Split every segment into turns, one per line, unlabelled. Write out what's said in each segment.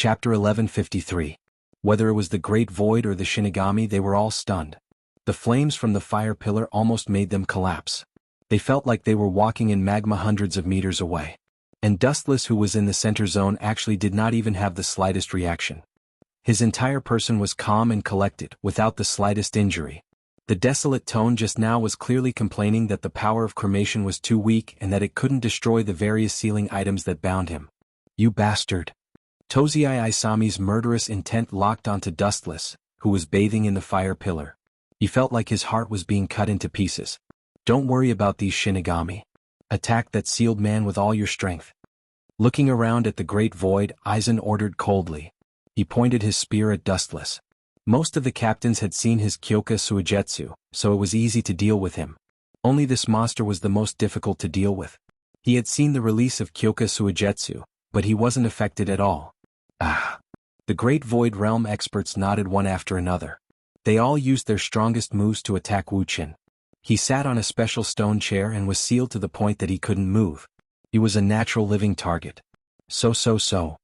Chapter 1153. Whether it was the Great Void or the Shinigami, they were all stunned. The flames from the fire pillar almost made them collapse. They felt like they were walking in magma hundreds of meters away. And Dustless, who was in the center zone, actually did not even have the slightest reaction. His entire person was calm and collected, without the slightest injury. The desolate tone just now was clearly complaining that the power of cremation was too weak and that it couldn't destroy the various sealing items that bound him. "You bastard." Tozai Isami's murderous intent locked onto Dustless, who was bathing in the fire pillar. He felt like his heart was being cut into pieces. "Don't worry about these Shinigami. Attack that sealed man with all your strength." Looking around at the Great Void, Aizen ordered coldly. He pointed his spear at Dustless. Most of the captains had seen his Kyoka Suigetsu, so it was easy to deal with him. Only this monster was the most difficult to deal with. He had seen the release of Kyoka Suigetsu, but he wasn't affected at all. The Great Void Realm experts nodded one after another. They all used their strongest moves to attack Wu Qin. He sat on a special stone chair and was sealed to the point that he couldn't move. He was a natural living target. So.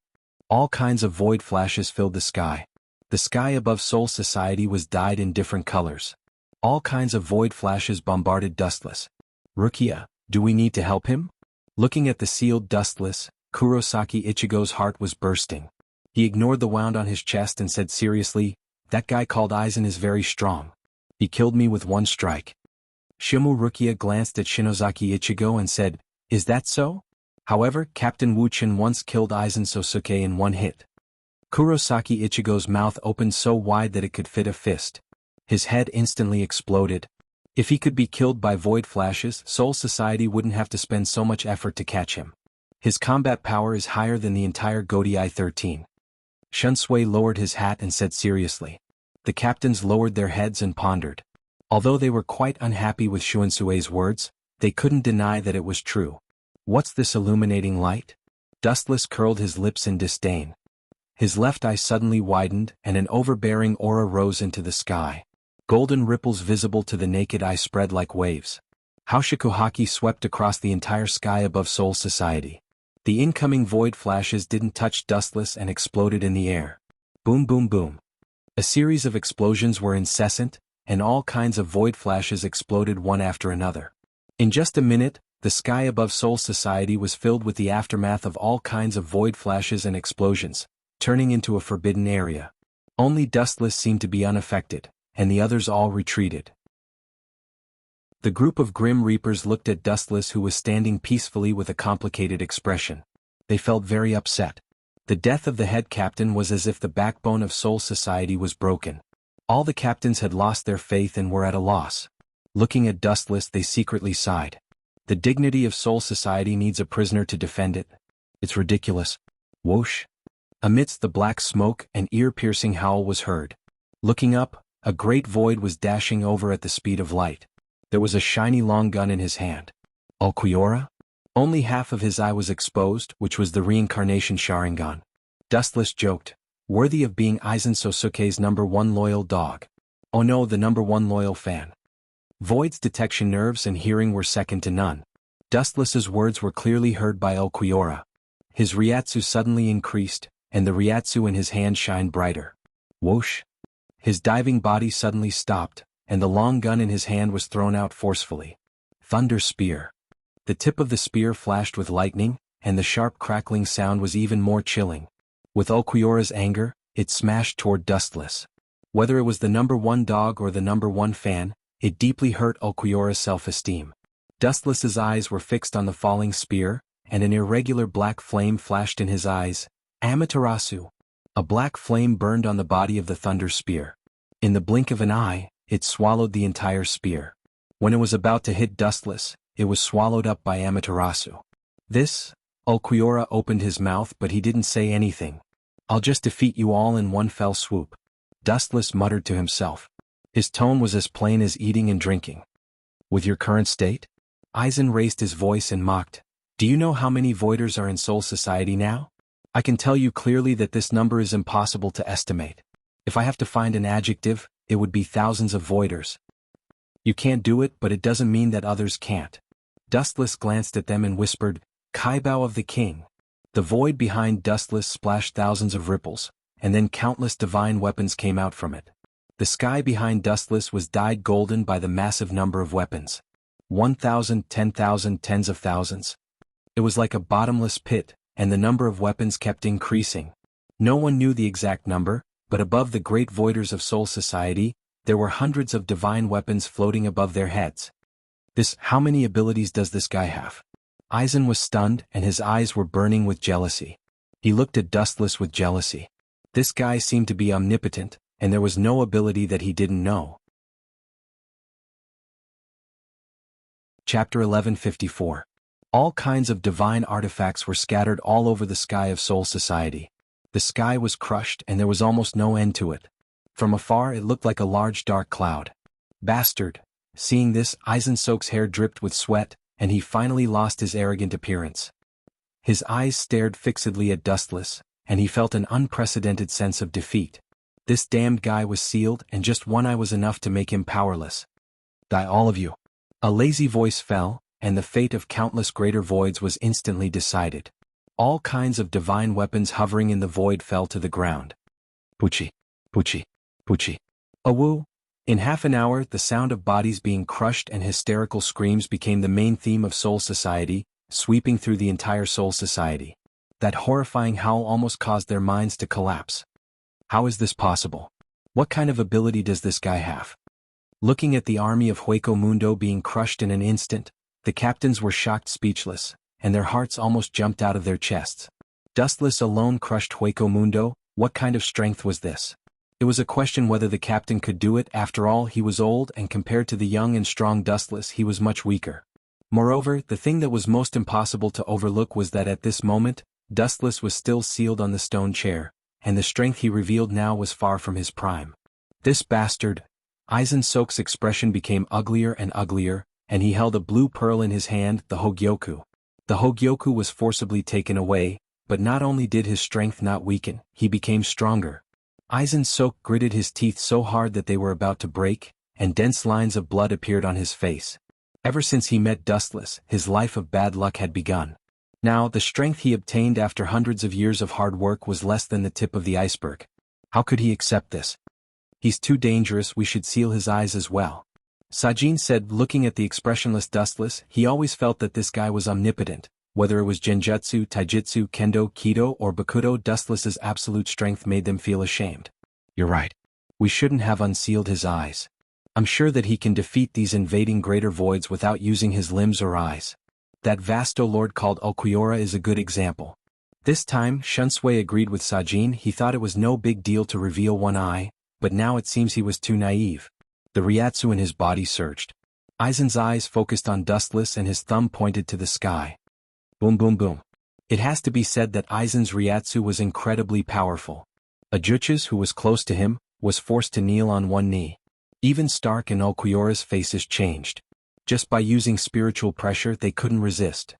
All kinds of void flashes filled the sky. The sky above Soul Society was dyed in different colors. All kinds of void flashes bombarded Dustless. "Rukia, do we need to help him?" Looking at the sealed Dustless, Kurosaki Ichigo's heart was bursting. He ignored the wound on his chest and said seriously, "That guy called Aizen is very strong. He killed me with one strike." Shimu Rukia glanced at Shinozaki Ichigo and said, "Is that so? However, Captain Wu Qin once killed Aizen Sosuke in one hit." Kurosaki Ichigo's mouth opened so wide that it could fit a fist. His head instantly exploded. If he could be killed by void flashes, Soul Society wouldn't have to spend so much effort to catch him. His combat power is higher than the entire Godai 13. Shunsui lowered his hat and said seriously. The captains lowered their heads and pondered. Although they were quite unhappy with Shuansui's words, they couldn't deny that it was true. "What's this illuminating light?" Dustless curled his lips in disdain. His left eye suddenly widened and an overbearing aura rose into the sky. Golden ripples visible to the naked eye spread like waves. Haushikuhaki swept across the entire sky above Soul Society. The incoming void flashes didn't touch Dustless and exploded in the air. Boom boom boom. A series of explosions were incessant, and all kinds of void flashes exploded one after another. In just a minute, the sky above Soul Society was filled with the aftermath of all kinds of void flashes and explosions, turning into a forbidden area. Only Dustless seemed to be unaffected, and the others all retreated. The group of Grim Reapers looked at Dustless, who was standing peacefully with a complicated expression. They felt very upset. The death of the head captain was as if the backbone of Soul Society was broken. All the captains had lost their faith and were at a loss. Looking at Dustless, they secretly sighed. The dignity of Soul Society needs a prisoner to defend it. It's ridiculous. Whoosh. Amidst the black smoke, an ear-piercing howl was heard. Looking up, a great void was dashing over at the speed of light. There was a shiny long gun in his hand. Ulquiorra? Only half of his eye was exposed, which was the reincarnation Sharingan. Dustless joked, "Worthy of being Aizen Sosuke's #1 loyal dog. Oh no, the #1 loyal fan." Void's detection nerves and hearing were second to none. Dustless's words were clearly heard by Ulquiorra. His Ryatsu suddenly increased, and the Ryatsu in his hand shined brighter. Whoosh. His diving body suddenly stopped, and the long gun in his hand was thrown out forcefully. Thunder Spear. The tip of the spear flashed with lightning, and the sharp crackling sound was even more chilling. With Ulquiorra's anger, it smashed toward Dustless. Whether it was the #1 dog or the #1 fan, it deeply hurt Ulquiorra's self-esteem. Dustless's eyes were fixed on the falling spear, and an irregular black flame flashed in his eyes. Amaterasu. A black flame burned on the body of the Thunder Spear. In the blink of an eye, it swallowed the entire spear. When it was about to hit Dustless, it was swallowed up by Amaterasu. This? Ulquiorra opened his mouth, but he didn't say anything. "I'll just defeat you all in one fell swoop," Dustless muttered to himself. His tone was as plain as eating and drinking. "With your current state?" Aizen raised his voice and mocked. "Do you know how many voiders are in Soul Society now? I can tell you clearly that this number is impossible to estimate. If I have to find an adjective, it would be thousands of voiders. You can't do it, but it doesn't mean that others can't." Dustless glanced at them and whispered, "Kaibao of the king." The void behind Dustless splashed thousands of ripples, and then countless divine weapons came out from it. The sky behind Dustless was dyed golden by the massive number of weapons. 1,000, 10,000, tens of thousands. It was like a bottomless pit, and the number of weapons kept increasing. No one knew the exact number, but above the great voiders of Soul Society, there were hundreds of divine weapons floating above their heads. How many abilities does this guy have? Aizen was stunned, and his eyes were burning with jealousy. He looked at Dustless with jealousy. This guy seemed to be omnipotent, and there was no ability that he didn't know. Chapter 1154. All kinds of divine artifacts were scattered all over the sky of Soul Society. The sky was crushed and there was almost no end to it. From afar it looked like a large dark cloud. Bastard! Seeing this, Aizen Sok's hair dripped with sweat, and he finally lost his arrogant appearance. His eyes stared fixedly at Dustless, and he felt an unprecedented sense of defeat. This damned guy was sealed, and just one eye was enough to make him powerless. Die all of you. A lazy voice fell, and the fate of countless greater voids was instantly decided. All kinds of divine weapons hovering in the void fell to the ground. Puchi, puchi, puchi. Awoo! In half an hour, the sound of bodies being crushed and hysterical screams became the main theme of Soul Society, sweeping through the entire Soul Society. That horrifying howl almost caused their minds to collapse. How is this possible? What kind of ability does this guy have? Looking at the army of Hueco Mundo being crushed in an instant, the captains were shocked speechless, and their hearts almost jumped out of their chests. Dustless alone crushed Hueco Mundo. What kind of strength was this? It was a question whether the captain could do it. After all, he was old, and compared to the young and strong Dustless, he was much weaker. Moreover, the thing that was most impossible to overlook was that at this moment, Dustless was still sealed on the stone chair, and the strength he revealed now was far from his prime. This bastard! Aizen Sok's expression became uglier and uglier, and he held a blue pearl in his hand, the Hogyoku. The Hogyoku was forcibly taken away, but not only did his strength not weaken, he became stronger. Aizen Sok gritted his teeth so hard that they were about to break, and dense lines of blood appeared on his face. Ever since he met Dustless, his life of bad luck had begun. Now, the strength he obtained after hundreds of years of hard work was less than the tip of the iceberg. How could he accept this? He's too dangerous, we should seal his eyes as well. Sajin said, looking at the expressionless Dustless. He always felt that this guy was omnipotent. Whether it was Genjutsu, Taijutsu, Kendo, Kido, or Bakudo, Dustless's absolute strength made them feel ashamed. You're right. We shouldn't have unsealed his eyes. I'm sure that he can defeat these invading greater voids without using his limbs or eyes. That Vasto Lord called Ulquiorra is a good example. This time, Shunsui agreed with Sajin. He thought it was no big deal to reveal one eye, but now it seems he was too naive. The Ryatsu in his body surged. Aizen's eyes focused on Dustless and his thumb pointed to the sky. Boom boom boom. It has to be said that Aizen's Ryatsu was incredibly powerful. Ajuchas, who was close to him, was forced to kneel on one knee. Even Stark and Ulquiorra's faces changed. Just by using spiritual pressure they couldn't resist.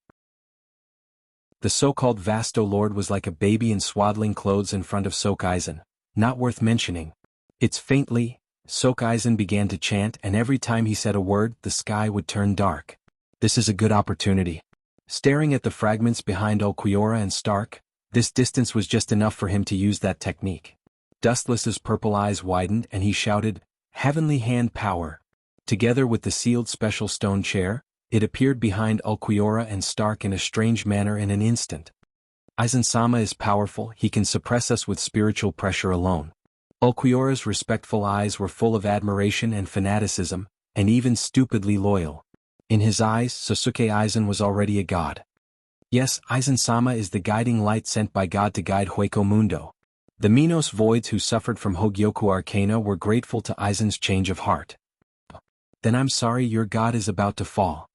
The so-called Vasto Lord was like a baby in swaddling clothes in front of Sok Aizen. Not worth mentioning. It's faintly. Sok Aizen began to chant, and every time he said a word, the sky would turn dark. This is a good opportunity. Staring at the fragments behind Ulquiorra and Stark, this distance was just enough for him to use that technique. Dustless's purple eyes widened and he shouted, "Heavenly Hand Power!" Together with the sealed special stone chair, it appeared behind Ulquiorra and Stark in a strange manner in an instant. Aizen-sama is powerful, he can suppress us with spiritual pressure alone. Ulquiorra's respectful eyes were full of admiration and fanaticism, and even stupidly loyal. In his eyes, Sasuke Aizen was already a god. Yes, Aizen-sama is the guiding light sent by God to guide Hueco Mundo. The Minos Voids who suffered from Hogyoku Arcana were grateful to Aizen's change of heart. Then I'm sorry, your god is about to fall.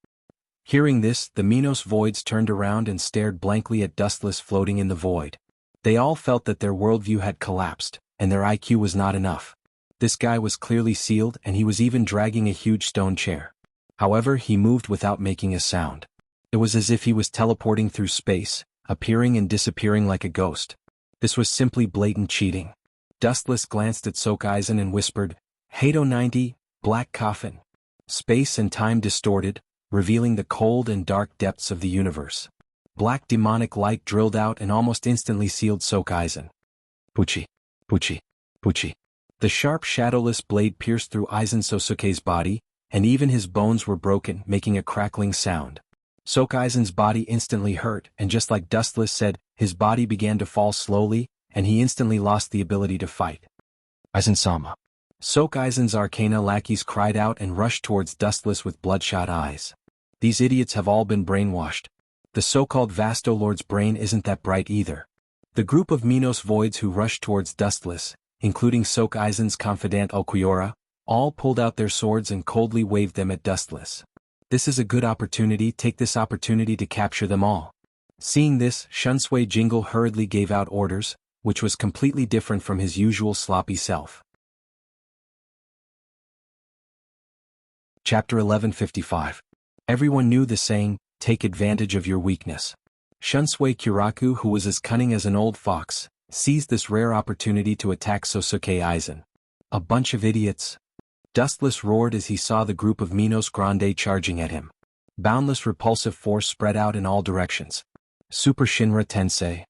Hearing this, the Minos Voids turned around and stared blankly at Dustless floating in the void. They all felt that their worldview had collapsed, and their IQ was not enough. This guy was clearly sealed, and he was even dragging a huge stone chair. However, he moved without making a sound. It was as if he was teleporting through space, appearing and disappearing like a ghost. This was simply blatant cheating. Dustless glanced at Sok Aizen and whispered, "Hado 90, Black Coffin." Space and time distorted, revealing the cold and dark depths of the universe. Black demonic light drilled out and almost instantly sealed Aizen. Puchi. Puchi. Puchi. The sharp shadowless blade pierced through Aizen Sosuke's body, and even his bones were broken, making a crackling sound. Aizen's body instantly hurt, and just like Dustless said, his body began to fall slowly, and he instantly lost the ability to fight. Aizen-sama. Aizen's Arcana lackeys cried out and rushed towards Dustless with bloodshot eyes. These idiots have all been brainwashed. The so-called Vasto Lord's brain isn't that bright either. The group of Minos Voids who rushed towards Dustless, including Aizen's confidant Okuyora, all pulled out their swords and coldly waved them at Dustless. This is a good opportunity, take this opportunity to capture them all. Seeing this, Shunsui Jingle hurriedly gave out orders, which was completely different from his usual sloppy self. Chapter 1155. Everyone knew the saying, take advantage of your weakness. Shunsui Kiraku, who was as cunning as an old fox, seized this rare opportunity to attack Sosuke Aizen. A bunch of idiots. Dustless roared as he saw the group of Minos Grande charging at him. Boundless repulsive force spread out in all directions. Super Shinra Tensei.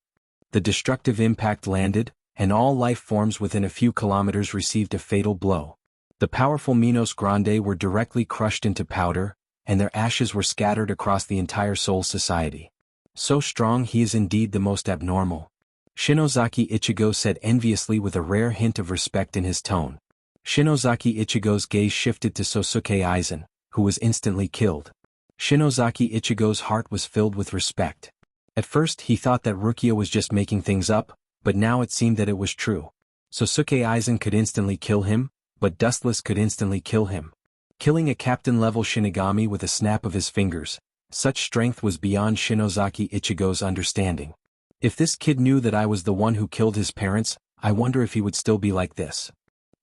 The destructive impact landed, and all life forms within a few kilometers received a fatal blow. The powerful Minos Grande were directly crushed into powder, and their ashes were scattered across the entire Soul Society. So strong, he is indeed the most abnormal. Shinozaki Ichigo said enviously with a rare hint of respect in his tone. Shinozaki Ichigo's gaze shifted to Sosuke Aizen, who was instantly killed. Shinozaki Ichigo's heart was filled with respect. At first he thought that Rukia was just making things up, but now it seemed that it was true. Sosuke Aizen could instantly kill him, but Dustless could instantly kill him. Killing a captain-level Shinigami with a snap of his fingers, such strength was beyond Shinozaki Ichigo's understanding. If this kid knew that I was the one who killed his parents, I wonder if he would still be like this.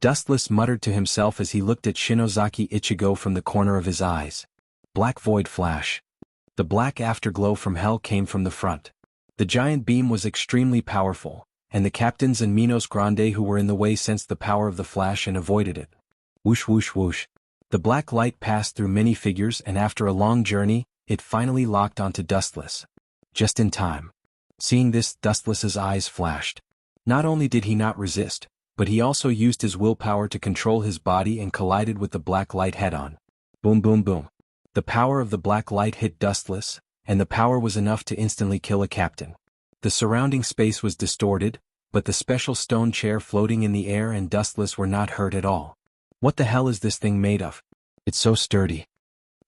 Dustless muttered to himself as he looked at Shinozaki Ichigo from the corner of his eyes. Black void flash. The black afterglow from hell came from the front. The giant beam was extremely powerful, and the captains and Minos Grande who were in the way sensed the power of the flash and avoided it. Whoosh whoosh whoosh. The black light passed through many figures, and after a long journey, it finally locked onto Dustless. Just in time. Seeing this, Dustless's eyes flashed. Not only did he not resist, but he also used his willpower to control his body and collided with the black light head-on. Boom boom boom. The power of the black light hit Dustless, and the power was enough to instantly kill a captain. The surrounding space was distorted, but the special stone chair floating in the air and Dustless were not hurt at all. What the hell is this thing made of? It's so sturdy.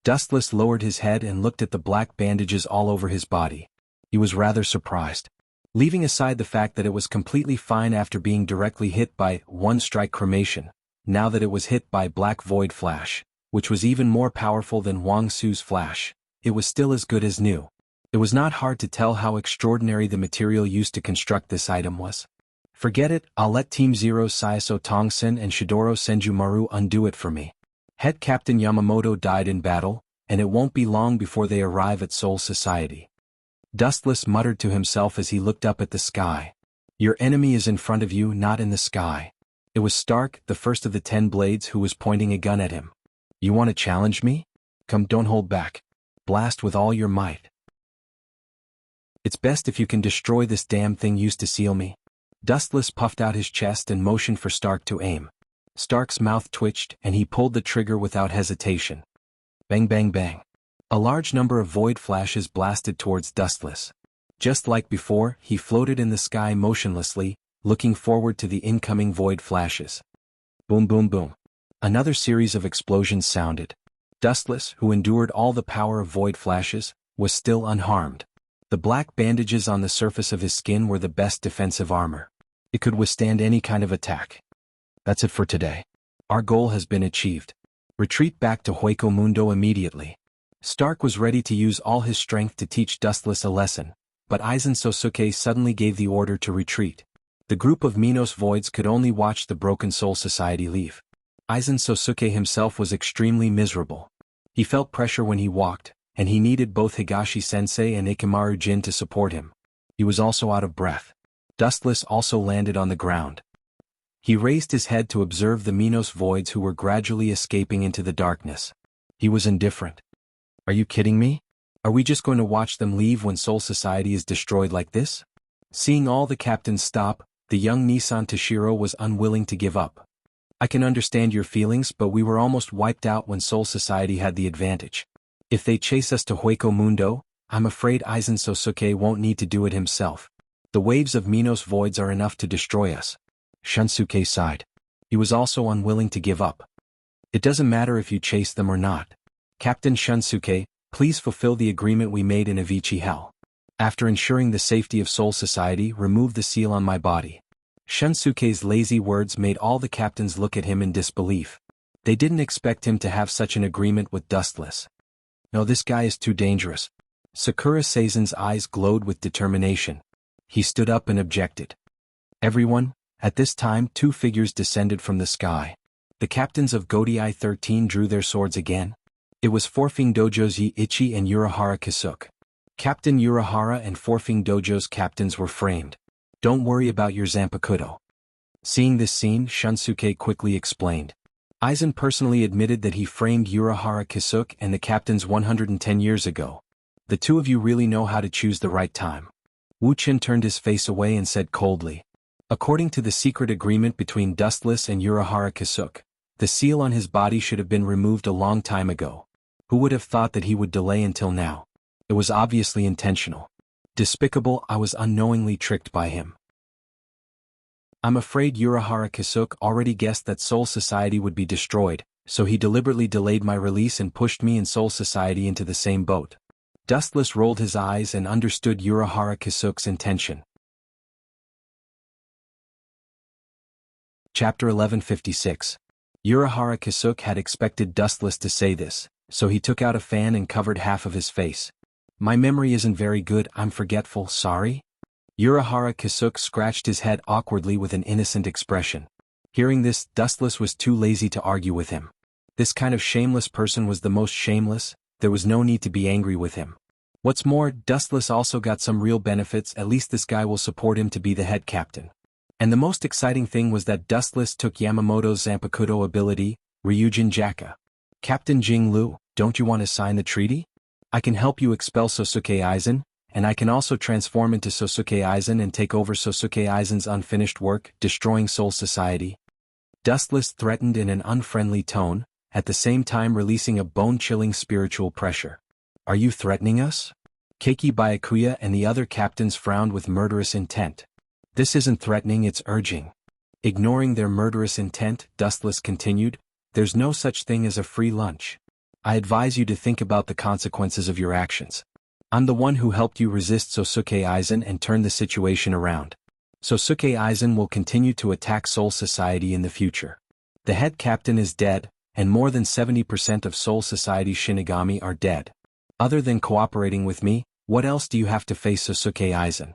Dustless lowered his head and looked at the black bandages all over his body. He was rather surprised. Leaving aside the fact that it was completely fine after being directly hit by one-strike cremation, now that it was hit by Black Void Flash, which was even more powerful than Wang Su's flash, it was still as good as new. It was not hard to tell how extraordinary the material used to construct this item was. Forget it, I'll let Team Zero's Sayaso Tongsen and Shidoro Senjumaru undo it for me. Head Captain Yamamoto died in battle, and it won't be long before they arrive at Soul Society. Dustless muttered to himself as he looked up at the sky. Your enemy is in front of you, not in the sky. It was Stark, the first of the 10 blades, who was pointing a gun at him. You want to challenge me? Come, don't hold back. Blast with all your might. It's best if you can destroy this damn thing used to seal me. Dustless puffed out his chest and motioned for Stark to aim. Stark's mouth twitched and he pulled the trigger without hesitation. Bang bang bang. A large number of void flashes blasted towards Dustless. Just like before, he floated in the sky motionlessly, looking forward to the incoming void flashes. Boom boom boom. Another series of explosions sounded. Dustless, who endured all the power of void flashes, was still unharmed. The black bandages on the surface of his skin were the best defensive armor. It could withstand any kind of attack. That's it for today. Our goal has been achieved. Retreat back to Hueco Mundo immediately. Stark was ready to use all his strength to teach Dustless a lesson, but Aizen Sosuke suddenly gave the order to retreat. The group of Minos Voids could only watch the Broken Soul Society leave. Aizen Sosuke himself was extremely miserable. He felt pressure when he walked, and he needed both Higashi-sensei and Ikemaru Jin to support him. He was also out of breath. Dustless also landed on the ground. He raised his head to observe the Minos Voids who were gradually escaping into the darkness. He was indifferent. Are you kidding me? Are we just going to watch them leave when Soul Society is destroyed like this? Seeing all the captains stop, the young Nissan Toshiro was unwilling to give up. I can understand your feelings, but we were almost wiped out when Soul Society had the advantage. If they chase us to Hueco Mundo, I'm afraid Aizen Sosuke won't need to do it himself. The waves of Minos voids are enough to destroy us. Shunsuke sighed. He was also unwilling to give up. It doesn't matter if you chase them or not. Captain Shunsuke, please fulfill the agreement we made in Avicii Hell. After ensuring the safety of Soul Society, remove the seal on my body. Shunsuke's lazy words made all the captains look at him in disbelief. They didn't expect him to have such an agreement with Dustless. No, this guy is too dangerous. Sakura Seizen's eyes glowed with determination. He stood up and objected. Everyone, at this time 2 figures descended from the sky. The captains of Godei 13 drew their swords again. It was Forfing Dojo's Ichi and Urahara Kisuke. Captain Urahara and Forfing Dojo's captains were framed. Don't worry about your Zanpakuto. Seeing this scene, Shunsuke quickly explained. Aizen personally admitted that he framed Urahara Kisuke and the captains 110 years ago. The 2 of you really know how to choose the right time. Wu Qin turned his face away and said coldly. According to the secret agreement between Dustless and Urahara Kisuke, the seal on his body should have been removed a long time ago. Who would have thought that he would delay until now? It was obviously intentional. Despicable, I was unknowingly tricked by him. I'm afraid Urahara Kisuke already guessed that Soul Society would be destroyed, so he deliberately delayed my release and pushed me and Soul Society into the same boat. Dustless rolled his eyes and understood Urahara Kisuke's intention. Chapter 1156. Urahara Kisuke had expected Dustless to say this, so he took out a fan and covered half of his face. My memory isn't very good, I'm forgetful, sorry? Urahara Kisuke scratched his head awkwardly with an innocent expression. Hearing this, Dustless was too lazy to argue with him. This kind of shameless person was the most shameless, there was no need to be angry with him. What's more, Dustless also got some real benefits, at least this guy will support him to be the head captain. And the most exciting thing was that Dustless took Yamamoto's Zanpakuto ability, Ryujin Jaka. Captain Jinglu, don't you want to sign the treaty? I can help you expel Sosuke Aizen, and I can also transform into Sosuke Aizen and take over Sosuke Aizen's unfinished work, destroying Soul Society. Dustless threatened in an unfriendly tone, at the same time releasing a bone-chilling spiritual pressure. Are you threatening us? Keiki Byakuya and the other captains frowned with murderous intent. This isn't threatening, it's urging. Ignoring their murderous intent, Dustless continued, there's no such thing as a free lunch. I advise you to think about the consequences of your actions. I'm the one who helped you resist Sosuke Aizen and turn the situation around. Sosuke Aizen will continue to attack Soul Society in the future. The head captain is dead, and more than 70% of Soul Society's Shinigami are dead. Other than cooperating with me, what else do you have to face Sosuke Aizen?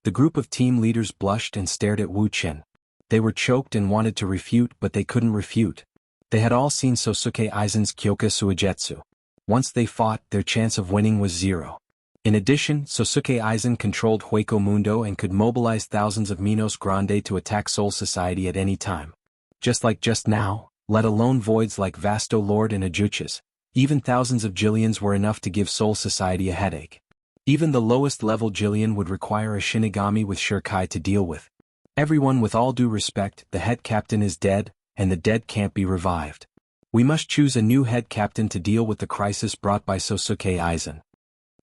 The group of team leaders blushed and stared at Wu Qin. They were choked and wanted to refute, but they couldn't refute. They had all seen Sosuke Aizen's Kyoka Suigetsu. Once they fought, their chance of winning was 0. In addition, Sosuke Aizen controlled Hueco Mundo and could mobilize thousands of Minos Grande to attack Soul Society at any time. Just like just now, let alone voids like Vasto Lord and Ajuchas, even thousands of Jillians were enough to give Soul Society a headache. Even the lowest level Jillian would require a Shinigami with Shirkai to deal with. Everyone, with all due respect, the head captain is dead, and the dead can't be revived. We must choose a new head captain to deal with the crisis brought by Sosuke Aizen.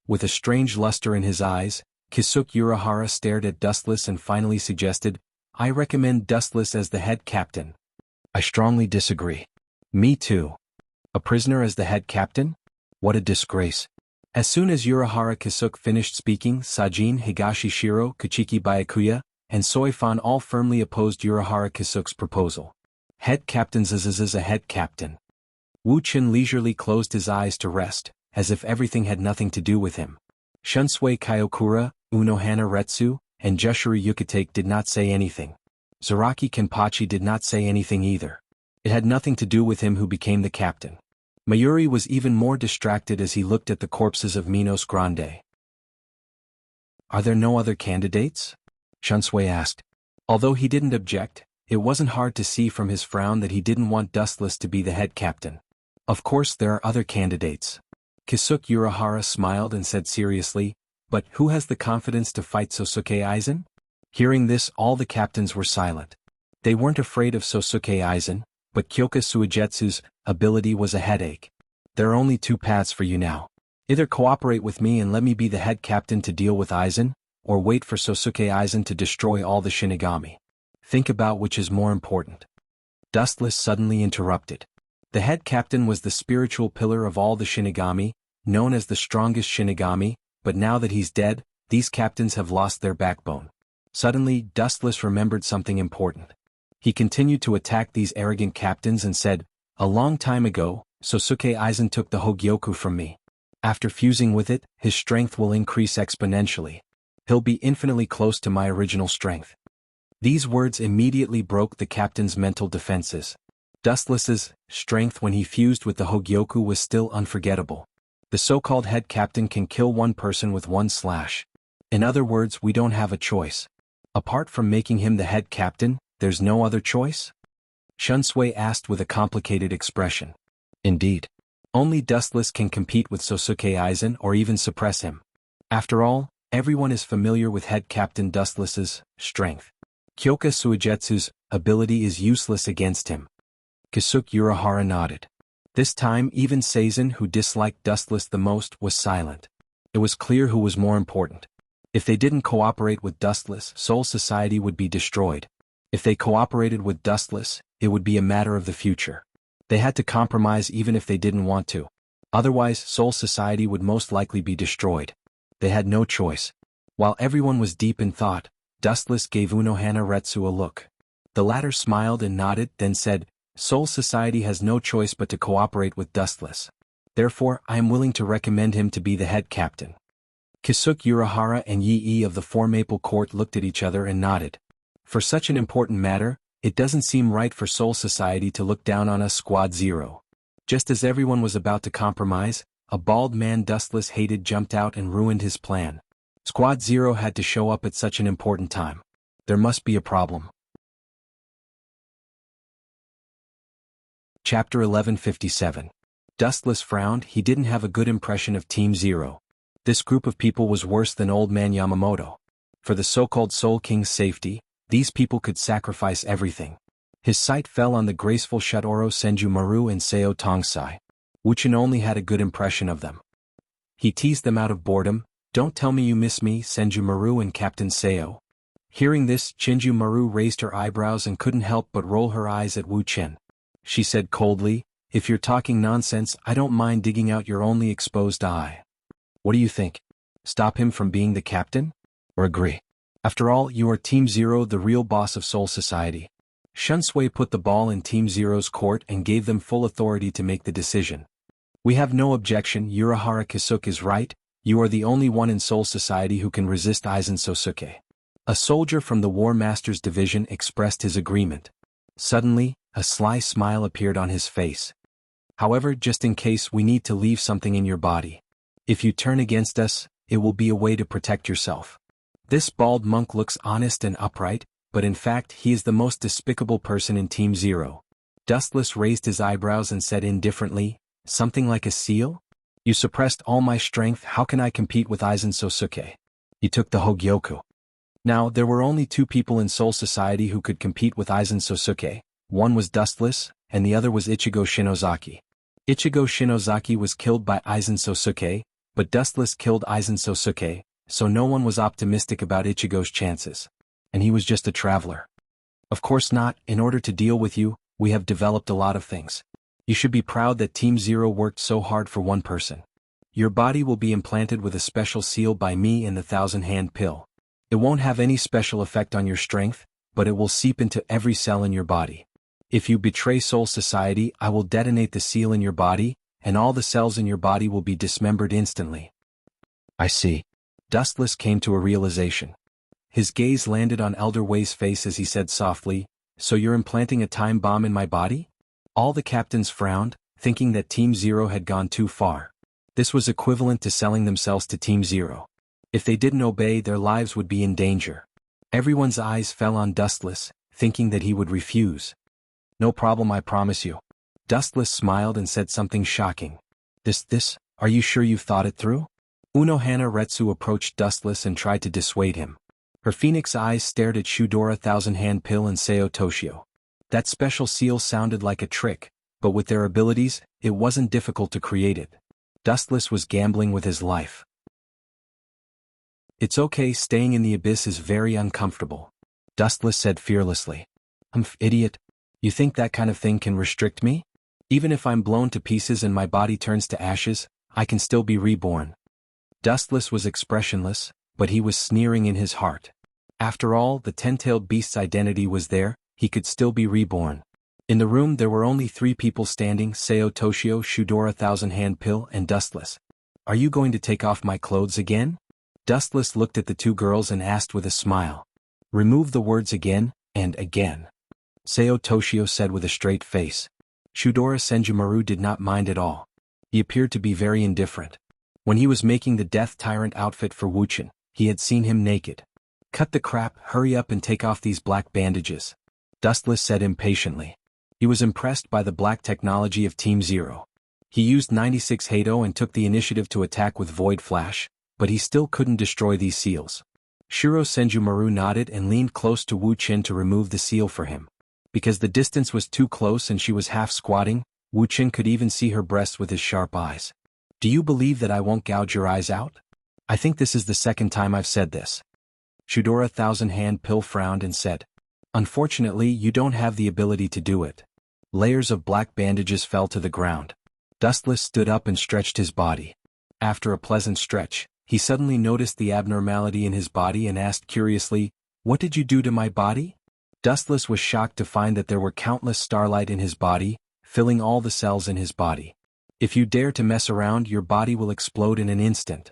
With a strange luster in his eyes, Kisuke Urahara stared at Dustless and finally suggested, I recommend Dustless as the head captain. I strongly disagree. Me too. A prisoner as the head captain? What a disgrace. As soon as Urahara Kisuke finished speaking, Sajin, Higashishiro, Kuchiki Byakuya, and Soifan all firmly opposed Urahara Kisuke's proposal. Head captain is a head captain. Wu Qin leisurely closed his eyes to rest, as if everything had nothing to do with him. Shunsui Kyokura, Unohana Retsu, and Jushiro Yukitake did not say anything. Zaraki Kenpachi did not say anything either. It had nothing to do with him who became the captain. Mayuri was even more distracted as he looked at the corpses of Minos Grande. Are there no other candidates? Shunsui asked. Although he didn't object, it wasn't hard to see from his frown that he didn't want Dustless to be the head captain. Of course there are other candidates. Kisuke Urahara smiled and said seriously, "But who has the confidence to fight Sosuke Aizen?" Hearing this, all the captains were silent. They weren't afraid of Sosuke Aizen, but Kyoka Suigetsu's ability was a headache. "There are only two paths for you now. Either cooperate with me and let me be the head captain to deal with Aizen, or wait for Sosuke Aizen to destroy all the Shinigami. Think about which is more important." Dustless suddenly interrupted. The head captain was the spiritual pillar of all the Shinigami, known as the strongest Shinigami, but now that he's dead, these captains have lost their backbone. Suddenly, Dustless remembered something important. He continued to attack these arrogant captains and said, "A long time ago, Sosuke Aizen took the Hogyoku from me. After fusing with it, his strength will increase exponentially. He'll be infinitely close to my original strength." These words immediately broke the captain's mental defenses. Dustless's strength when he fused with the Hogyoku was still unforgettable. The so-called head captain can kill one person with one slash. In other words, we don't have a choice. Apart from making him the head captain, there's no other choice? Shunsui asked with a complicated expression. Indeed. Only Dustless can compete with Sosuke Aizen or even suppress him. After all, everyone is familiar with head captain Dustless's strength. Kyoka Suigetsu's ability is useless against him. Kisuke Urahara nodded. This time even Seizen, who disliked Dustless the most, was silent. It was clear who was more important. If they didn't cooperate with Dustless, Soul Society would be destroyed. If they cooperated with Dustless, it would be a matter of the future. They had to compromise even if they didn't want to. Otherwise, Soul Society would most likely be destroyed. They had no choice. While everyone was deep in thought, Dustless gave Unohana Retsu a look. The latter smiled and nodded, then said, "Soul Society has no choice but to cooperate with Dustless. Therefore, I am willing to recommend him to be the head captain." Kisuke Urahara and Yi of the Four Maple Court looked at each other and nodded. For such an important matter, it doesn't seem right for Soul Society to look down on us. Squad Zero. Just as everyone was about to compromise, a bald man Dustless hated jumped out and ruined his plan. Squad Zero had to show up at such an important time. There must be a problem. Chapter 1157. Dustless frowned. He didn't have a good impression of Team Zero. This group of people was worse than Old Man Yamamoto. For the so-called Soul King's safety, these people could sacrifice everything. His sight fell on the graceful Shadoro Senju Maru and Seo Tongsai. Wuchen only had a good impression of them. He teased them out of boredom. "Don't tell me you miss me, Senju Maru and Captain Seo." Hearing this, Chinju Maru raised her eyebrows and couldn't help but roll her eyes at Wu Chen. She said coldly, "If you're talking nonsense, I don't mind digging out your only exposed eye. What do you think? Stop him from being the captain? Or agree? After all, you are Team Zero, the real boss of Soul Society." Shunsui put the ball in Team Zero's court and gave them full authority to make the decision. "We have no objection. Urahara Kisuke is right. You are the only one in Soul Society who can resist Aizen Sosuke." A soldier from the War Master's division expressed his agreement. Suddenly, a sly smile appeared on his face. "However, just in case, we need to leave something in your body. If you turn against us, it will be a way to protect yourself." This bald monk looks honest and upright, but in fact he is the most despicable person in Team Zero. Dustless raised his eyebrows and said indifferently, "Something like a seal? You suppressed all my strength. How can I compete with Aizen Sosuke? You took the Hogyoku." Now, there were only two people in Soul Society who could compete with Aizen Sosuke. One was Dustless, and the other was Ichigo Shinozaki. Ichigo Shinozaki was killed by Aizen Sosuke, but Dustless killed Aizen Sosuke, so no one was optimistic about Ichigo's chances. And he was just a traveler. "Of course not. In order to deal with you, we have developed a lot of things. You should be proud that Team Zero worked so hard for one person. Your body will be implanted with a special seal by me and the Thousand-Hand Pill. It won't have any special effect on your strength, but it will seep into every cell in your body. If you betray Soul Society, I will detonate the seal in your body, and all the cells in your body will be dismembered instantly." "I see." Dustless came to a realization. His gaze landed on Elder Wei's face as he said softly, "So you're implanting a time bomb in my body?" All the captains frowned, thinking that Team Zero had gone too far. This was equivalent to selling themselves to Team Zero. If they didn't obey, their lives would be in danger. Everyone's eyes fell on Dustless, thinking that he would refuse. "No problem, I promise you." Dustless smiled and said something shocking. This, Are you sure you've thought it through? Unohana Retsu approached Dustless and tried to dissuade him. Her phoenix eyes stared at Shudora Thousand-Hand Pill and Seo Toshio. That special seal sounded like a trick, but with their abilities, it wasn't difficult to create it. Dustless was gambling with his life. It's okay, staying in the abyss is very uncomfortable, Dustless said fearlessly. Idiot. You think that kind of thing can restrict me? Even if I'm blown to pieces and my body turns to ashes, I can still be reborn. Dustless was expressionless, but he was sneering in his heart. After all, the ten-tailed beast's identity was there, he could still be reborn. In the room there were only 3 people standing: Seo Toshio, Shudora Thousand-Hand Pill, and Dustless. Are you going to take off my clothes again? Dustless looked at the 2 girls and asked with a smile. Remove the words again, and again, Seo Toshio said with a straight face. Shudora Senjumaru did not mind at all. He appeared to be very indifferent. When he was making the Death Tyrant outfit for Wuchen, he had seen him naked. Cut the crap, hurry up and take off these black bandages, Dustless said impatiently. He was impressed by the black technology of Team Zero. He used 96 Hado and took the initiative to attack with Void Flash, but he still couldn't destroy these seals. Shuro Senjumaru nodded and leaned close to Wu Qin to remove the seal for him. Because the distance was too close and she was half squatting, Wu Qin could even see her breasts with his sharp eyes. Do you believe that I won't gouge your eyes out? I think this is the second time I've said this. Shudora Thousand-Hand Pill frowned and said, Unfortunately, you don't have the ability to do it. Layers of black bandages fell to the ground. Dustless stood up and stretched his body. After a pleasant stretch, he suddenly noticed the abnormality in his body and asked curiously, What did you do to my body? Dustless was shocked to find that there were countless starlight in his body, filling all the cells in his body. If you dare to mess around, your body will explode in an instant.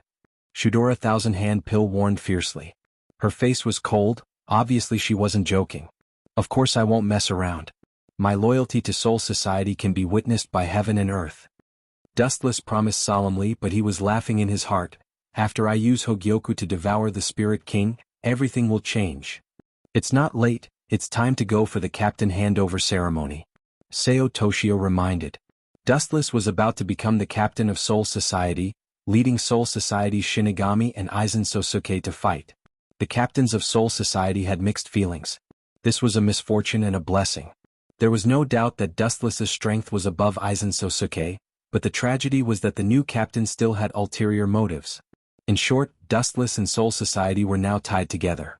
Shudora Thousand-Hand Pill warned fiercely. Her face was cold, obviously she wasn't joking. Of course I won't mess around. My loyalty to Soul Society can be witnessed by heaven and earth. Dustless promised solemnly, but he was laughing in his heart. After I use Hogyoku to devour the Spirit King, everything will change. It's not late, it's time to go for the captain handover ceremony, Seo Toshio reminded. Dustless was about to become the captain of Soul Society, leading Soul Society's Shinigami and Aizen Sosuke to fight. The captains of Soul Society had mixed feelings. This was a misfortune and a blessing. There was no doubt that Dustless's strength was above Aizen Sosuke, but the tragedy was that the new captain still had ulterior motives. In short, Dustless and Soul Society were now tied together.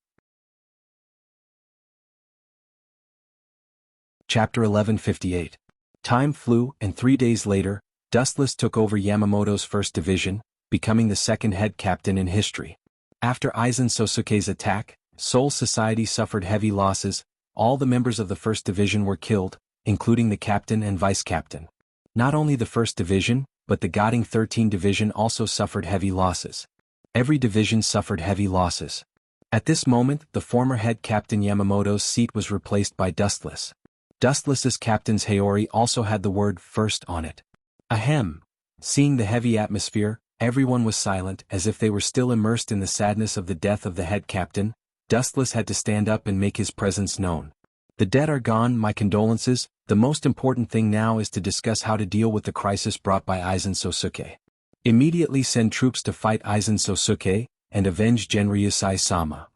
Chapter 1158. Time flew, and 3 days later, Dustless took over Yamamoto's first division, becoming the second head captain in history. After Aizen Sosuke's attack, Soul Society suffered heavy losses. All the members of the first division were killed, including the captain and vice-captain. Not only the first division, but the Goding 13 division also suffered heavy losses. Every division suffered heavy losses. At this moment, the former head captain Yamamoto's seat was replaced by Dustless. Dustless's captain's Haori also had the word first on it. Ahem. Seeing the heavy atmosphere, everyone was silent as if they were still immersed in the sadness of the death of the head captain. Dustless had to stand up and make his presence known. The dead are gone, my condolences. The most important thing now is to discuss how to deal with the crisis brought by Aizen Sosuke. Immediately send troops to fight Aizen Sosuke, and avenge Genryusai-sama.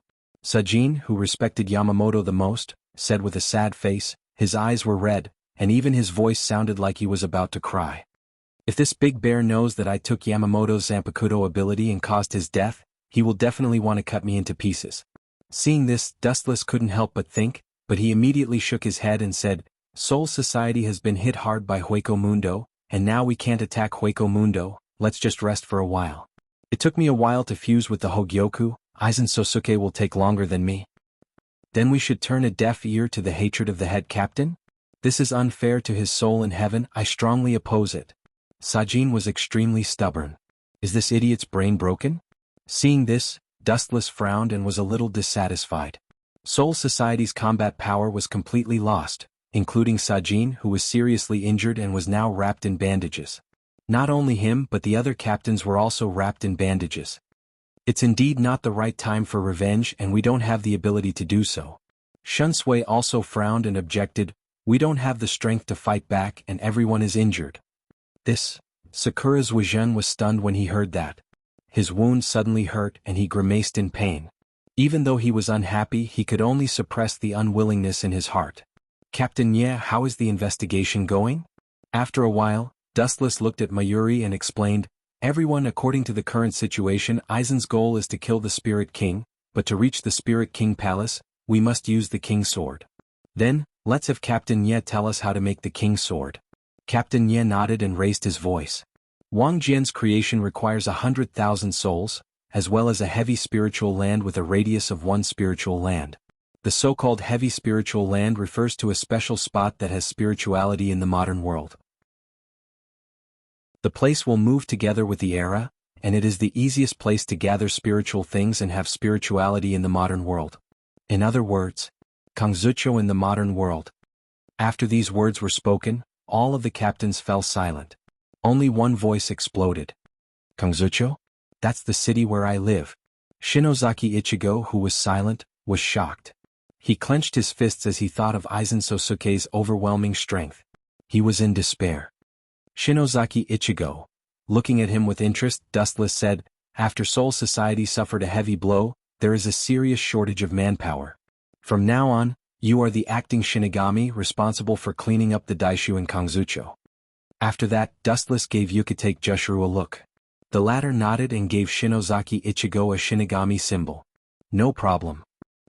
Sajin, who respected Yamamoto the most, said with a sad face. His eyes were red, and even his voice sounded like he was about to cry. If this big bear knows that I took Yamamoto's Zanpakuto ability and caused his death, he will definitely want to cut me into pieces. Seeing this, Dustless couldn't help but think, but he immediately shook his head and said, Soul Society has been hit hard by Hueco Mundo, and now we can't attack Hueco Mundo, let's just rest for a while. It took me a while to fuse with the Hogyoku, Aizen Sosuke will take longer than me. Then we should turn a deaf ear to the hatred of the head captain? This is unfair to his soul in heaven, I strongly oppose it. Sajin was extremely stubborn. Is this idiot's brain broken? Seeing this, Dustless frowned and was a little dissatisfied. Soul Society's combat power was completely lost, including Sajin, who was seriously injured and was now wrapped in bandages. Not only him but the other captains were also wrapped in bandages. It's indeed not the right time for revenge and we don't have the ability to do so. Shunsui also frowned and objected, we don't have the strength to fight back and everyone is injured. This Sakura's Wajun was stunned when he heard that. His wound suddenly hurt and he grimaced in pain. Even though he was unhappy, he could only suppress the unwillingness in his heart. Captain Ye, how is the investigation going? After a while, Dustless looked at Mayuri and explained, everyone, according to the current situation, Aizen's goal is to kill the Spirit King, but to reach the Spirit King Palace, we must use the King's Sword. Then, let's have Captain Ye tell us how to make the King's Sword. Captain Ye nodded and raised his voice. Wang Jian's creation requires 100,000 souls, as well as a heavy spiritual land with a radius of 1 spiritual land. The so-called heavy spiritual land refers to a special spot that has spirituality in the modern world. The place will move together with the era, and it is the easiest place to gather spiritual things and have spirituality in the modern world. In other words, Kangzucho in the modern world. After these words were spoken, all of the captains fell silent. Only one voice exploded. Kangzucho? That's the city where I live. Shinozaki Ichigo, who was silent, was shocked. He clenched his fists as he thought of Aizen Sosuke's overwhelming strength. He was in despair. Shinozaki Ichigo, looking at him with interest, Dustless said, after Soul Society suffered a heavy blow, there is a serious shortage of manpower. From now on, you are the acting Shinigami responsible for cleaning up the Daishu in Kangzucho. After that, Dustless gave Yukitake Jushiro a look. The latter nodded and gave Shinozaki Ichigo a Shinigami symbol. No problem.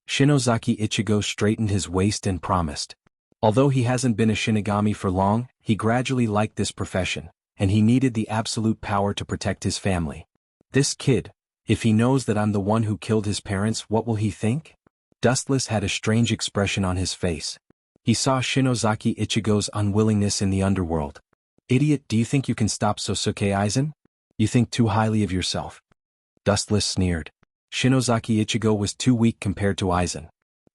Shinozaki Ichigo straightened his waist and promised. Although he hasn't been a Shinigami for long, he gradually liked this profession, and he needed the absolute power to protect his family. This kid, if he knows that I'm the one who killed his parents, what will he think? Dustless had a strange expression on his face. He saw Shinozaki Ichigo's unwillingness in the underworld. Idiot, do you think you can stop Sosuke Aizen? You think too highly of yourself. Dustless sneered. Shinozaki Ichigo was too weak compared to Aizen.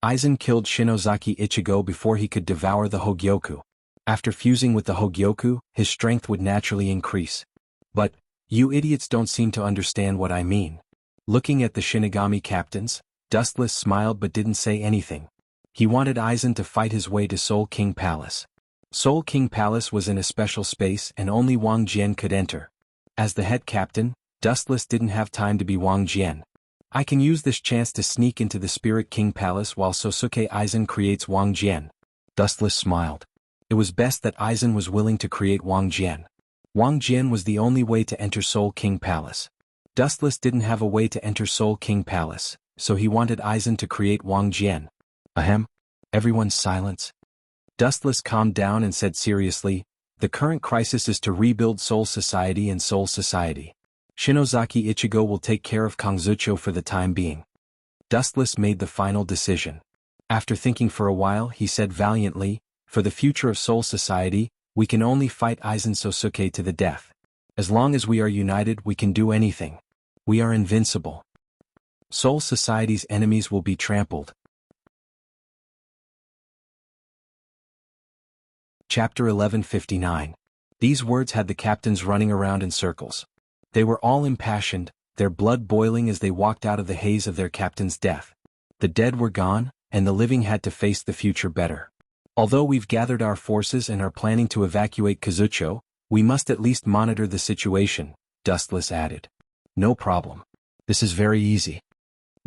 Aizen killed Shinozaki Ichigo before he could devour the Hogyoku. After fusing with the Hogyoku, his strength would naturally increase. But, you idiots don't seem to understand what I mean. Looking at the Shinigami captains, Dustless smiled but didn't say anything. He wanted Aizen to fight his way to Soul King Palace. Soul King Palace was in a special space and only Wang Jian could enter. As the head captain, Dustless didn't have time to be Wang Jian. I can use this chance to sneak into the Spirit King Palace while Sosuke Aizen creates Wang Jian. Dustless smiled. It was best that Aizen was willing to create Wang Jian. Wang Jian was the only way to enter Soul King Palace. Dustless didn't have a way to enter Soul King Palace, so he wanted Aizen to create Wang Jian. Ahem. Everyone's silence. Dustless calmed down and said seriously, the current crisis is to rebuild Soul Society and Soul Society. Shinozaki Ichigo will take care of Kangzucho for the time being. Dustless made the final decision. After thinking for a while, he said valiantly, for the future of Soul Society, we can only fight Aizen Sosuke to the death. As long as we are united, we can do anything. We are invincible. Soul Society's enemies will be trampled. Chapter 1159. These words had the captains running around in circles. They were all impassioned, their blood boiling as they walked out of the haze of their captain's death. The dead were gone, and the living had to face the future better. Although we've gathered our forces and are planning to evacuate Kazucho, we must at least monitor the situation, Dustless added. No problem. This is very easy.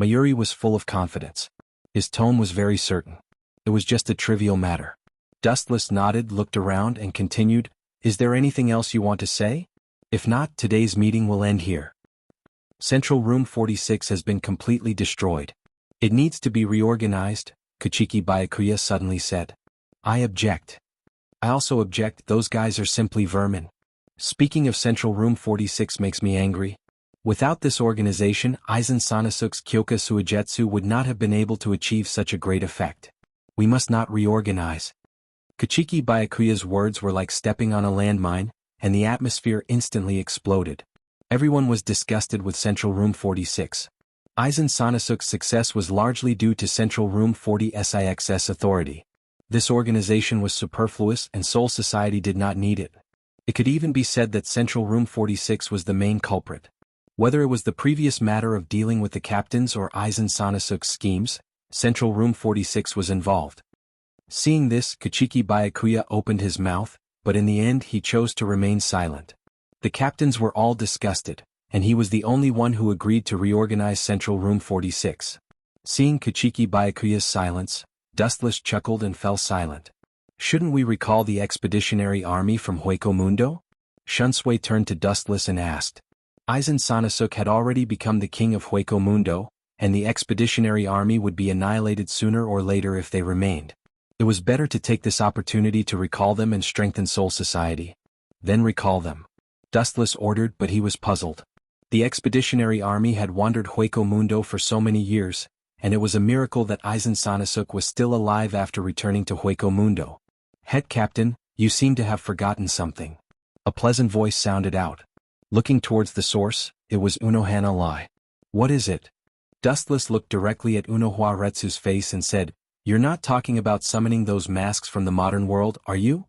Mayuri was full of confidence. His tone was very certain. It was just a trivial matter. Dustless nodded, looked around, and continued, is there anything else you want to say? If not, today's meeting will end here. Central Room 46 has been completely destroyed. It needs to be reorganized, Kuchiki Byakuya suddenly said. I object. I also object, those guys are simply vermin. Speaking of Central Room 46 makes me angry. Without this organization, Aizen Sanasuke's Kyoka Suigetsu would not have been able to achieve such a great effect. We must not reorganize. Kuchiki Byakuya's words were like stepping on a landmine, and the atmosphere instantly exploded. Everyone was disgusted with Central Room 46. Aizen Sanasuke's success was largely due to Central Room 40's authority. This organization was superfluous and Soul Society did not need it. It could even be said that Central Room 46 was the main culprit. Whether it was the previous matter of dealing with the captains or Aizen Sanasuke's schemes, Central Room 46 was involved. Seeing this, Kuchiki Byakuya opened his mouth, but in the end he chose to remain silent. The captains were all disgusted, and he was the only one who agreed to reorganize Central Room 46. Seeing Kachiki Byakuya's silence, Dustless chuckled and fell silent. Shouldn't we recall the expeditionary army from Hueco Mundo? Shunsui turned to Dustless and asked. Aizen Sanasuk had already become the king of Hueco Mundo, and the expeditionary army would be annihilated sooner or later if they remained. It was better to take this opportunity to recall them and strengthen Soul Society. Then recall them. Dustless ordered, but he was puzzled. The expeditionary army had wandered Hueco Mundo for so many years, and it was a miracle that Aizen Sanasuk was still alive after returning to Hueco Mundo. Head Captain, you seem to have forgotten something. A pleasant voice sounded out. Looking towards the source, it was Unohana Lai. What is it? Dustless looked directly at Unohua Retsu's face and said, You're not talking about summoning those masks from the modern world, are you?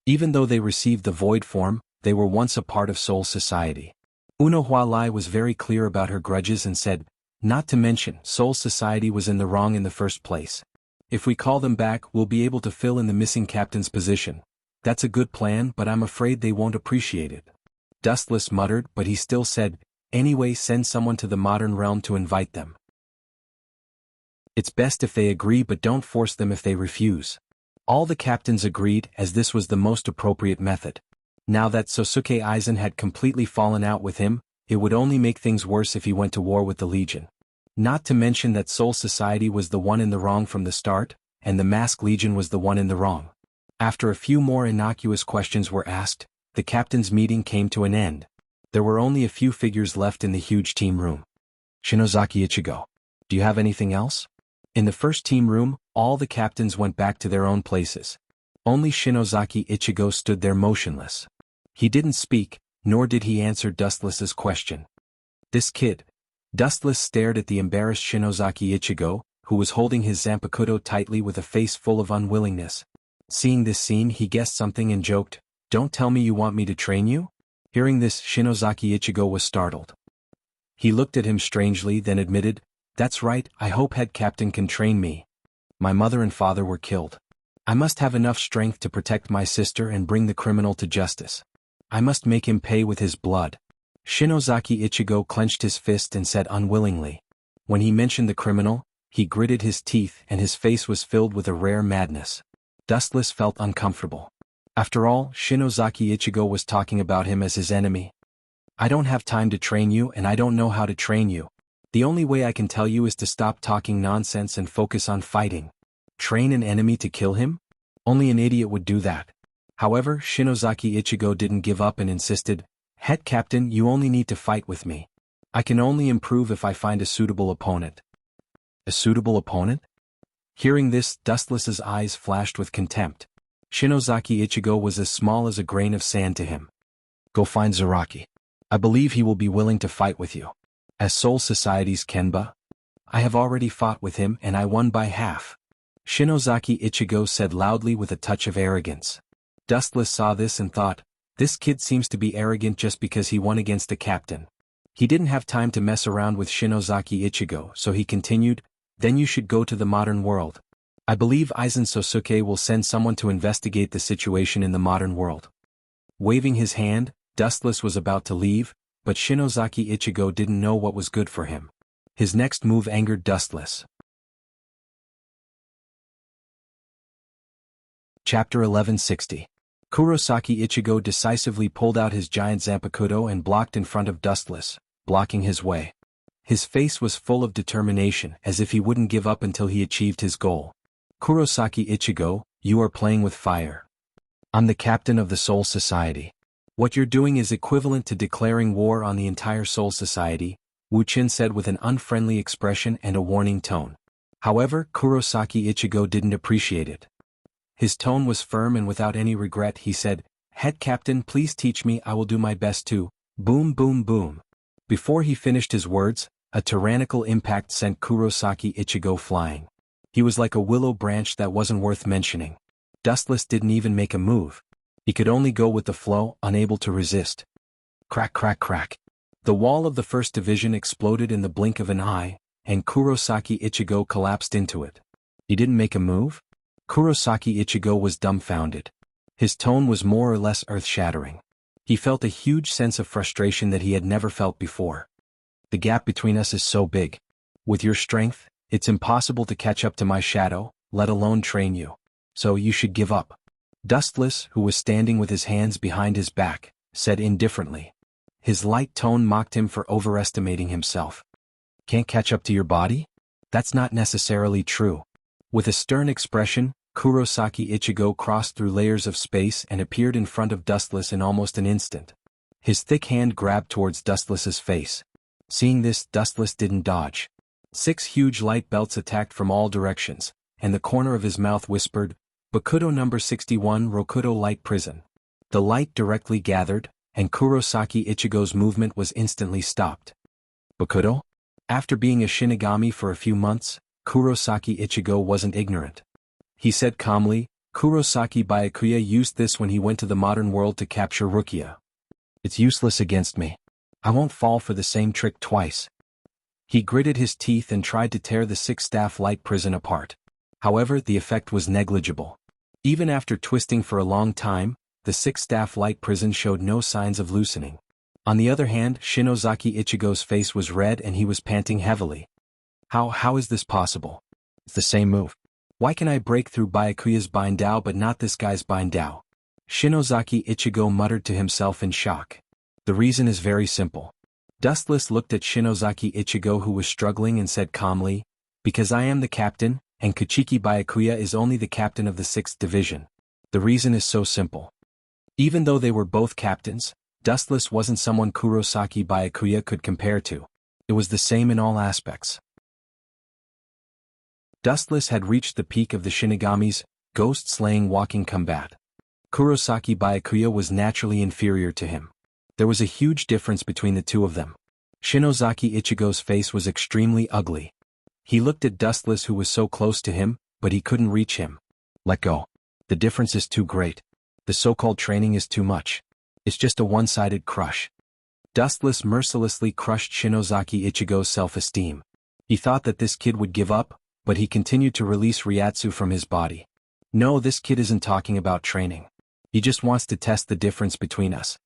Even though they received the void form, they were once a part of Soul Society. Unohua Lai was very clear about her grudges and said, Not to mention, Soul Society was in the wrong in the first place. If we call them back, we'll be able to fill in the missing captain's position. That's a good plan, but I'm afraid they won't appreciate it. Dustless muttered, but he still said, Anyway, send someone to the modern realm to invite them. It's best if they agree, but don't force them if they refuse. All the captains agreed, as this was the most appropriate method. Now that Sosuke Aizen had completely fallen out with him, it would only make things worse if he went to war with the Legion. Not to mention that Soul Society was the one in the wrong from the start, and the Mask Legion was the one in the wrong. After a few more innocuous questions were asked, the captains' meeting came to an end. There were only a few figures left in the huge team room. Shinozaki Ichigo. Do you have anything else? In the first team room, all the captains went back to their own places. Only Shinozaki Ichigo stood there motionless. He didn't speak, nor did he answer Dustless's question. This kid. Dustless stared at the embarrassed Shinozaki Ichigo, who was holding his Zanpakuto tightly with a face full of unwillingness. Seeing this scene, he guessed something and joked, Don't tell me you want me to train you? Hearing this, Shinozaki Ichigo was startled. He looked at him strangely, then admitted, That's right, I hope Head Captain can train me. My mother and father were killed. I must have enough strength to protect my sister and bring the criminal to justice. I must make him pay with his blood. Shinozaki Ichigo clenched his fist and said unwillingly. When he mentioned the criminal, he gritted his teeth and his face was filled with a rare madness. Dustless felt uncomfortable. After all, Shinozaki Ichigo was talking about him as his enemy. I don't have time to train you and I don't know how to train you. The only way I can tell you is to stop talking nonsense and focus on fighting. Train an enemy to kill him? Only an idiot would do that. However, Shinozaki Ichigo didn't give up and insisted, Head Captain, you only need to fight with me. I can only improve if I find a suitable opponent. A suitable opponent? Hearing this, Dustless's eyes flashed with contempt. Shinozaki Ichigo was as small as a grain of sand to him. Go find Zaraki. I believe he will be willing to fight with you. As Soul Society's Kenba? I have already fought with him and I won by half. Shinozaki Ichigo said loudly with a touch of arrogance. Dustless saw this and thought, this kid seems to be arrogant just because he won against the captain. He didn't have time to mess around with Shinozaki Ichigo, so he continued, Then you should go to the modern world. I believe Aizen Sosuke will send someone to investigate the situation in the modern world. Waving his hand, Dustless was about to leave, but Shinozaki Ichigo didn't know what was good for him. His next move angered Dustless. Chapter 1160. Kurosaki Ichigo decisively pulled out his giant Zanpakuto and blocked in front of Dustless, blocking his way. His face was full of determination, as if he wouldn't give up until he achieved his goal. Kurosaki Ichigo, you are playing with fire. I'm the captain of the Soul Society. What you're doing is equivalent to declaring war on the entire Soul Society, Wu Qin said with an unfriendly expression and a warning tone. However, Kurosaki Ichigo didn't appreciate it. His tone was firm and without any regret he said, Head Captain, please teach me, I will do my best to. Boom boom boom. Before he finished his words, a tyrannical impact sent Kurosaki Ichigo flying. He was like a willow branch that wasn't worth mentioning. Dustless didn't even make a move. He could only go with the flow, unable to resist. Crack crack crack. The wall of the first division exploded in the blink of an eye, and Kurosaki Ichigo collapsed into it. He didn't make a move? Kurosaki Ichigo was dumbfounded. His tone was more or less earth-shattering. He felt a huge sense of frustration that he had never felt before. The gap between us is so big. With your strength, it's impossible to catch up to my shadow, let alone train you. So you should give up. Dustless, who was standing with his hands behind his back, said indifferently. His light tone mocked him for overestimating himself. Can't catch up to your body? That's not necessarily true. With a stern expression, Kurosaki Ichigo crossed through layers of space and appeared in front of Dustless in almost an instant. His thick hand grabbed towards Dustless's face. Seeing this, Dustless didn't dodge. 6 huge light belts attacked from all directions, and the corner of his mouth whispered, Bakudo number 61 Rokudo Light Prison. The light directly gathered, and Kurosaki Ichigo's movement was instantly stopped. Bakudo? After being a Shinigami for a few months, Kurosaki Ichigo wasn't ignorant. He said calmly, Kurosaki Byakuya used this when he went to the modern world to capture Rukia. It's useless against me. I won't fall for the same trick twice. He gritted his teeth and tried to tear the 6-staff light prison apart. However, the effect was negligible. Even after twisting for a long time, the 6-staff light prison showed no signs of loosening. On the other hand, Shinozaki Ichigo's face was red and he was panting heavily. How is this possible? It's the same move. Why can I break through Byakuya's Bindao but not this guy's Bindao? Shinozaki Ichigo muttered to himself in shock. The reason is very simple. Dustless looked at Shinozaki Ichigo, who was struggling, and said calmly, because I am the captain, and Kuchiki Byakuya is only the captain of the 6th division. The reason is so simple. Even though they were both captains, Dustless wasn't someone Kurosaki Byakuya could compare to. It was the same in all aspects. Dustless had reached the peak of the Shinigami's ghost-slaying walking combat. Kurosaki Byakuya was naturally inferior to him. There was a huge difference between the two of them. Shinozaki Ichigo's face was extremely ugly. He looked at Dustless, who was so close to him, but he couldn't reach him. Let go. The difference is too great. The so-called training is too much. It's just a one-sided crush. Dustless mercilessly crushed Shinozaki Ichigo's self-esteem. He thought that this kid would give up, but he continued to release Ryatsu from his body. No, this kid isn't talking about training. He just wants to test the difference between us.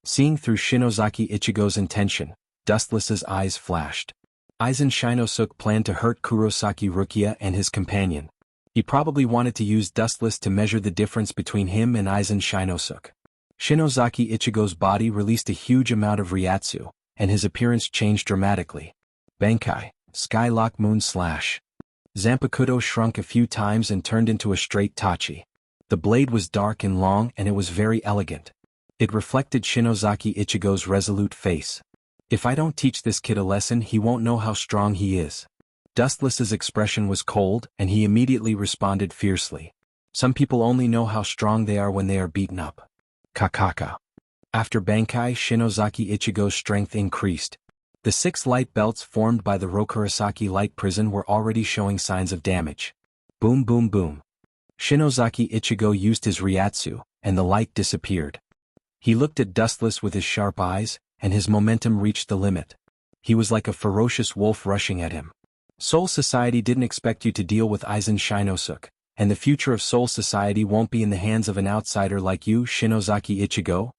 Seeing through Shinozaki Ichigo's intention, Dustless's eyes flashed. Aizen Shinosuke planned to hurt Kurosaki Rukia and his companion. He probably wanted to use Dustless to measure the difference between him and Aizen Shinosuke. Shinozaki Ichigo's body released a huge amount of Ryatsu, and his appearance changed dramatically. Bankai, Skylock Moon Slash. Zanpakuto shrunk a few times and turned into a straight tachi. The blade was dark and long, and it was very elegant. It reflected Shinozaki Ichigo's resolute face. If I don't teach this kid a lesson, he won't know how strong he is. Dustless's expression was cold, and he immediately responded fiercely. Some people only know how strong they are when they are beaten up. Kakaka. After Bankai, Shinozaki Ichigo's strength increased. The 6 light belts formed by the Rokurosaki light prison were already showing signs of damage. Boom boom boom. Shinozaki Ichigo used his Ryatsu, and the light disappeared. He looked at Dustless with his sharp eyes, and his momentum reached the limit. He was like a ferocious wolf rushing at him. Soul Society didn't expect you to deal with Aizen Shinosuke, and the future of Soul Society won't be in the hands of an outsider like you, Shinozaki Ichigo.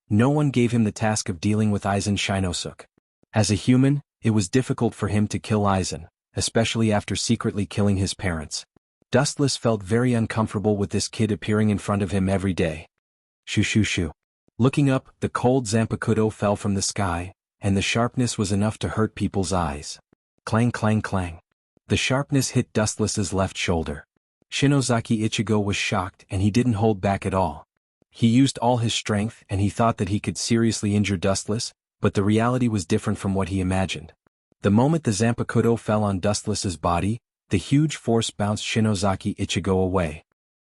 No one gave him the task of dealing with Aizen Shinosuke. As a human, it was difficult for him to kill Aizen, especially after secretly killing his parents. Dustless felt very uncomfortable with this kid appearing in front of him every day. Shoo shoo shoo. Looking up, the cold Zanpakuto fell from the sky, and the sharpness was enough to hurt people's eyes. Clang clang clang. The sharpness hit Dustless's left shoulder. Shinozaki Ichigo was shocked, and he didn't hold back at all. He used all his strength, and he thought that he could seriously injure Dustless, but the reality was different from what he imagined. The moment the Zanpakuto fell on Dustless's body, the huge force bounced Shinozaki Ichigo away.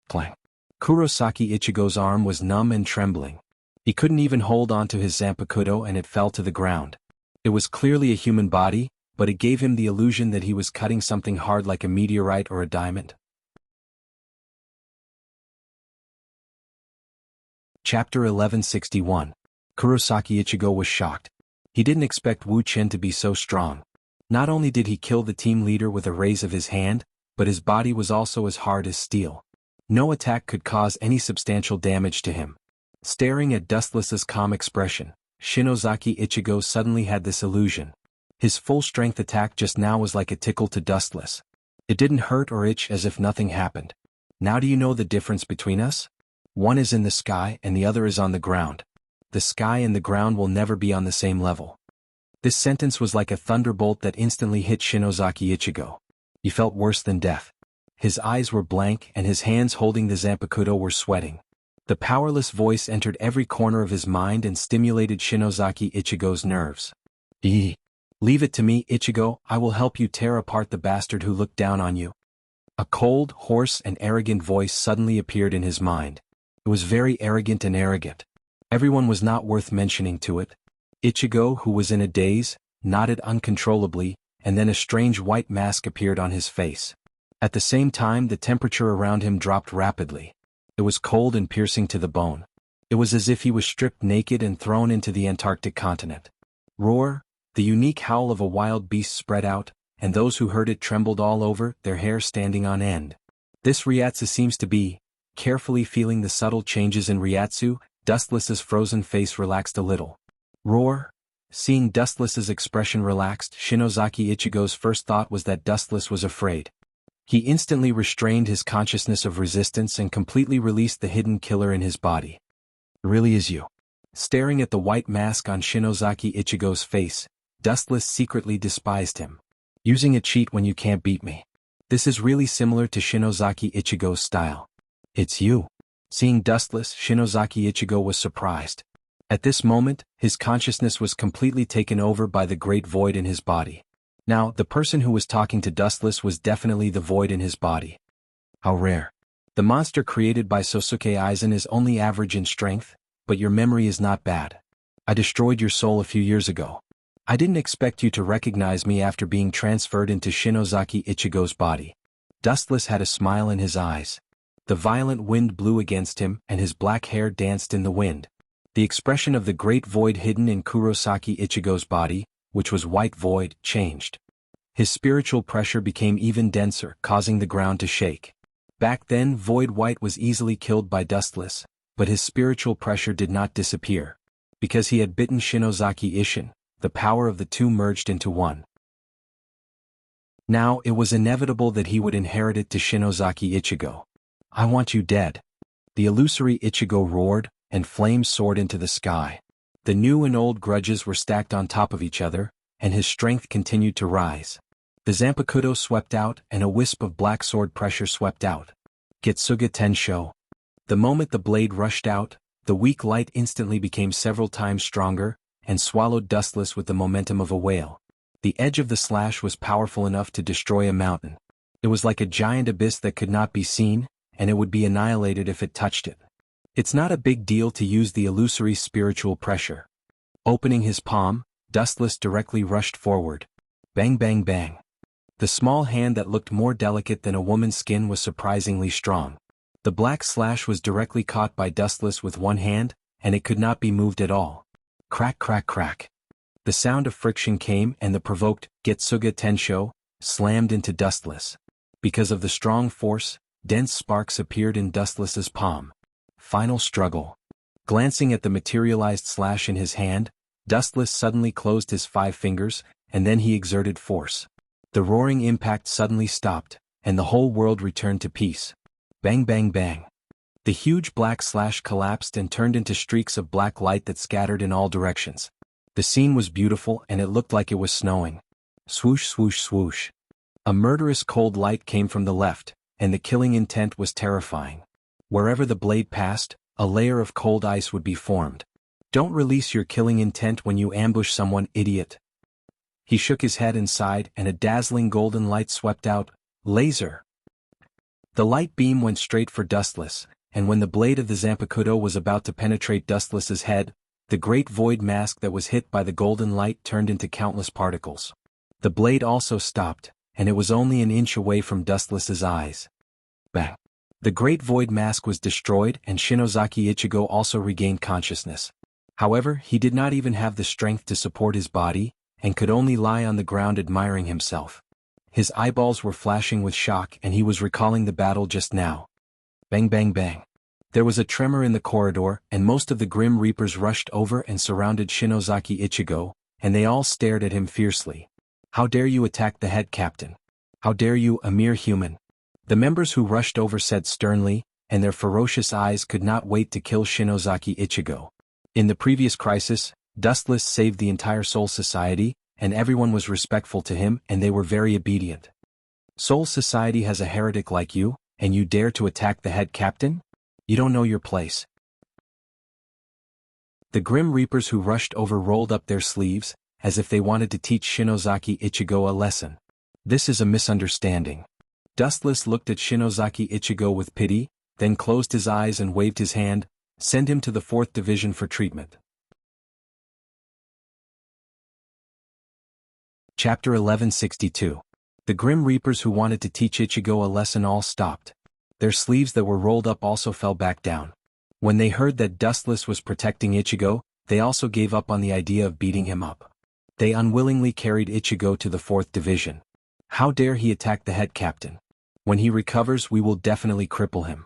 Clang. Kurosaki Ichigo's arm was numb and trembling. He couldn't even hold on to his Zanpakuto, and it fell to the ground. It was clearly a human body, but it gave him the illusion that he was cutting something hard like a meteorite or a diamond. Chapter 1161. Kurosaki Ichigo was shocked. He didn't expect Wu Chen to be so strong. Not only did he kill the team leader with a raise of his hand, but his body was also as hard as steel. No attack could cause any substantial damage to him. Staring at Dustless's calm expression, Shinozaki Ichigo suddenly had this illusion. His full-strength attack just now was like a tickle to Dustless. It didn't hurt or itch as if nothing happened. Now do you know the difference between us? One is in the sky and the other is on the ground. The sky and the ground will never be on the same level. This sentence was like a thunderbolt that instantly hit Shinozaki Ichigo. He felt worse than death. His eyes were blank and his hands holding the Zanpakuto were sweating. The powerless voice entered every corner of his mind and stimulated Shinozaki Ichigo's nerves. Leave it to me, Ichigo, I will help you tear apart the bastard who looked down on you. A cold, hoarse and arrogant voice suddenly appeared in his mind. It was very arrogant and arrogant. Everyone was not worth mentioning to it. Ichigo, who was in a daze, nodded uncontrollably, and then a strange white mask appeared on his face. At the same time the temperature around him dropped rapidly. It was cold and piercing to the bone. It was as if he was stripped naked and thrown into the Antarctic continent. Roar! The unique howl of a wild beast spread out, and those who heard it trembled all over, their hair standing on end. This Ryatsu seems to be. Carefully feeling the subtle changes in Ryatsu, Dustless's frozen face relaxed a little. Roar! Seeing Dustless's expression relaxed, Shinozaki Ichigo's first thought was that Dustless was afraid. He instantly restrained his consciousness of resistance and completely released the hidden killer in his body. It really is you. Staring at the white mask on Shinozaki Ichigo's face, Dustless secretly despised him. Using a cheat when you can't beat me. This is really similar to Shinozaki Ichigo's style. It's you. Seeing Dustless, Shinozaki Ichigo was surprised. At this moment, his consciousness was completely taken over by the great void in his body. Now, the person who was talking to Dustless was definitely the void in his body. How rare. The monster created by Sosuke Aizen is only average in strength, but your memory is not bad. I destroyed your soul a few years ago. I didn't expect you to recognize me after being transferred into Shinozaki Ichigo's body. Dustless had a smile in his eyes. The violent wind blew against him and his black hair danced in the wind. The expression of the great void hidden in Kurosaki Ichigo's body, which was white void, changed. His spiritual pressure became even denser, causing the ground to shake. Back then, void white was easily killed by Dustless, but his spiritual pressure did not disappear. Because he had bitten Shinozaki Ishin, the power of the two merged into one. Now, it was inevitable that he would inherit it to Shinozaki Ichigo. I want you dead. The illusory Ichigo roared, and flames soared into the sky. The new and old grudges were stacked on top of each other, and his strength continued to rise. The Zanpakuto swept out, and a wisp of black sword pressure swept out. Getsuga Tensho. The moment the blade rushed out, the weak light instantly became several times stronger, and swallowed Dustless with the momentum of a whale. The edge of the slash was powerful enough to destroy a mountain. It was like a giant abyss that could not be seen, and it would be annihilated if it touched it. It's not a big deal to use the illusory spiritual pressure. Opening his palm, Dustless directly rushed forward. Bang bang bang. The small hand that looked more delicate than a woman's skin was surprisingly strong. The black slash was directly caught by Dustless with one hand, and it could not be moved at all. Crack crack crack. The sound of friction came and the provoked Getsuga Tensho slammed into Dustless. Because of the strong force, dense sparks appeared in Dustless's palm. Final struggle. Glancing at the materialized slash in his hand, Dustless suddenly closed his 5 fingers, and then he exerted force. The roaring impact suddenly stopped, and the whole world returned to peace. Bang bang bang. The huge black slash collapsed and turned into streaks of black light that scattered in all directions. The scene was beautiful and it looked like it was snowing. Swoosh swoosh swoosh. A murderous cold light came from the left, and the killing intent was terrifying. Wherever the blade passed, a layer of cold ice would be formed. Don't release your killing intent when you ambush someone, idiot. He shook his head and sighed, and a dazzling golden light swept out. Laser. The light beam went straight for Dustless, and when the blade of the Zanpakuto was about to penetrate Dustless's head, the great void mask that was hit by the golden light turned into countless particles. The blade also stopped, and it was only an inch away from Dustless's eyes. Bang. The great void mask was destroyed and Shinozaki Ichigo also regained consciousness. However, he did not even have the strength to support his body, and could only lie on the ground admiring himself. His eyeballs were flashing with shock and he was recalling the battle just now. Bang bang bang. There was a tremor in the corridor, and most of the Grim Reapers rushed over and surrounded Shinozaki Ichigo, and they all stared at him fiercely. "How dare you attack the head captain? How dare you, a mere human?" The members who rushed over said sternly, and their ferocious eyes could not wait to kill Shinozaki Ichigo. In the previous crisis, Dustless saved the entire Soul Society, and everyone was respectful to him and they were very obedient. Soul Society has a heretic like you, and you dare to attack the head captain? You don't know your place. The Grim Reapers who rushed over rolled up their sleeves, as if they wanted to teach Shinozaki Ichigo a lesson. "This is a misunderstanding." Dustless looked at Shinozaki Ichigo with pity, then closed his eyes and waved his hand. "Send him to the 4th Division for treatment." Chapter 1162. The Grim Reapers who wanted to teach Ichigo a lesson all stopped. Their sleeves that were rolled up also fell back down. When they heard that Dustless was protecting Ichigo, they also gave up on the idea of beating him up. They unwillingly carried Ichigo to the 4th Division. "How dare he attack the head captain? When he recovers we will definitely cripple him."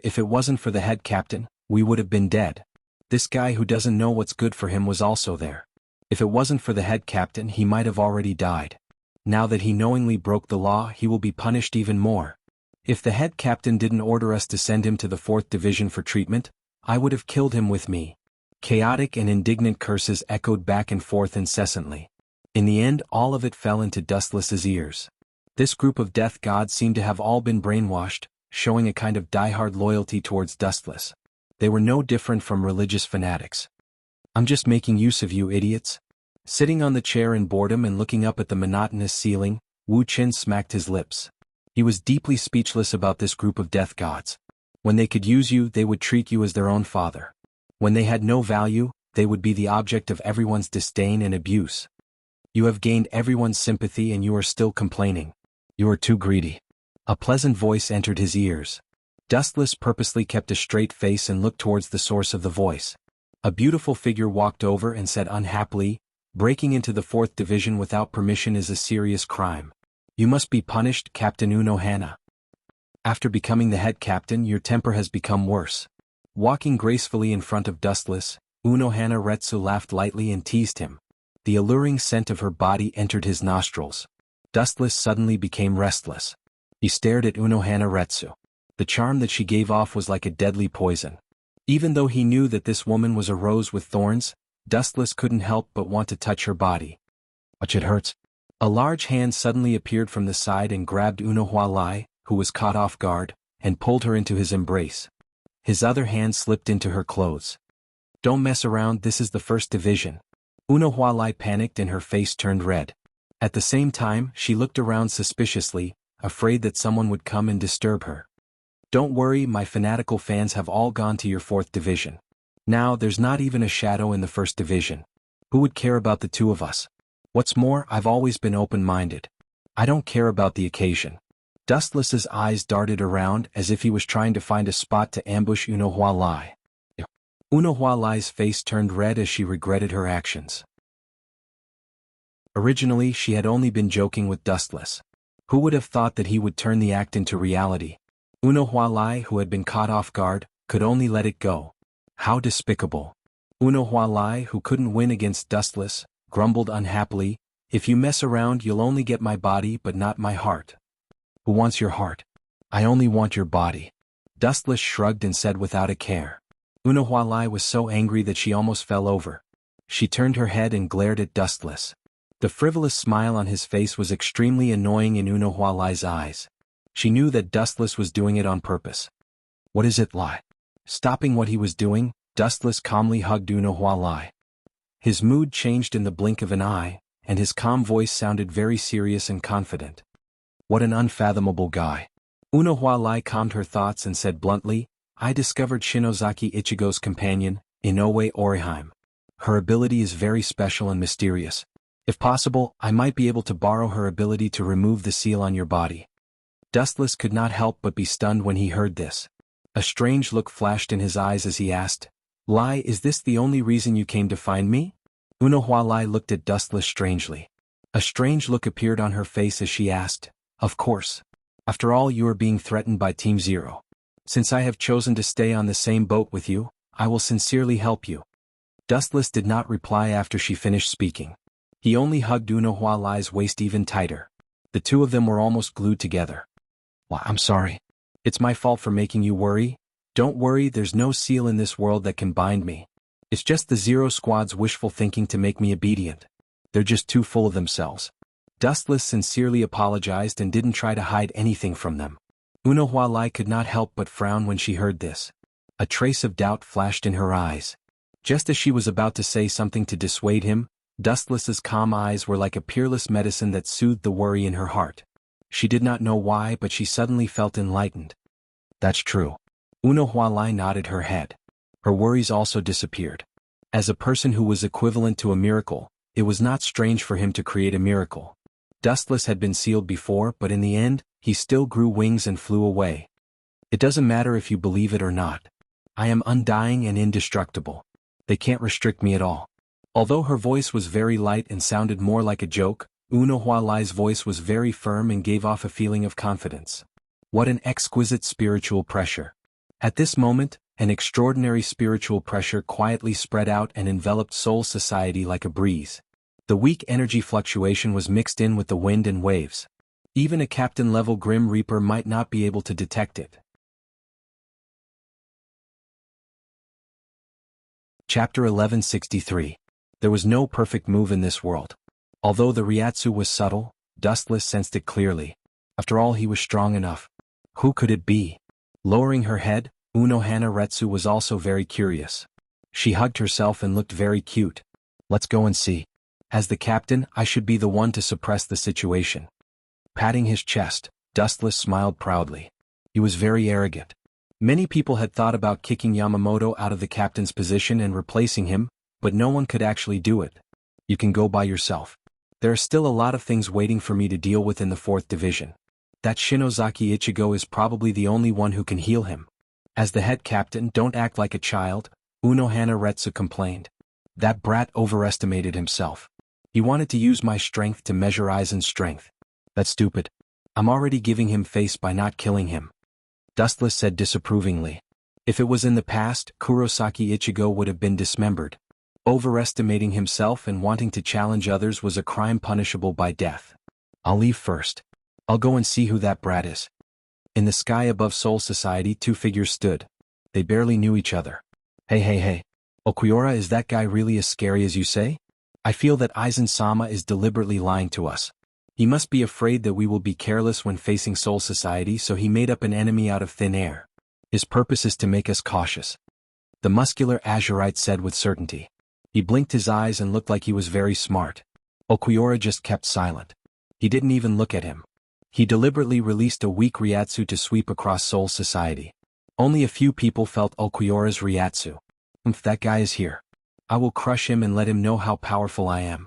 If it wasn't for the head captain, we would have been dead. This guy who doesn't know what's good for him was also there. If it wasn't for the head captain he might have already died. Now that he knowingly broke the law he will be punished even more. If the head captain didn't order us to send him to the 4th Division for treatment, I would have killed him with me. Chaotic and indignant curses echoed back and forth incessantly. In the end all of it fell into Dustless's ears. This group of death gods seemed to have all been brainwashed, showing a kind of diehard loyalty towards Dustless. They were no different from religious fanatics. "I'm just making use of you idiots." Sitting on the chair in boredom and looking up at the monotonous ceiling, Wu Qin smacked his lips. He was deeply speechless about this group of death gods. When they could use you they would treat you as their own father. When they had no value, they would be the object of everyone's disdain and abuse. You have gained everyone's sympathy and you are still complaining. You are too greedy. A pleasant voice entered his ears. Dustless purposely kept a straight face and looked towards the source of the voice. A beautiful figure walked over and said unhappily, "Breaking into the 4th Division without permission is a serious crime. You must be punished, Captain Unohana. After becoming the head captain your temper has become worse." Walking gracefully in front of Dustless, Unohana Retsu laughed lightly and teased him. The alluring scent of her body entered his nostrils. Dustless suddenly became restless. He stared at Unohana Retsu. The charm that she gave off was like a deadly poison. Even though he knew that this woman was a rose with thorns, Dustless couldn't help but want to touch her body. "Much it hurts." A large hand suddenly appeared from the side and grabbed Unohua Lai, who was caught off guard, and pulled her into his embrace. His other hand slipped into her clothes. "Don't mess around, this is the 1st Division." Unohua Lai panicked and her face turned red. At the same time, she looked around suspiciously, afraid that someone would come and disturb her. "Don't worry, my fanatical fans have all gone to your 4th Division. Now there's not even a shadow in the 1st Division. Who would care about the two of us? What's more, I've always been open-minded. I don't care about the occasion." Dustless's eyes darted around as if he was trying to find a spot to ambush Unohua Lai. Unohua Lai's face turned red as she regretted her actions. Originally she had only been joking with Dustless. Who would have thought that he would turn the act into reality? Unohua Lai, who had been caught off guard, could only let it go. How despicable. Unohua Lai, who couldn't win against Dustless, grumbled unhappily, "If you mess around you'll only get my body but not my heart." "Who wants your heart? I only want your body." Dustless shrugged and said without a care. Unohua Lai was so angry that she almost fell over. She turned her head and glared at Dustless. The frivolous smile on his face was extremely annoying in Unohua Lai's eyes. She knew that Dustless was doing it on purpose. "What is it, Lai?" Stopping what he was doing, Dustless calmly hugged Unohua Lai. His mood changed in the blink of an eye, and his calm voice sounded very serious and confident. "What an unfathomable guy." Unohua Lai calmed her thoughts and said bluntly, "I discovered Shinozaki Ichigo's companion, Inoue Oriheim. Her ability is very special and mysterious. If possible, I might be able to borrow her ability to remove the seal on your body." Dustless could not help but be stunned when he heard this. A strange look flashed in his eyes as he asked, "Lai, is this the only reason you came to find me?" Unohua Lai looked at Dustless strangely. A strange look appeared on her face as she asked, "Of course. After all, you are being threatened by Team Zero. Since I have chosen to stay on the same boat with you, I will sincerely help you. Dustless did not reply after she finished speaking. He only hugged Unohualai's waist even tighter. The two of them were almost glued together. Well, I'm sorry. It's my fault for making you worry. Don't worry, there's no seal in this world that can bind me. It's just the Zero Squad's wishful thinking to make me obedient. They're just too full of themselves. Dustless sincerely apologized and didn't try to hide anything from them. Unohualai could not help but frown when she heard this. A trace of doubt flashed in her eyes. Just as she was about to say something to dissuade him, Dustless's calm eyes were like a peerless medicine that soothed the worry in her heart. She did not know why, but she suddenly felt enlightened. That's true. Unohualai nodded her head. Her worries also disappeared. As a person who was equivalent to a miracle, it was not strange for him to create a miracle. Dustless had been sealed before, but in the end, he still grew wings and flew away. It doesn't matter if you believe it or not. I am undying and indestructible. They can't restrict me at all. Although her voice was very light and sounded more like a joke, Unohualai's voice was very firm and gave off a feeling of confidence. What an exquisite spiritual pressure. At this moment, an extraordinary spiritual pressure quietly spread out and enveloped Soul Society like a breeze. The weak energy fluctuation was mixed in with the wind and waves. Even a captain-level Grim Reaper might not be able to detect it. Chapter 1163. There was no perfect move in this world. Although the Ryatsu was subtle, Dustless sensed it clearly. After all, he was strong enough. Who could it be? Lowering her head, Unohana Retsu was also very curious. She hugged herself and looked very cute. Let's go and see. As the captain, I should be the one to suppress the situation. Patting his chest, Dustless smiled proudly. He was very arrogant. Many people had thought about kicking Yamamoto out of the captain's position and replacing him, but no one could actually do it. You can go by yourself. There are still a lot of things waiting for me to deal with in the 4th Division. That Shinozaki Ichigo is probably the only one who can heal him. As the head captain, don't act like a child, Unohana Retsu complained. That brat overestimated himself. He wanted to use my strength to measure Aizen's strength. That's stupid. I'm already giving him face by not killing him. Dustless said disapprovingly. If it was in the past, Kurosaki Ichigo would have been dismembered. Overestimating himself and wanting to challenge others was a crime punishable by death. I'll leave first. I'll go and see who that brat is. In the sky above Soul Society, two figures stood. They barely knew each other. Hey. Okuiora, is that guy really as scary as you say? I feel that Aizen-sama is deliberately lying to us. He must be afraid that we will be careless when facing Soul Society, so he made up an enemy out of thin air. His purpose is to make us cautious. The muscular Azurite said with certainty. He blinked his eyes and looked like he was very smart. Okuiora just kept silent. He didn't even look at him. He deliberately released a weak Ryatsu to sweep across Soul Society. Only a few people felt Okuiora's Ryatsu. That guy is here. I will crush him and let him know how powerful I am.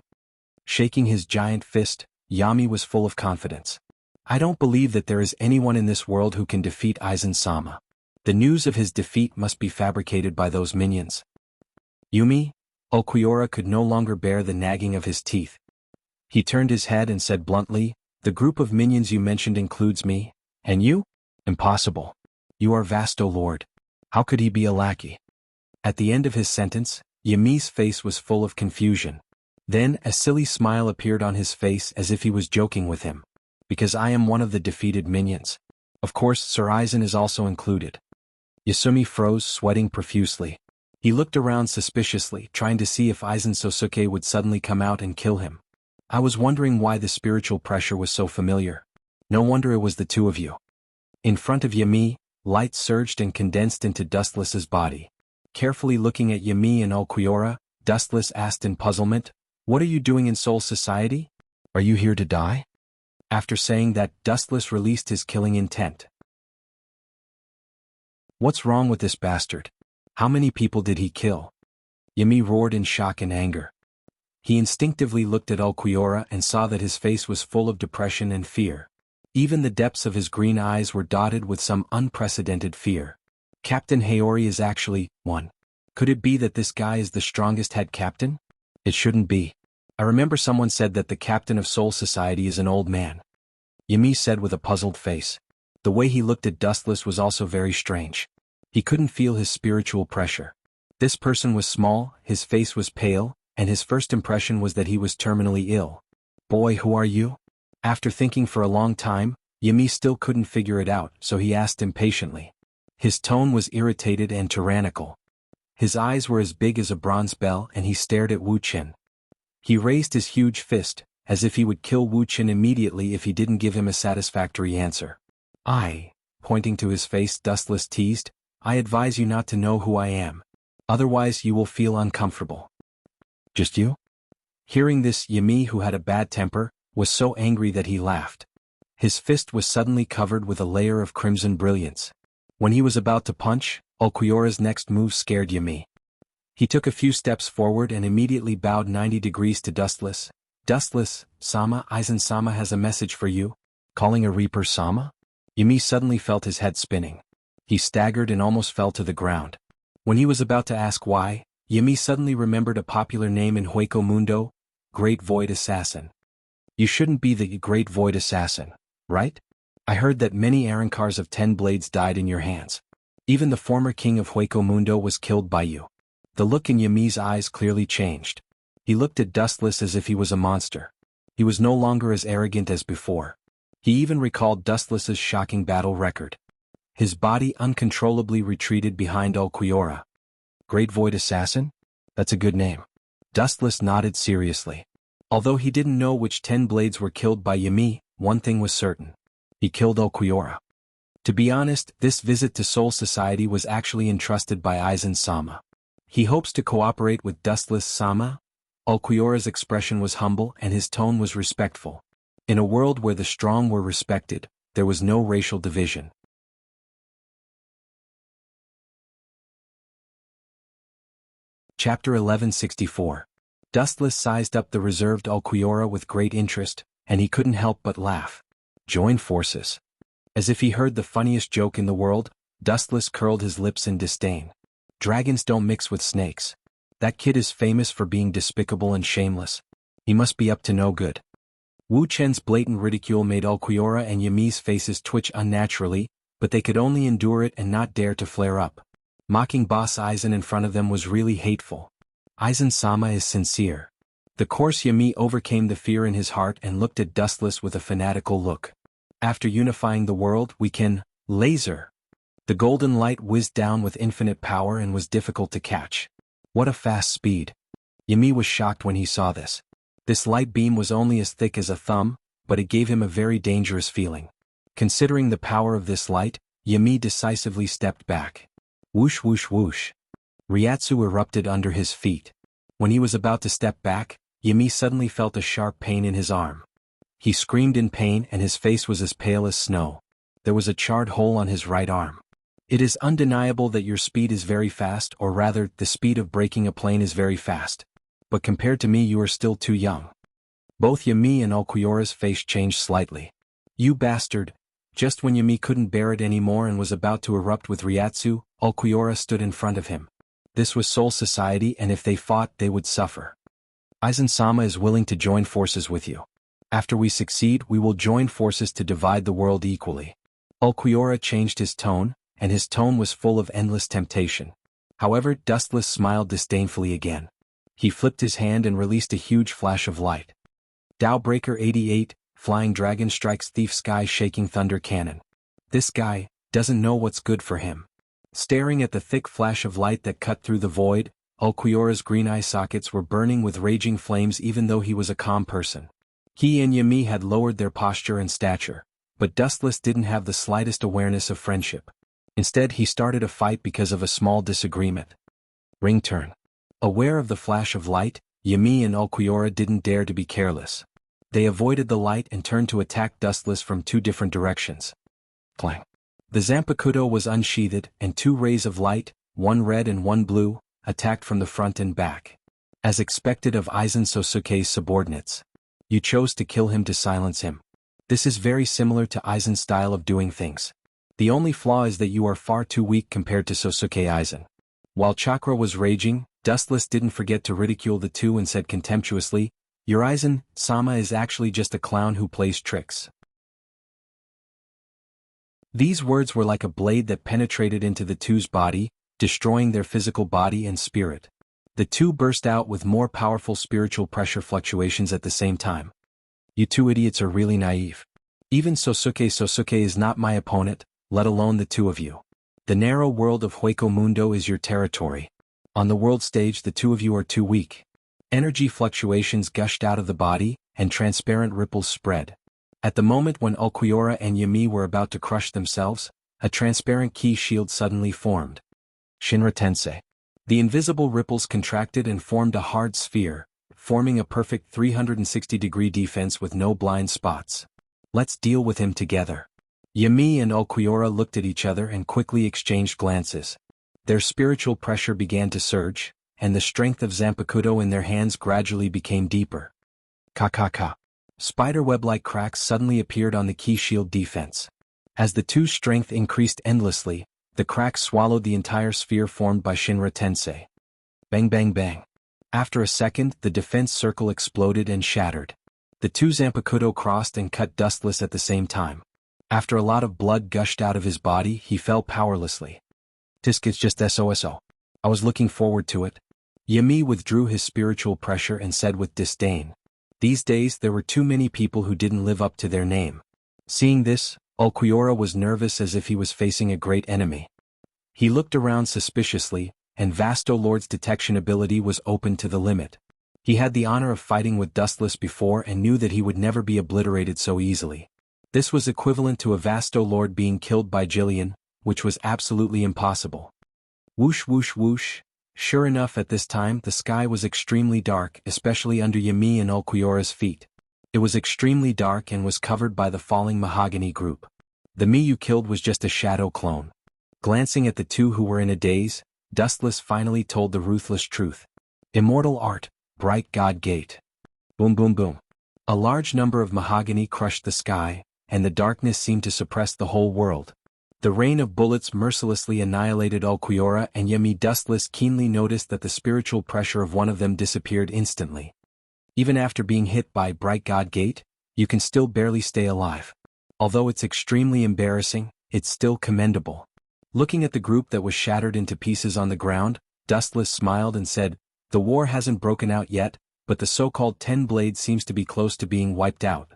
Shaking his giant fist, Yami was full of confidence. I don't believe that there is anyone in this world who can defeat Aizen-sama. The news of his defeat must be fabricated by those minions. Yumi? Okuiora could no longer bear the nagging of his teeth. He turned his head and said bluntly, the group of minions you mentioned includes me, and you? Impossible. You are Vasto Lord. How could he be a lackey? At the end of his sentence, Yumi's face was full of confusion. Then a silly smile appeared on his face as if he was joking with him. Because I am one of the defeated minions. Of course, Sir Aizen is also included. Yasumi froze, sweating profusely. He looked around suspiciously, trying to see if Aizen Sosuke would suddenly come out and kill him. I was wondering why the spiritual pressure was so familiar. No wonder it was the two of you. In front of Yami, light surged and condensed into Dustless's body. Carefully looking at Yami and Okuiora, Dustless asked in puzzlement, what are you doing in Soul Society? Are you here to die? After saying that, Dustless released his killing intent. What's wrong with this bastard? How many people did he kill? Yami roared in shock and anger. He instinctively looked at Okuiora and saw that his face was full of depression and fear. Even the depths of his green eyes were dotted with some unprecedented fear. Captain Haori is actually one. Could it be that this guy is the strongest head captain? It shouldn't be. I remember someone said that the captain of Soul Society is an old man. Yami said with a puzzled face. The way he looked at Dustless was also very strange. He couldn't feel his spiritual pressure. This person was small, his face was pale, and his first impression was that he was terminally ill. "Boy, who are you?" After thinking for a long time, Yumi still couldn't figure it out, so he asked impatiently. His tone was irritated and tyrannical. His eyes were as big as a bronze bell and he stared at Wu Qin. He raised his huge fist, as if he would kill Wu Qin immediately if he didn't give him a satisfactory answer. Pointing to his face, Dustless teased, "I advise you not to know who I am. Otherwise you will feel uncomfortable." "Just you?" Hearing this, Yumi, who had a bad temper, was so angry that he laughed. His fist was suddenly covered with a layer of crimson brilliance. When he was about to punch, Okuyura's next move scared Yumi. He took a few steps forward and immediately bowed 90 degrees to Dustless. "Dustless-sama, Aizen-sama has a message for you." Calling a Reaper-sama? Yumi suddenly felt his head spinning. He staggered and almost fell to the ground. When he was about to ask why, Yumi suddenly remembered a popular name in Hueco Mundo, Great Void Assassin. "You shouldn't be the Great Void Assassin, right? I heard that many Arankars of 10 blades died in your hands. Even the former king of Hueco Mundo was killed by you." The look in Yumi's eyes clearly changed. He looked at Dustless as if he was a monster. He was no longer as arrogant as before. He even recalled Dustless's shocking battle record. His body uncontrollably retreated behind Okuyura. "Great Void Assassin? That's a good name." Dustless nodded seriously. Although he didn't know which 10 blades were killed by Yumi, one thing was certain. He killed Okuyura. To be honest, this visit to Soul Society was actually entrusted by Aizen-sama. "He hopes to cooperate with Dustless-sama?" Okuyura's expression was humble and his tone was respectful. In a world where the strong were respected, there was no racial division. Chapter 1164. Dustless sized up the reserved Okuyura with great interest, and he couldn't help but laugh. "Join forces." As if he heard the funniest joke in the world, Dustless curled his lips in disdain. "Dragons don't mix with snakes. That kid is famous for being despicable and shameless. He must be up to no good." Wu Chen's blatant ridicule made Okuyura and Yumi's faces twitch unnaturally, but they could only endure it and not dare to flare up. Mocking Boss Aizen in front of them was really hateful. Aizen-sama is sincere. The course Yumi overcame the fear in his heart and looked at Dustless with a fanatical look. "After unifying the world, we can laser." The golden light whizzed down with infinite power and was difficult to catch. What a fast speed. Yumi was shocked when he saw this. This light beam was only as thick as a thumb, but it gave him a very dangerous feeling. Considering the power of this light, Yumi decisively stepped back. Whoosh whoosh whoosh. Ryatsu erupted under his feet. When he was about to step back, Yumi suddenly felt a sharp pain in his arm. He screamed in pain and his face was as pale as snow. There was a charred hole on his right arm. "It is undeniable that your speed is very fast, or rather, the speed of breaking a plane is very fast. But compared to me you are still too young." Both Yumi and Okuyura's face changed slightly. "You bastard." Just when Yumi couldn't bear it anymore and was about to erupt with Ryatsu, Okuyura stood in front of him. This was Soul Society and if they fought they would suffer. "Aizen-sama is willing to join forces with you. After we succeed we will join forces to divide the world equally." Okuyura changed his tone, and his tone was full of endless temptation. However, Dustless smiled disdainfully again. He flipped his hand and released a huge flash of light. Dowbreaker 88, Flying Dragon Strikes Thief Sky Shaking Thunder Cannon. This guy doesn't know what's good for him. Staring at the thick flash of light that cut through the void, Okuyura's green eye sockets were burning with raging flames even though he was a calm person. He and Yumi had lowered their posture and stature, but Dustless didn't have the slightest awareness of friendship. Instead he started a fight because of a small disagreement. Ring turn. Aware of the flash of light, Yumi and Okuyura didn't dare to be careless. They avoided the light and turned to attack Dustless from 2 different directions. Clang. The Zanpakuto was unsheathed, and 2 rays of light, one red and one blue, attacked from the front and back. As expected of Aizen Sosuke's subordinates. You chose to kill him to silence him. This is very similar to Aizen's style of doing things. The only flaw is that you are far too weak compared to Sosuke Aizen. While Chakra was raging, Dustless didn't forget to ridicule the two and said contemptuously, "Your Aizen-sama is actually just a clown who plays tricks." These words were like a blade that penetrated into the two's body, destroying their physical body and spirit. The two burst out with more powerful spiritual pressure fluctuations at the same time. You two idiots are really naive. Even Sosuke is not my opponent, let alone the two of you. The narrow world of Hueco Mundo is your territory. On the world stage the two of you are too weak. Energy fluctuations gushed out of the body, and transparent ripples spread. At the moment when Ulquiorra and Yami were about to crush themselves, a transparent ki shield suddenly formed. Shinra Tensei. The invisible ripples contracted and formed a hard sphere, forming a perfect 360-degree defense with no blind spots. Let's deal with him together. Yami and Ulquiorra looked at each other and quickly exchanged glances. Their spiritual pressure began to surge, and the strength of Zanpakuto in their hands gradually became deeper. Ka. Spiderweb-like cracks suddenly appeared on the ki shield defense. As the two's strength increased endlessly, the cracks swallowed the entire sphere formed by Shinra Tensei. Bang bang bang. After a second, the defense circle exploded and shattered. The two Zanpakuto crossed and cut Dustless at the same time. After a lot of blood gushed out of his body, he fell powerlessly. It's just SOSO. I was looking forward to it. Yami withdrew his spiritual pressure and said with disdain. These days there were too many people who didn't live up to their name. Seeing this, Ulquiorra was nervous as if he was facing a great enemy. He looked around suspiciously, and Vasto Lord's detection ability was open to the limit. He had the honor of fighting with Dustless before and knew that he would never be obliterated so easily. This was equivalent to a Vasto Lord being killed by Jillian, which was absolutely impossible. Whoosh whoosh whoosh. Sure enough, at this time the sky was extremely dark, especially under Yami and Ulquiorra's feet. It was extremely dark and was covered by the falling mahogany group. The me you killed was just a shadow clone. Glancing at the two who were in a daze, Dustless finally told the ruthless truth. Immortal art, bright god gate. Boom boom boom. A large number of mahogany crushed the sky, and the darkness seemed to suppress the whole world. The rain of bullets mercilessly annihilated Ulquiorra and Yami. Dustless keenly noticed that the spiritual pressure of one of them disappeared instantly. Even after being hit by Bright God Gate, you can still barely stay alive. Although it's extremely embarrassing, it's still commendable. Looking at the group that was shattered into pieces on the ground, Dustless smiled and said, the war hasn't broken out yet, but the so-called 10 Blade seems to be close to being wiped out.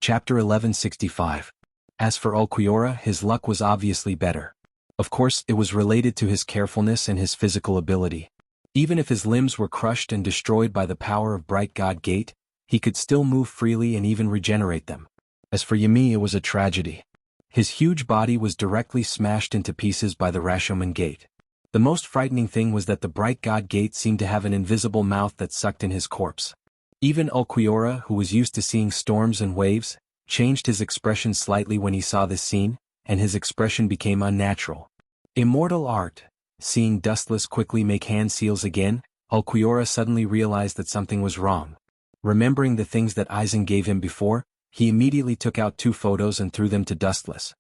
Chapter 1165. As for Ulquiorra, his luck was obviously better. Of course, it was related to his carefulness and his physical ability. Even if his limbs were crushed and destroyed by the power of Bright God Gate, he could still move freely and even regenerate them. As for Yami, it was a tragedy. His huge body was directly smashed into pieces by the Rashomon Gate. The most frightening thing was that the Bright God Gate seemed to have an invisible mouth that sucked in his corpse. Even Ulquiorra, who was used to seeing storms and waves, changed his expression slightly when he saw this scene, and his expression became unnatural. Immortal art. Seeing Dustless quickly make hand seals again, Ulquiorra suddenly realized that something was wrong. Remembering the things that Aizen gave him before, he immediately took out 2 photos and threw them to Dustless.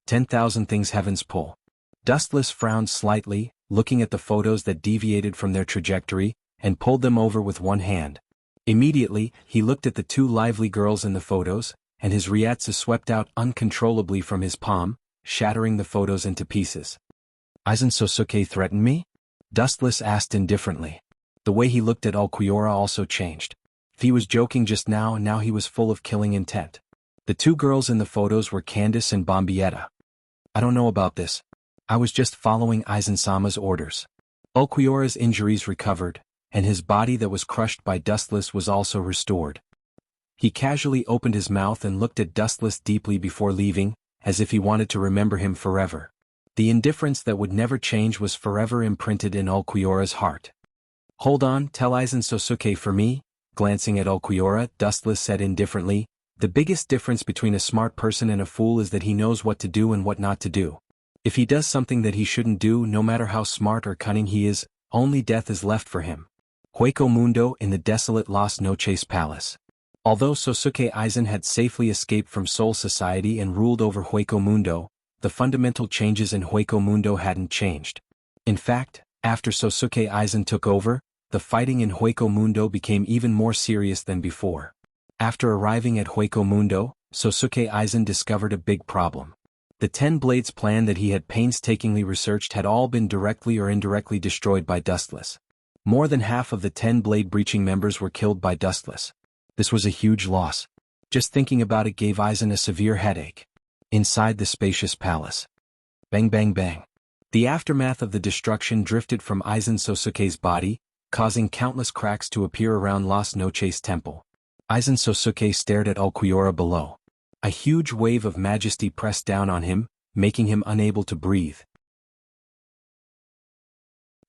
10,000 things heavens pull. Dustless frowned slightly, looking at the photos that deviated from their trajectory, and pulled them over with one hand. Immediately, he looked at the 2 lively girls in the photos, and his Ryatsu swept out uncontrollably from his palm, shattering the photos into pieces. Aizen Sosuke threatened me? Dustless asked indifferently. The way he looked at Ulquiorra also changed. If he was joking just now, and now he was full of killing intent. The 2 girls in the photos were Candace and Bombietta. I don't know about this. I was just following Aizen-sama's orders. Ulquiorra's injuries recovered, and his body that was crushed by Dustless was also restored. He casually opened his mouth and looked at Dustless deeply before leaving, as if he wanted to remember him forever. The indifference that would never change was forever imprinted in Ulquiorra's heart. Hold on, tell Aizen Sosuke for me. Glancing at Ulquiorra, Dustless said indifferently, the biggest difference between a smart person and a fool is that he knows what to do and what not to do. If he does something that he shouldn't do, no matter how smart or cunning he is, only death is left for him. Hueco Mundo in the desolate Las Noches Palace. Although Sosuke Aizen had safely escaped from Soul Society and ruled over Hueco Mundo, the fundamental changes in Hueco Mundo hadn't changed. In fact, after Sosuke Aizen took over, the fighting in Hueco Mundo became even more serious than before. After arriving at Hueco Mundo, Sosuke Aizen discovered a big problem. The 10 Blades plan that he had painstakingly researched had all been directly or indirectly destroyed by Dustless. More than half of the 10 Blade breaching members were killed by Dustless. This was a huge loss. Just thinking about it gave Aizen a severe headache. Inside the spacious palace. Bang bang bang. The aftermath of the destruction drifted from Aizen Sosuke's body, causing countless cracks to appear around Las Noches Temple. Aizen Sosuke stared at Ulquiorra below. A huge wave of majesty pressed down on him, making him unable to breathe.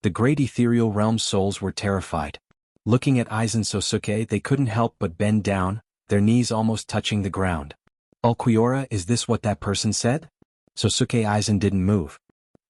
The great ethereal realm souls were terrified. Looking at Aizen Sosuke, they couldn't help but bend down, their knees almost touching the ground. Ulquiorra, is this what that person said? Sosuke Aizen didn't move.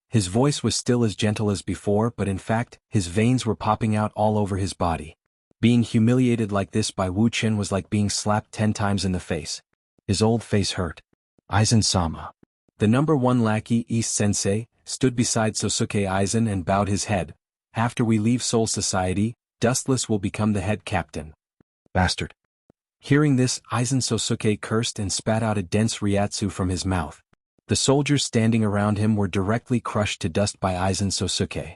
His voice was still as gentle as before, but in fact, his veins were popping out all over his body. Being humiliated like this by Wu Qin was like being slapped 10 times in the face. His old face hurt. Aizen-sama. The number 1 lackey, East Sensei, stood beside Sosuke Aizen and bowed his head. After we leave Soul Society, Dustless will become the head captain. Bastard. Hearing this, Aizen Sosuke cursed and spat out a dense ryatsu from his mouth. The soldiers standing around him were directly crushed to dust by Aizen Sosuke.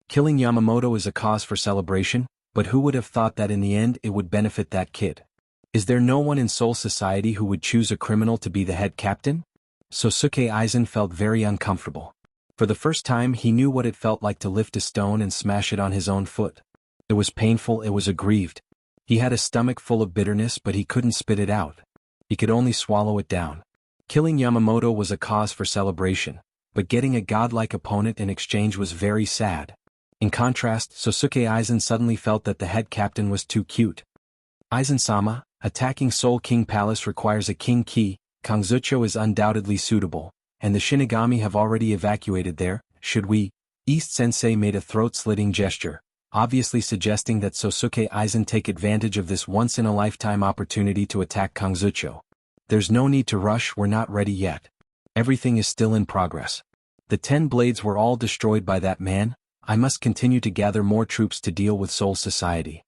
Killing Yamamoto is a cause for celebration, but who would have thought that in the end it would benefit that kid? Is there no one in Soul Society who would choose a criminal to be the head captain? Sosuke Aizen felt very uncomfortable. For the first time he knew what it felt like to lift a stone and smash it on his own foot. It was painful, it was aggrieved. He had a stomach full of bitterness, but he couldn't spit it out. He could only swallow it down. Killing Yamamoto was a cause for celebration, but getting a godlike opponent in exchange was very sad. In contrast, Sosuke Aizen suddenly felt that the head captain was too cute. Aizen-sama, attacking Soul King Palace requires a king key. Kangzucho is undoubtedly suitable, and the Shinigami have already evacuated there. Should we? East Sensei made a throat-slitting gesture, obviously suggesting that Sosuke Aizen take advantage of this once-in-a-lifetime opportunity to attack Kangzucho. There's no need to rush, we're not ready yet. Everything is still in progress. The 10 Blades were all destroyed by that man. I must continue to gather more troops to deal with Soul Society.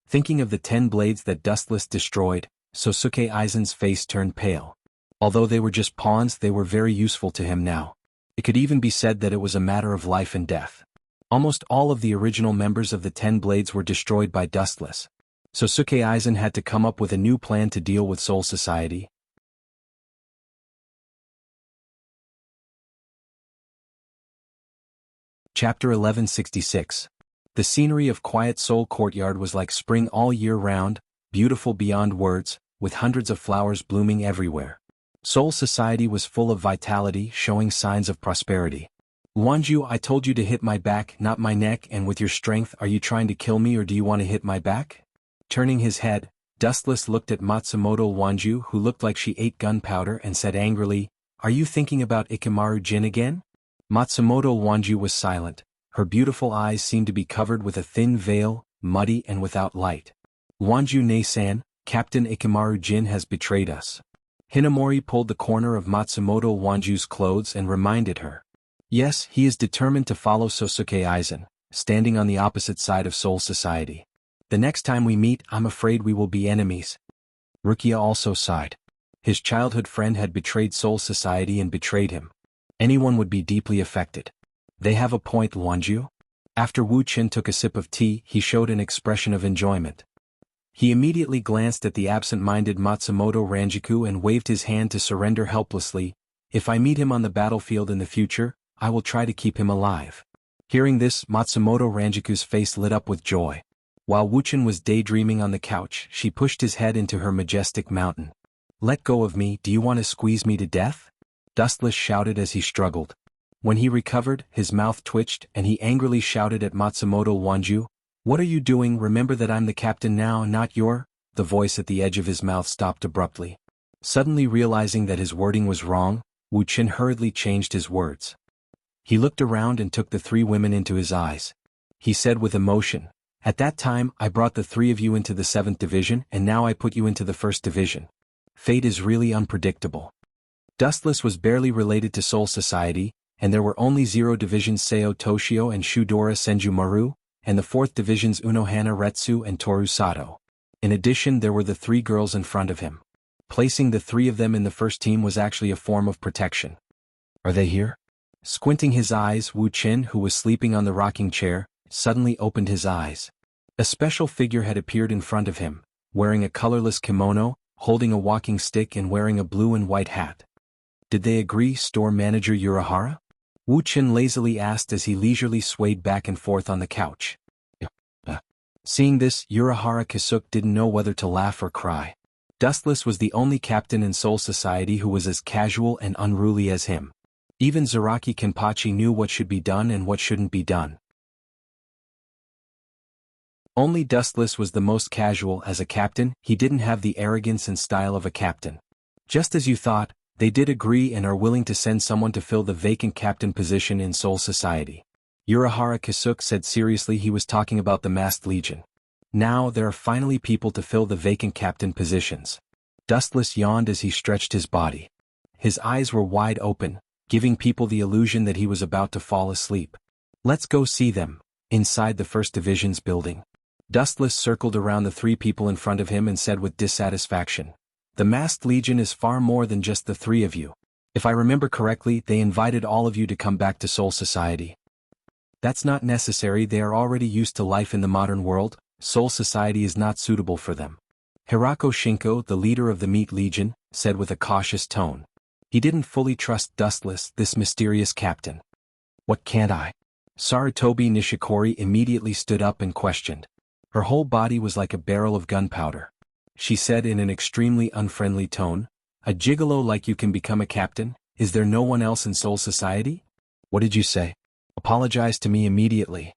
Thinking of the 10 Blades that Dustless destroyed, Sosuke Aizen's face turned pale. Although they were just pawns, they were very useful to him now. It could even be said that it was a matter of life and death. Almost all of the original members of the 10 Blades were destroyed by Dustless. Sosuke Aizen had to come up with a new plan to deal with Soul Society. Chapter 1166. The scenery of Quiet Soul Courtyard was like spring all year round, beautiful beyond words, with hundreds of flowers blooming everywhere. Soul Society was full of vitality, showing signs of prosperity. Wanju, I told you to hit my back, not my neck, and with your strength, are you trying to kill me or do you want to hit my back? Turning his head, Dustless looked at Matsumoto Wanju, who looked like she ate gunpowder, and said angrily, "Are you thinking about Ikemaru Jin again?" Matsumoto Wanju was silent. Her beautiful eyes seemed to be covered with a thin veil, muddy and without light. Wanju Ne-san, Captain Ikemaru Jin has betrayed us. Hinamori pulled the corner of Matsumoto Wanju's clothes and reminded her. Yes, he is determined to follow Sosuke Aizen, standing on the opposite side of Soul Society. The next time we meet, I'm afraid we will be enemies. Rukia also sighed. His childhood friend had betrayed Soul Society and betrayed him. Anyone would be deeply affected. They have a point, Wanju. After Wu Qin took a sip of tea, he showed an expression of enjoyment. He immediately glanced at the absent-minded Matsumoto Ranjiku and waved his hand to surrender helplessly. If I meet him on the battlefield in the future, I will try to keep him alive. Hearing this, Matsumoto Ranjiku's face lit up with joy. While Wu Qin was daydreaming on the couch, she pushed his head into her majestic mountain. Let go of me, do you want to squeeze me to death? Dustless shouted as he struggled. When he recovered, his mouth twitched and he angrily shouted at Matsumoto Wanju, "What are you doing? Remember that I'm the captain now, not your—" The voice at the edge of his mouth stopped abruptly. Suddenly realizing that his wording was wrong, Wu Qin hurriedly changed his words. He looked around and took the 3 women into his eyes. He said with emotion, "At that time, I brought the 3 of you into the 7th division and now I put you into the 1st division. Fate is really unpredictable." Dustless was barely related to Soul Society, and there were only 0 divisions Seo Toshio and Shudora Senju Maru. and the 4th Division's Unohana Retsu and Toru Sato. In addition, there were the 3 girls in front of him. Placing the 3 of them in the first team was actually a form of protection. Are they here? Squinting his eyes, Wu Qin, who was sleeping on the rocking chair, suddenly opened his eyes. A special figure had appeared in front of him, wearing a colorless kimono, holding a walking stick and wearing a blue and white hat. Did they agree, store manager Urahara? Wu Qin lazily asked as he leisurely swayed back and forth on the couch. Seeing this, Urahara Kisuke didn't know whether to laugh or cry. Dustless was the only captain in Soul Society who was as casual and unruly as him. Even Zaraki Kenpachi knew what should be done and what shouldn't be done. Only Dustless was the most casual as a captain. He didn't have the arrogance and style of a captain. Just as you thought, they did agree and are willing to send someone to fill the vacant captain position in Soul Society. Urahara Kisuke said seriously. He was talking about the Masked Legion. Now there are finally people to fill the vacant captain positions. Dustless yawned as he stretched his body. His eyes were wide open, giving people the illusion that he was about to fall asleep. Let's go see them, inside the 1st Division's building. Dustless circled around the 3 people in front of him and said with dissatisfaction, "The Masked Legion is far more than just the 3 of you. If I remember correctly, they invited all of you to come back to Soul Society." "That's not necessary. They are already used to life in the modern world. Soul Society is not suitable for them." Hirako Shinko, the leader of the Meat Legion, said with a cautious tone. He didn't fully trust Dustless, this mysterious captain. "What can't I?" Sarutobi Nishikori immediately stood up and questioned. Her whole body was like a barrel of gunpowder. She said in an extremely unfriendly tone, "A gigolo like you can become a captain? Is there no one else in Soul Society?" "What did you say?" "Apologize to me immediately."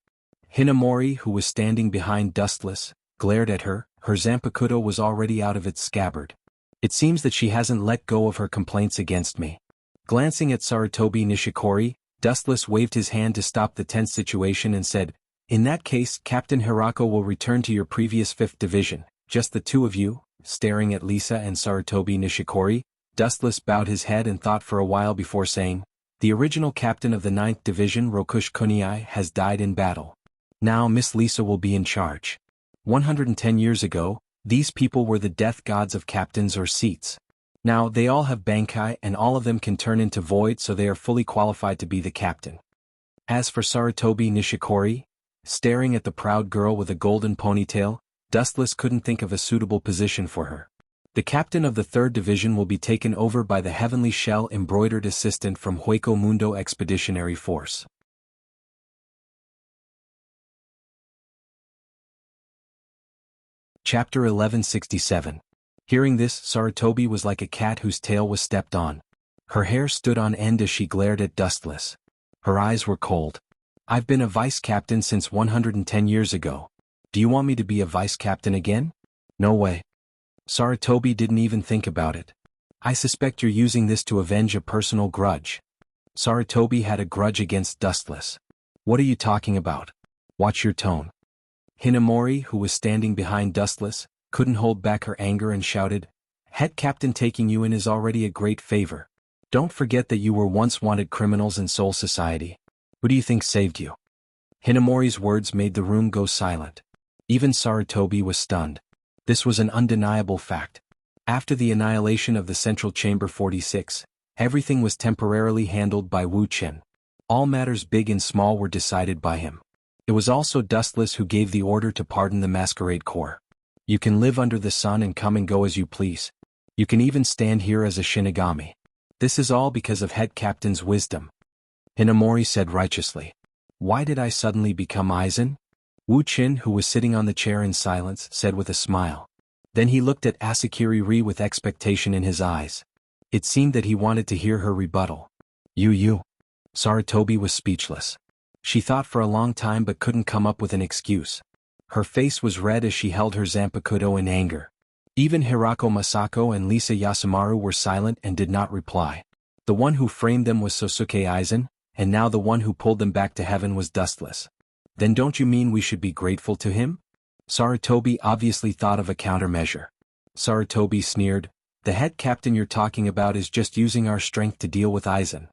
Hinamori, who was standing behind Dustless, glared at her. Her zanpakuto was already out of its scabbard. "It seems that she hasn't let go of her complaints against me." Glancing at Sarutobi Nishikori, Dustless waved his hand to stop the tense situation and said, "In that case, Captain Hirako will return to your previous 5th Division, just the 2 of you." Staring at Lisa and Sarutobi Nishikori, Dustless bowed his head and thought for a while before saying, "The original captain of the 9th Division, Rokush Kuniai, has died in battle. Now Miss Lisa will be in charge." 110 years ago, these people were the death gods of captains or seats. Now they all have bankai and all of them can turn into void, so they are fully qualified to be the captain. As for Sarutobi Nishikori, staring at the proud girl with a golden ponytail, Dustless couldn't think of a suitable position for her. The captain of the 3rd Division will be taken over by the Heavenly Shell embroidered assistant from Hueco Mundo Expeditionary Force. Chapter 1167. Hearing this, Sarutobi was like a cat whose tail was stepped on. Her hair stood on end as she glared at Dustless. Her eyes were cold. "I've been a vice-captain since 110 years ago. Do you want me to be a vice-captain again?" "No way." Sarutobi didn't even think about it. "I suspect you're using this to avenge a personal grudge." Sarutobi had a grudge against Dustless. "What are you talking about? Watch your tone." Hinamori, who was standing behind Dustless, couldn't hold back her anger and shouted, "Head captain taking you in is already a great favor. Don't forget that you were once wanted criminals in Soul Society. Who do you think saved you?" Hinamori's words made the room go silent. Even Sarutobi was stunned. This was an undeniable fact. After the annihilation of the Central Chamber 46, everything was temporarily handled by Wu Qin. All matters big and small were decided by him. It was also Dustless who gave the order to pardon the Masquerade Corps. "You can live under the sun and come and go as you please. You can even stand here as a Shinigami. This is all because of head captain's wisdom." Hinamori said righteously. "Why did I suddenly become Aizen?" Wu Qin, who was sitting on the chair in silence, said with a smile. Then he looked at Asakiri-ri with expectation in his eyes. It seemed that he wanted to hear her rebuttal. You. Sarutobi was speechless. She thought for a long time but couldn't come up with an excuse. Her face was red as she held her zanpakuto in anger. Even Hirako Masako and Lisa Yasumaru were silent and did not reply. The one who framed them was Sosuke Aizen, and now the one who pulled them back to heaven was Dustless. Then don't you mean we should be grateful to him? Sarutobi obviously thought of a countermeasure. Sarutobi sneered, "The head captain you're talking about is just using our strength to deal with Aizen."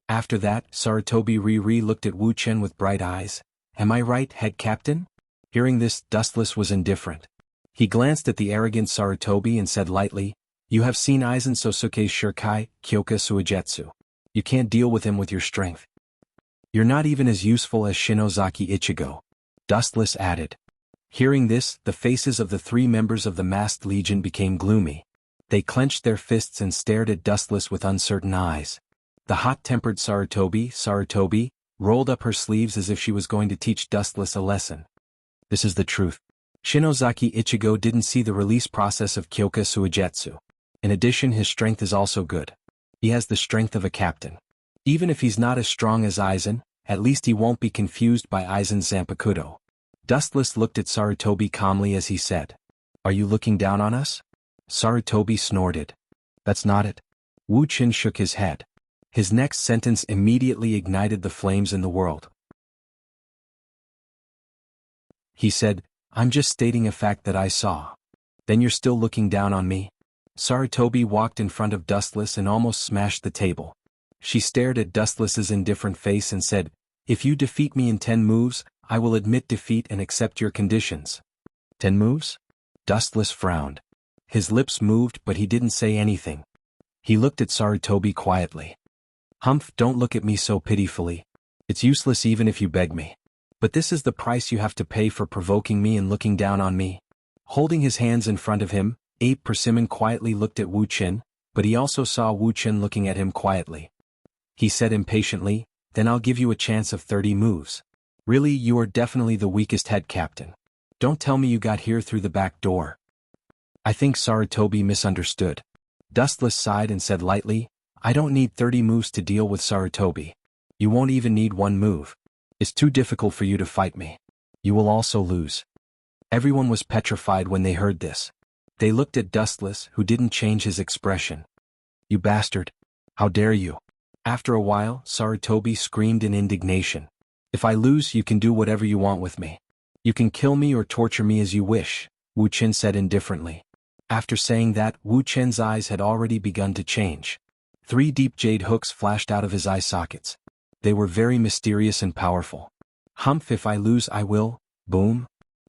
After that, Sarutobi looked at Wu Chen with bright eyes. Am I right, head captain? Hearing this, Dustless was indifferent. He glanced at the arrogant Sarutobi and said lightly, You have seen Aizen Sosuke's Shurikai, Kyoka Suigetsu. You can't deal with him with your strength. You're not even as useful as Shinozaki Ichigo. Dustless added. Hearing this, the faces of the 3 members of the masked legion became gloomy. They clenched their fists and stared at Dustless with uncertain eyes. The hot-tempered Sarutobi, rolled up her sleeves as if she was going to teach Dustless a lesson. This is the truth. Shinozaki Ichigo didn't see the release process of Kyoka Suigetsu. In addition, his strength is also good. He has the strength of a captain. Even if he's not as strong as Aizen, at least he won't be confused by Aizen's Zanpakuto. Dustless looked at Sarutobi calmly as he said, Are you looking down on us? Sarutobi snorted. That's not it. Wu Qin shook his head. His next sentence immediately ignited the flames in the world. He said, I'm just stating a fact that I saw. Then you're still looking down on me? Sarutobi walked in front of Dustless and almost smashed the table. She stared at Dustless's indifferent face and said, If you defeat me in 10 moves, I will admit defeat and accept your conditions. 10 moves? Dustless frowned. His lips moved but he didn't say anything. He looked at Sarutobi quietly. Humph, don't look at me so pitifully. It's useless even if you beg me. But this is the price you have to pay for provoking me and looking down on me. Holding his hands in front of him, Ape Persimmon quietly looked at Wu Qin, but he also saw Wu Qin looking at him quietly. He said impatiently, Then I'll give you a chance of 30 moves. Really, you are definitely the weakest head captain. Don't tell me you got here through the back door. I think Sarutobi misunderstood. Dustless sighed and said lightly, I don't need 30 moves to deal with Sarutobi. You won't even need 1 move. It's too difficult for you to fight me. You will also lose. Everyone was petrified when they heard this. They looked at Dustless, who didn't change his expression. You bastard. How dare you? After a while, Sarutobi screamed in indignation. If I lose, you can do whatever you want with me. You can kill me or torture me as you wish, Wu Qin said indifferently. After saying that, Wu Qin's eyes had already begun to change. 3 deep jade hooks flashed out of his eye sockets. They were very mysterious and powerful. Humph, if I lose I will, boom.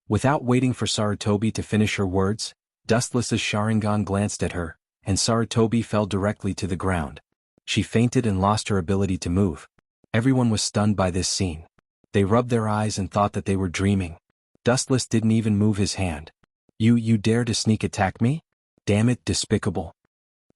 Without waiting for Sarutobi to finish her words, Dustless's Sharingan glanced at her, and Sarutobi fell directly to the ground. She fainted and lost her ability to move. Everyone was stunned by this scene. They rubbed their eyes and thought that they were dreaming. Dustless didn't even move his hand. You dare to sneak attack me? Damn it, despicable.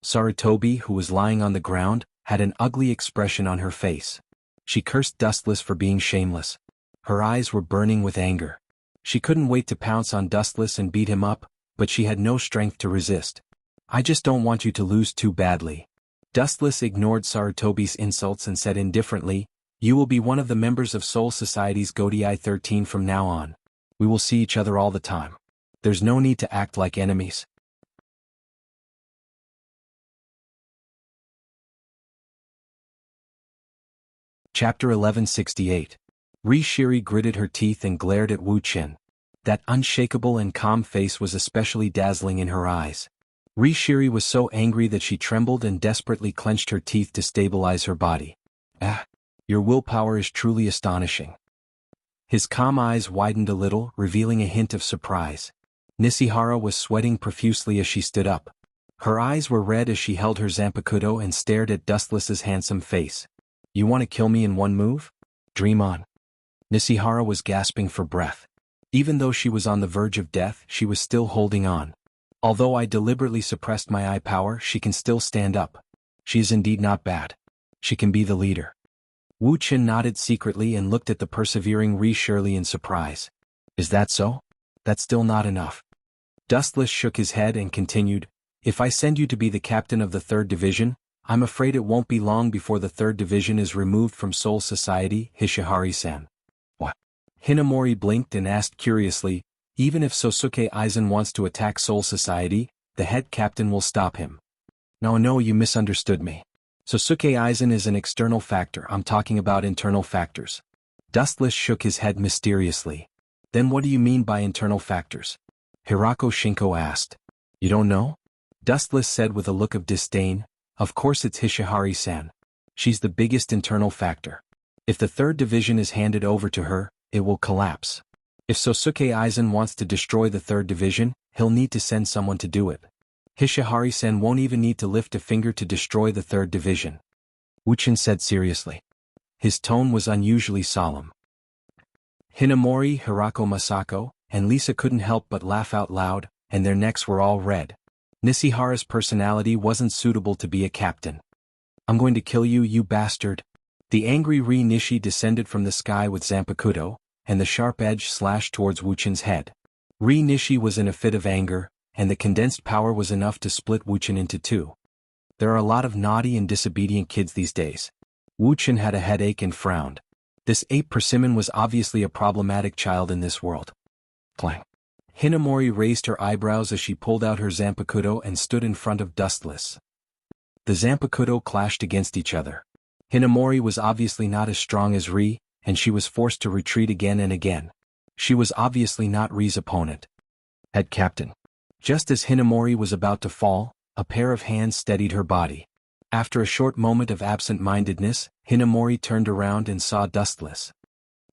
Sarutobi, who was lying on the ground, had an ugly expression on her face. She cursed Dustless for being shameless. Her eyes were burning with anger. She couldn't wait to pounce on Dustless and beat him up, but she had no strength to resist. I just don't want you to lose too badly. Dustless ignored Sarutobi's insults and said indifferently, You will be one of the members of Soul Society's Godii 13 from now on. We will see each other all the time. There's no need to act like enemies. Chapter 1168. Rishiri gritted her teeth and glared at Wu Qin. That unshakable and calm face was especially dazzling in her eyes. Rishiri was so angry that she trembled and desperately clenched her teeth to stabilize her body. Your willpower is truly astonishing. His calm eyes widened a little, revealing a hint of surprise. Nishihara was sweating profusely as she stood up. Her eyes were red as she held her Zanpakuto and stared at Dustless's handsome face. You want to kill me in 1 move? Dream on. Nishihara was gasping for breath. Even though she was on the verge of death, she was still holding on. Although I deliberately suppressed my eye power, she can still stand up. She is indeed not bad. She can be the leader. Wu Qin nodded secretly and looked at the persevering Rishiri in surprise. Is that so? That's still not enough. Dustless shook his head and continued, If I send you to be the captain of the 3rd Division, I'm afraid it won't be long before the 3rd Division is removed from Soul Society, Hishihari-san. What? Hinamori blinked and asked curiously, Even if Sosuke Aizen wants to attack Soul Society, the head captain will stop him. No, you misunderstood me. Sosuke Aizen is an external factor, I'm talking about internal factors. Dustless shook his head mysteriously. Then what do you mean by internal factors? Hirako Shinko asked. You don't know? Dustless said with a look of disdain, Of course it's Hishihari-san. She's the biggest internal factor. If the 3rd Division is handed over to her, it will collapse. If Sosuke Aizen wants to destroy the 3rd division, he'll need to send someone to do it. Hishihari-sen won't even need to lift a finger to destroy the 3rd division. Wuchen said seriously. His tone was unusually solemn. Hinamori, Hirako Masako, and Lisa couldn't help but laugh out loud, and their necks were all red. Nishihara's personality wasn't suitable to be a captain. I'm going to kill you, you bastard. The angry Ri-Nishi descended from the sky with Zanpakuto, and the sharp edge slashed towards Wuchen's head. Ri-Nishi was in a fit of anger, and the condensed power was enough to split Wuchen into 2. There are a lot of naughty and disobedient kids these days. Wuchen had a headache and frowned. This ape persimmon was obviously a problematic child in this world. Clang. Hinamori raised her eyebrows as she pulled out her Zanpakuto and stood in front of Dustless. The Zanpakuto clashed against each other. Hinamori was obviously not as strong as Ri, and she was forced to retreat again and again. She was obviously not Ri's opponent. Head Captain. Just as Hinamori was about to fall, a pair of hands steadied her body. After a short moment of absent-mindedness, Hinamori turned around and saw Dustless.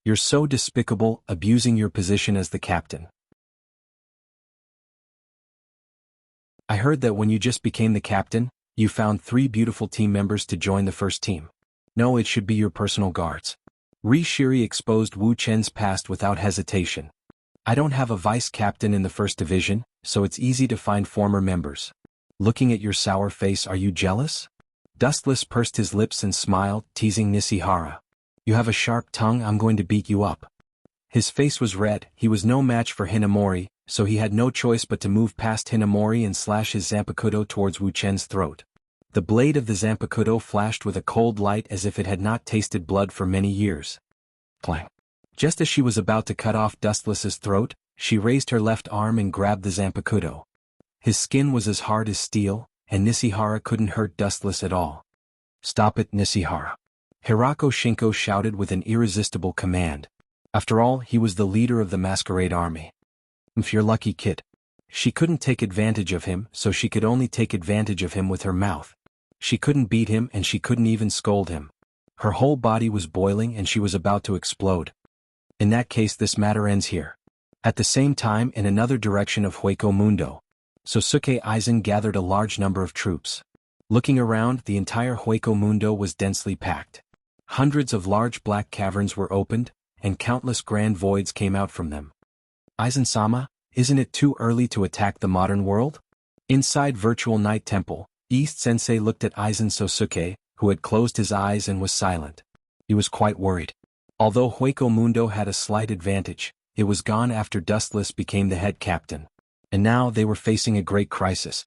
You're so despicable, abusing your position as the captain. I heard that when you just became the captain, you found 3 beautiful team members to join the first team. No, it should be your personal guards. Ri-Shiri exposed Wu Chen's past without hesitation. I don't have a vice-captain in the 1st division, so it's easy to find former members. Looking at your sour face, are you jealous? Dustless pursed his lips and smiled, teasing Nishihara. You have a sharp tongue, I'm going to beat you up. His face was red, he was no match for Hinamori, so he had no choice but to move past Hinamori and slash his Zanpakuto towards Wu Chen's throat. The blade of the Zanpakuto flashed with a cold light as if it had not tasted blood for many years. Clang. Just as she was about to cut off Dustless's throat, she raised her left arm and grabbed the Zanpakuto. His skin was as hard as steel, and Nishihara couldn't hurt Dustless at all. Stop it, Nishihara. Hirako Shinko shouted with an irresistible command. After all, he was the leader of the masquerade army. If you're lucky, kid. She couldn't take advantage of him, so she could only take advantage of him with her mouth. She couldn't beat him and she couldn't even scold him. Her whole body was boiling and she was about to explode. In that case, this matter ends here. At the same time, in another direction of Hueco Mundo, Sosuke Aizen gathered a large number of troops. Looking around, the entire Hueco Mundo was densely packed. Hundreds of large black caverns were opened, and countless grand voids came out from them. Aizen-sama, isn't it too early to attack the modern world? Inside Virtual Night Temple, East Sensei looked at Aizen Sosuke, who had closed his eyes and was silent. He was quite worried. Although Hueco Mundo had a slight advantage, it was gone after Dustless became the head captain. And now they were facing a great crisis.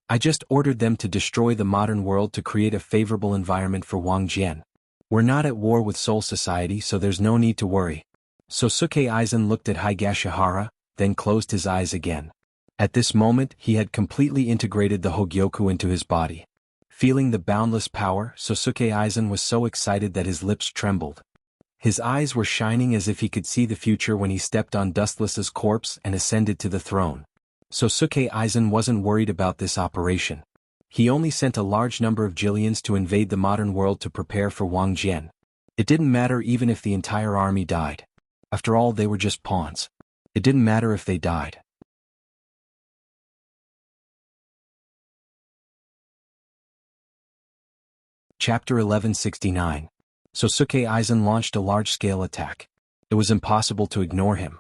I just ordered them to destroy the modern world to create a favorable environment for Wang Jian. We're not at war with Soul Society, so there's no need to worry. Sosuke Aizen looked at Higashihara, then closed his eyes again. At this moment, he had completely integrated the Hogyoku into his body. Feeling the boundless power, Sosuke Aizen was so excited that his lips trembled. His eyes were shining as if he could see the future when he stepped on Dustless's corpse and ascended to the throne. Sosuke Aizen wasn't worried about this operation. He only sent a large number of Jillians to invade the modern world to prepare for Wang Jian. It didn't matter even if the entire army died. After all, they were just pawns. It didn't matter if they died. Chapter 1169. Sosuke Aizen launched a large-scale attack. It was impossible to ignore him.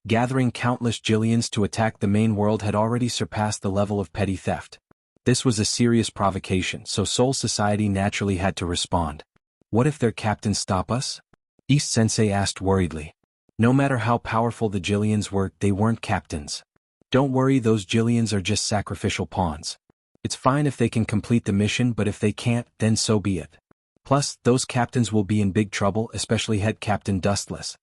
Gathering countless Jillians to attack the main world had already surpassed the level of petty theft. This was a serious provocation, so Soul Society naturally had to respond. What if their captains stop us? East Sensei asked worriedly. No matter how powerful the Jillians were, they weren't captains. Don't worry, those Jillians are just sacrificial pawns. It's fine if they can complete the mission, but if they can't, then so be it. Plus, those captains will be in big trouble, especially head captain Dustless.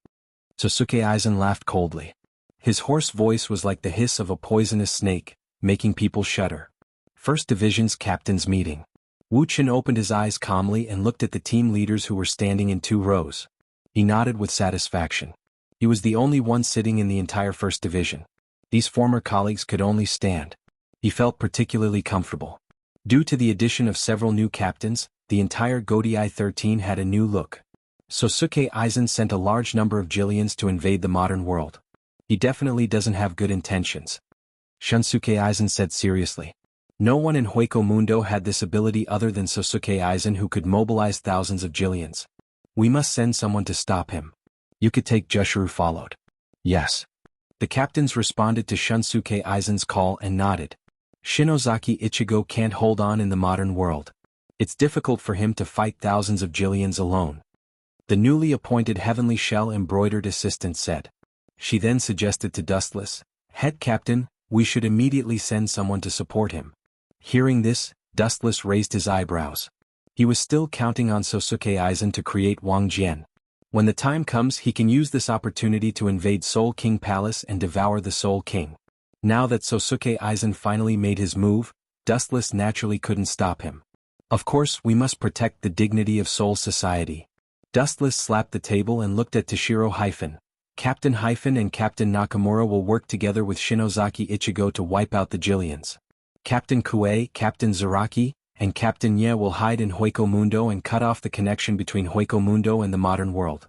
Sosuke Aizen laughed coldly. His hoarse voice was like the hiss of a poisonous snake, making people shudder. First Division's captains meeting. Wu Chen opened his eyes calmly and looked at the team leaders who were standing in 2 rows. He nodded with satisfaction. He was the only one sitting in the entire First Division. These former colleagues could only stand. He felt particularly comfortable. Due to the addition of several new captains, the entire Godii 13 had a new look. Sosuke Aizen sent a large number of Jillians to invade the modern world. He definitely doesn't have good intentions. Shunsuke Aizen said seriously. No one in Hueco Mundo had this ability other than Sosuke Aizen, who could mobilize thousands of Jillians. We must send someone to stop him. Yuka Jushuru followed. Yes. The captains responded to Shunsuke Aizen's call and nodded. Shinozaki Ichigo can't hold on in the modern world. It's difficult for him to fight thousands of Jillians alone. The newly appointed Heavenly Shell embroidered assistant said. She then suggested to Dustless, Head Captain, we should immediately send someone to support him. Hearing this, Dustless raised his eyebrows. He was still counting on Sosuke Aizen to create Wang Jian. When the time comes, he can use this opportunity to invade Soul King Palace and devour the Soul King. Now that Sosuke Aizen finally made his move, Dustless naturally couldn't stop him. Of course, we must protect the dignity of Soul Society. Dustless slapped the table and looked at Toshiro Hyphen. Captain Hyphen and Captain Nakamura will work together with Shinozaki Ichigo to wipe out the Jillians. Captain Kue, Captain Zaraki, and Captain Ye will hide in Hueco Mundo and cut off the connection between Hueco Mundo and the modern world.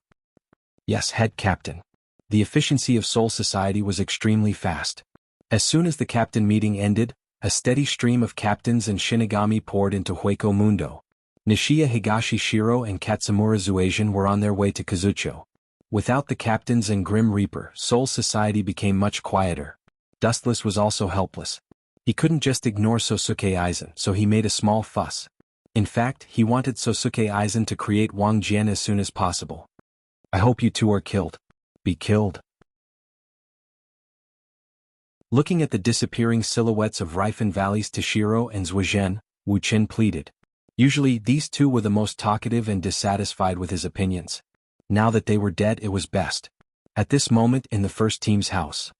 Yes, Head Captain. The efficiency of Soul Society was extremely fast. As soon as the captain meeting ended, a steady stream of captains and Shinigami poured into Hueco Mundo. Nishiya Higashi Shiro and Katsumura Zuasian were on their way to Kazucho. Without the captains and Grim Reaper, Soul Society became much quieter. Dustless was also helpless. He couldn't just ignore Sosuke Aizen, so he made a small fuss. In fact, he wanted Sosuke Aizen to create Wang Jian as soon as possible. I hope you two are killed. Be killed. Looking at the disappearing silhouettes of Rifen Valley's Toshiro and Zuasian, Wu Qin pleaded. Usually, these two were the most talkative and dissatisfied with his opinions. Now that they were dead, it was best. At this moment in the first team's house,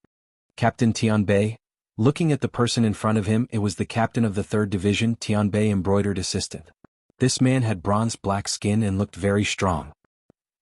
Captain Tianbei, looking at the person in front of him, it was the captain of the 3rd Division, Tianbei embroidered assistant. This man had bronze-black skin and looked very strong.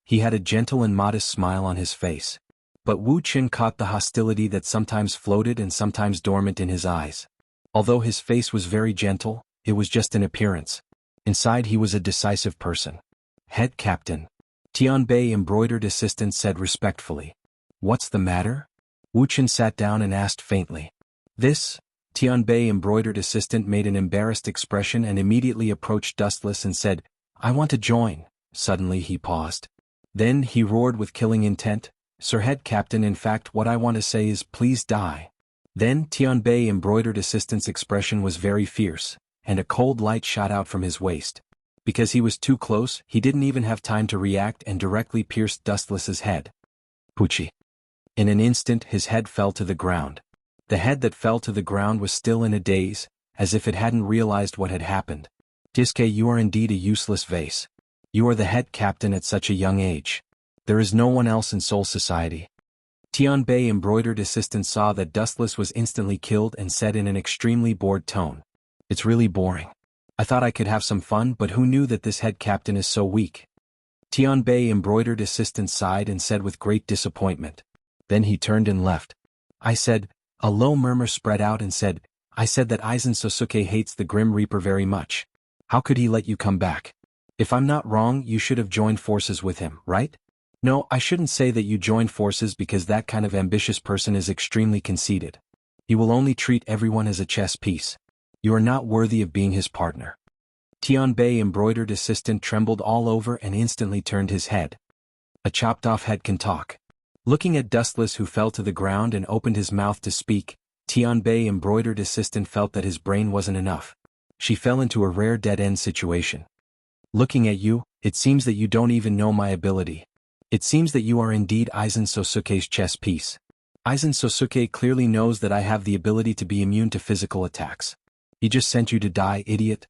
He had a gentle and modest smile on his face. But Wu Qin caught the hostility that sometimes floated and sometimes dormant in his eyes. Although his face was very gentle, it was just an appearance. Inside he was a decisive person. Head Captain. Tianbei embroidered assistant said respectfully. What's the matter? Wu Qin sat down and asked faintly. This? Tianbei embroidered assistant made an embarrassed expression and immediately approached Dustless and said, I want to join. Suddenly he paused. Then he roared with killing intent, Sir Head Captain, in fact what I want to say is please die. Then Tianbei embroidered assistant's expression was very fierce, and a cold light shot out from his waist. Because he was too close, he didn't even have time to react and directly pierced Dustless's head. Pucci. In an instant his head fell to the ground. The head that fell to the ground was still in a daze, as if it hadn't realized what had happened. Diske, you are indeed a useless vase. You are the head captain at such a young age. There is no one else in Soul Society. Tianbei embroidered assistant saw that Dustless was instantly killed and said in an extremely bored tone. It's really boring. I thought I could have some fun, but who knew that this head captain is so weak? Tianbei embroidered assistant sighed and said with great disappointment. Then he turned and left. I said, a low murmur spread out and said, I said that Aizen Sosuke hates the Grim Reaper very much. How could he let you come back? If I'm not wrong, you should have joined forces with him, right? No, I shouldn't say that you joined forces because that kind of ambitious person is extremely conceited. He will only treat everyone as a chess piece. You are not worthy of being his partner. Tianbei embroidered assistant trembled all over and instantly turned his head. A chopped-off head can talk. Looking at Dustless, who fell to the ground and opened his mouth to speak, Tianbei embroidered assistant felt that his brain wasn't enough. She fell into a rare dead-end situation. Looking at you, it seems that you don't even know my ability. It seems that you are indeed Aizen Sosuke's chess piece. Aizen Sosuke clearly knows that I have the ability to be immune to physical attacks. He just sent you to die, idiot.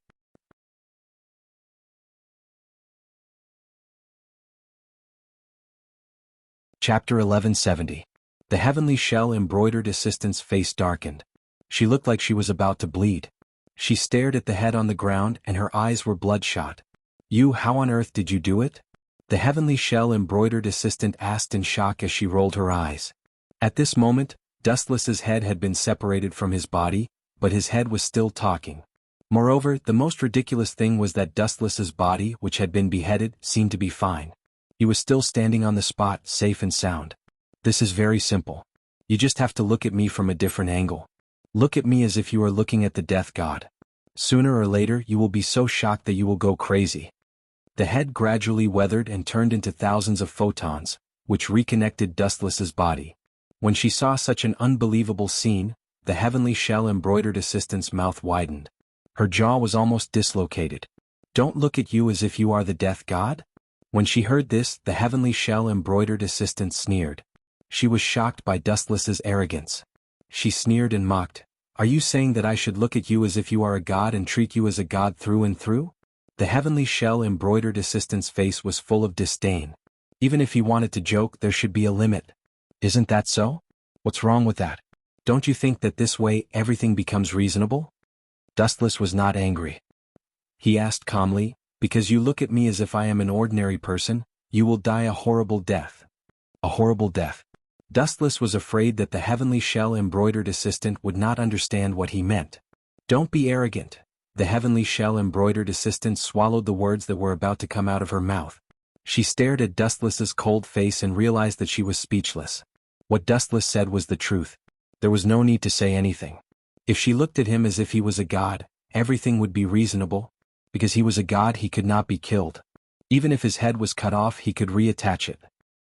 Chapter 1170. The Heavenly Shell embroidered assistant's face darkened. She looked like she was about to bleed. She stared at the head on the ground and her eyes were bloodshot. You, how on earth did you do it? The Heavenly Shell embroidered assistant asked in shock as she rolled her eyes. At this moment, Dustless's head had been separated from his body, but his head was still talking. Moreover, the most ridiculous thing was that Dustless's body, which had been beheaded, seemed to be fine. He was still standing on the spot, safe and sound. This is very simple. You just have to look at me from a different angle. Look at me as if you are looking at the death god. Sooner or later you will be so shocked that you will go crazy. The head gradually weathered and turned into thousands of photons, which reconnected Dustless's body. When she saw such an unbelievable scene, the heavenly shell-embroidered assistant's mouth widened. Her jaw was almost dislocated. Don't look at you as if you are the death god? When she heard this, the heavenly shell-embroidered assistant sneered. She was shocked by Dustless's arrogance. She sneered and mocked. Are you saying that I should look at you as if you are a god and treat you as a god through and through? The heavenly shell-embroidered assistant's face was full of disdain. Even if he wanted to joke, there should be a limit. Isn't that so? What's wrong with that? Don't you think that this way everything becomes reasonable? Dustless was not angry. He asked calmly, because you look at me as if I am an ordinary person, you will die a horrible death. A horrible death. Dustless was afraid that the heavenly shell-embroidered assistant would not understand what he meant. Don't be arrogant. The heavenly shell-embroidered assistant swallowed the words that were about to come out of her mouth. She stared at Dustless's cold face and realized that she was speechless. What Dustless said was the truth. There was no need to say anything. If she looked at him as if he was a god, everything would be reasonable. Because he was a god, he could not be killed. Even if his head was cut off, he could reattach it.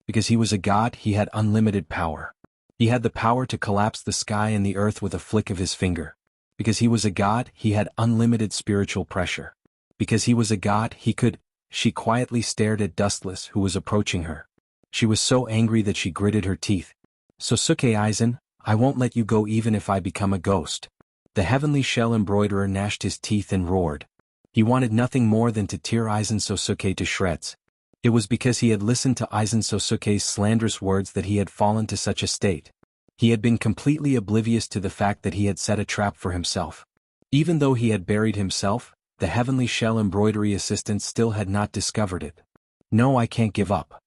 Because he was a god, he had unlimited power. He had the power to collapse the sky and the earth with a flick of his finger. Because he was a god, he had unlimited spiritual pressure. Because he was a god, he could... She quietly stared at Dustless, who was approaching her. She was so angry that she gritted her teeth. Sosuke Aizen, I won't let you go even if I become a ghost. The heavenly shell-embroiderer gnashed his teeth and roared. He wanted nothing more than to tear Aizen Sosuke to shreds. It was because he had listened to Aizen Sosuke's slanderous words that he had fallen to such a state. He had been completely oblivious to the fact that he had set a trap for himself. Even though he had buried himself, the heavenly shell embroidery assistant still had not discovered it. No, I can't give up.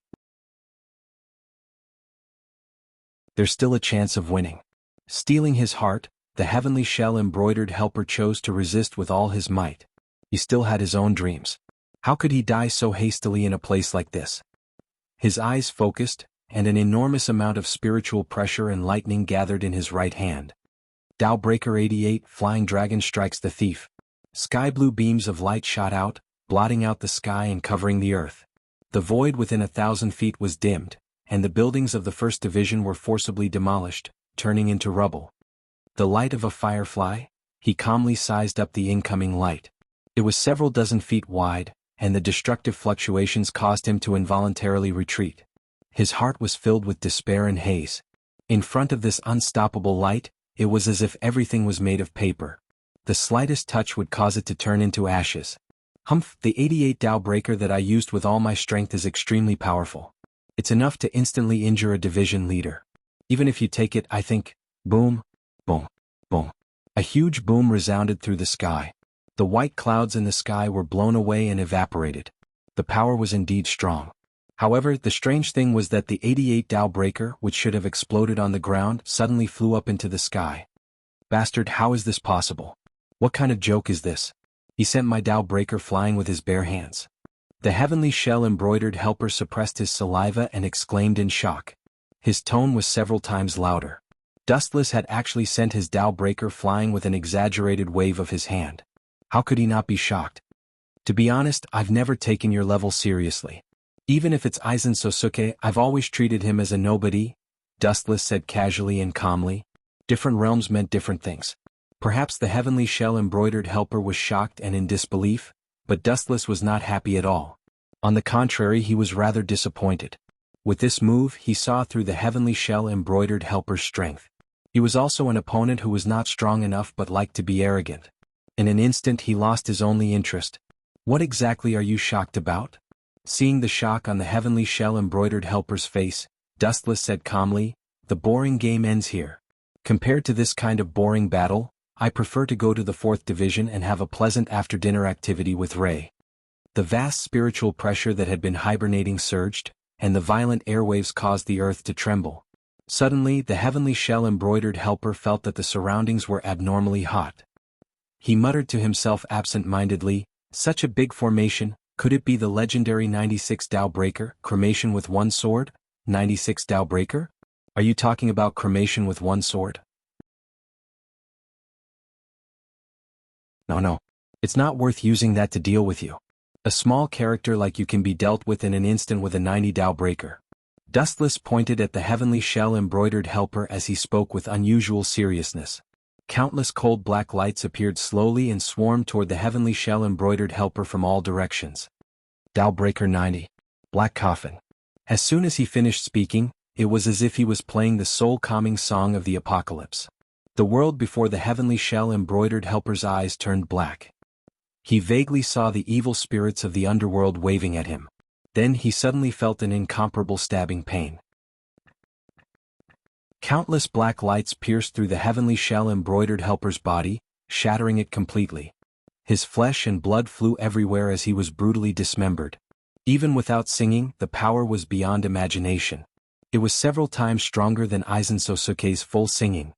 There's still a chance of winning. Stealing his heart, the heavenly shell embroidered helper chose to resist with all his might. He still had his own dreams. How could he die so hastily in a place like this? His eyes focused, and an enormous amount of spiritual pressure and lightning gathered in his right hand. Dowbreaker 88 Flying Dragon strikes the thief. Sky blue beams of light shot out, blotting out the sky and covering the earth. The void within 1,000 feet was dimmed, and the buildings of the First Division were forcibly demolished, turning into rubble. The light of a firefly? He calmly sized up the incoming light. It was several dozen feet wide, and the destructive fluctuations caused him to involuntarily retreat. His heart was filled with despair and haze. In front of this unstoppable light, it was as if everything was made of paper. The slightest touch would cause it to turn into ashes. Humph, the 88 Dowbreaker that I used with all my strength is extremely powerful. It's enough to instantly injure a division leader. Even if you take it, I think, boom, boom, boom. A huge boom resounded through the sky. The white clouds in the sky were blown away and evaporated. The power was indeed strong. However, the strange thing was that the 88 Dowbreaker, which should have exploded on the ground, suddenly flew up into the sky. Bastard, how is this possible? What kind of joke is this? He sent my Dowbreaker flying with his bare hands. The heavenly shell-embroidered helper suppressed his saliva and exclaimed in shock. His tone was several times louder. Dustless had actually sent his Dowbreaker flying with an exaggerated wave of his hand. How could he not be shocked? To be honest, I've never taken your level seriously. Even if it's Aizen Sosuke, I've always treated him as a nobody, Dustless said casually and calmly. Different realms meant different things. Perhaps the heavenly shell-embroidered helper was shocked and in disbelief, but Dustless was not happy at all. On the contrary, he was rather disappointed. With this move, he saw through the heavenly shell-embroidered helper's strength. He was also an opponent who was not strong enough but liked to be arrogant. In an instant he lost his only interest. What exactly are you shocked about? Seeing the shock on the heavenly shell-embroidered helper's face, Dustless said calmly, the boring game ends here. Compared to this kind of boring battle, I prefer to go to the 4th Division and have a pleasant after-dinner activity with Ray. The vast spiritual pressure that had been hibernating surged, and the violent airwaves caused the earth to tremble. Suddenly, the heavenly shell-embroidered helper felt that the surroundings were abnormally hot. He muttered to himself absent-mindedly, such a big formation, Could it be the legendary 96 Dao Breaker, cremation with one sword? 96 Dao Breaker? Are you talking about cremation with one sword? No. It's not worth using that to deal with you. A small character like you can be dealt with in an instant with a 90 Dao Breaker. Dustless pointed at the heavenly shell-embroidered helper as he spoke with unusual seriousness. Countless cold black lights appeared slowly and swarmed toward the heavenly shell-embroidered helper from all directions. Dao Breaker 90. Black Coffin. As soon as he finished speaking, it was as if he was playing the soul-calming song of the apocalypse. The world before the heavenly shell-embroidered helper's eyes turned black. He vaguely saw the evil spirits of the underworld waving at him. Then he suddenly felt an incomparable stabbing pain. Countless black lights pierced through the heavenly shell-embroidered helper's body, shattering it completely. His flesh and blood flew everywhere as he was brutally dismembered. Even without singing, the power was beyond imagination. It was several times stronger than Aizen Sosuke's full singing.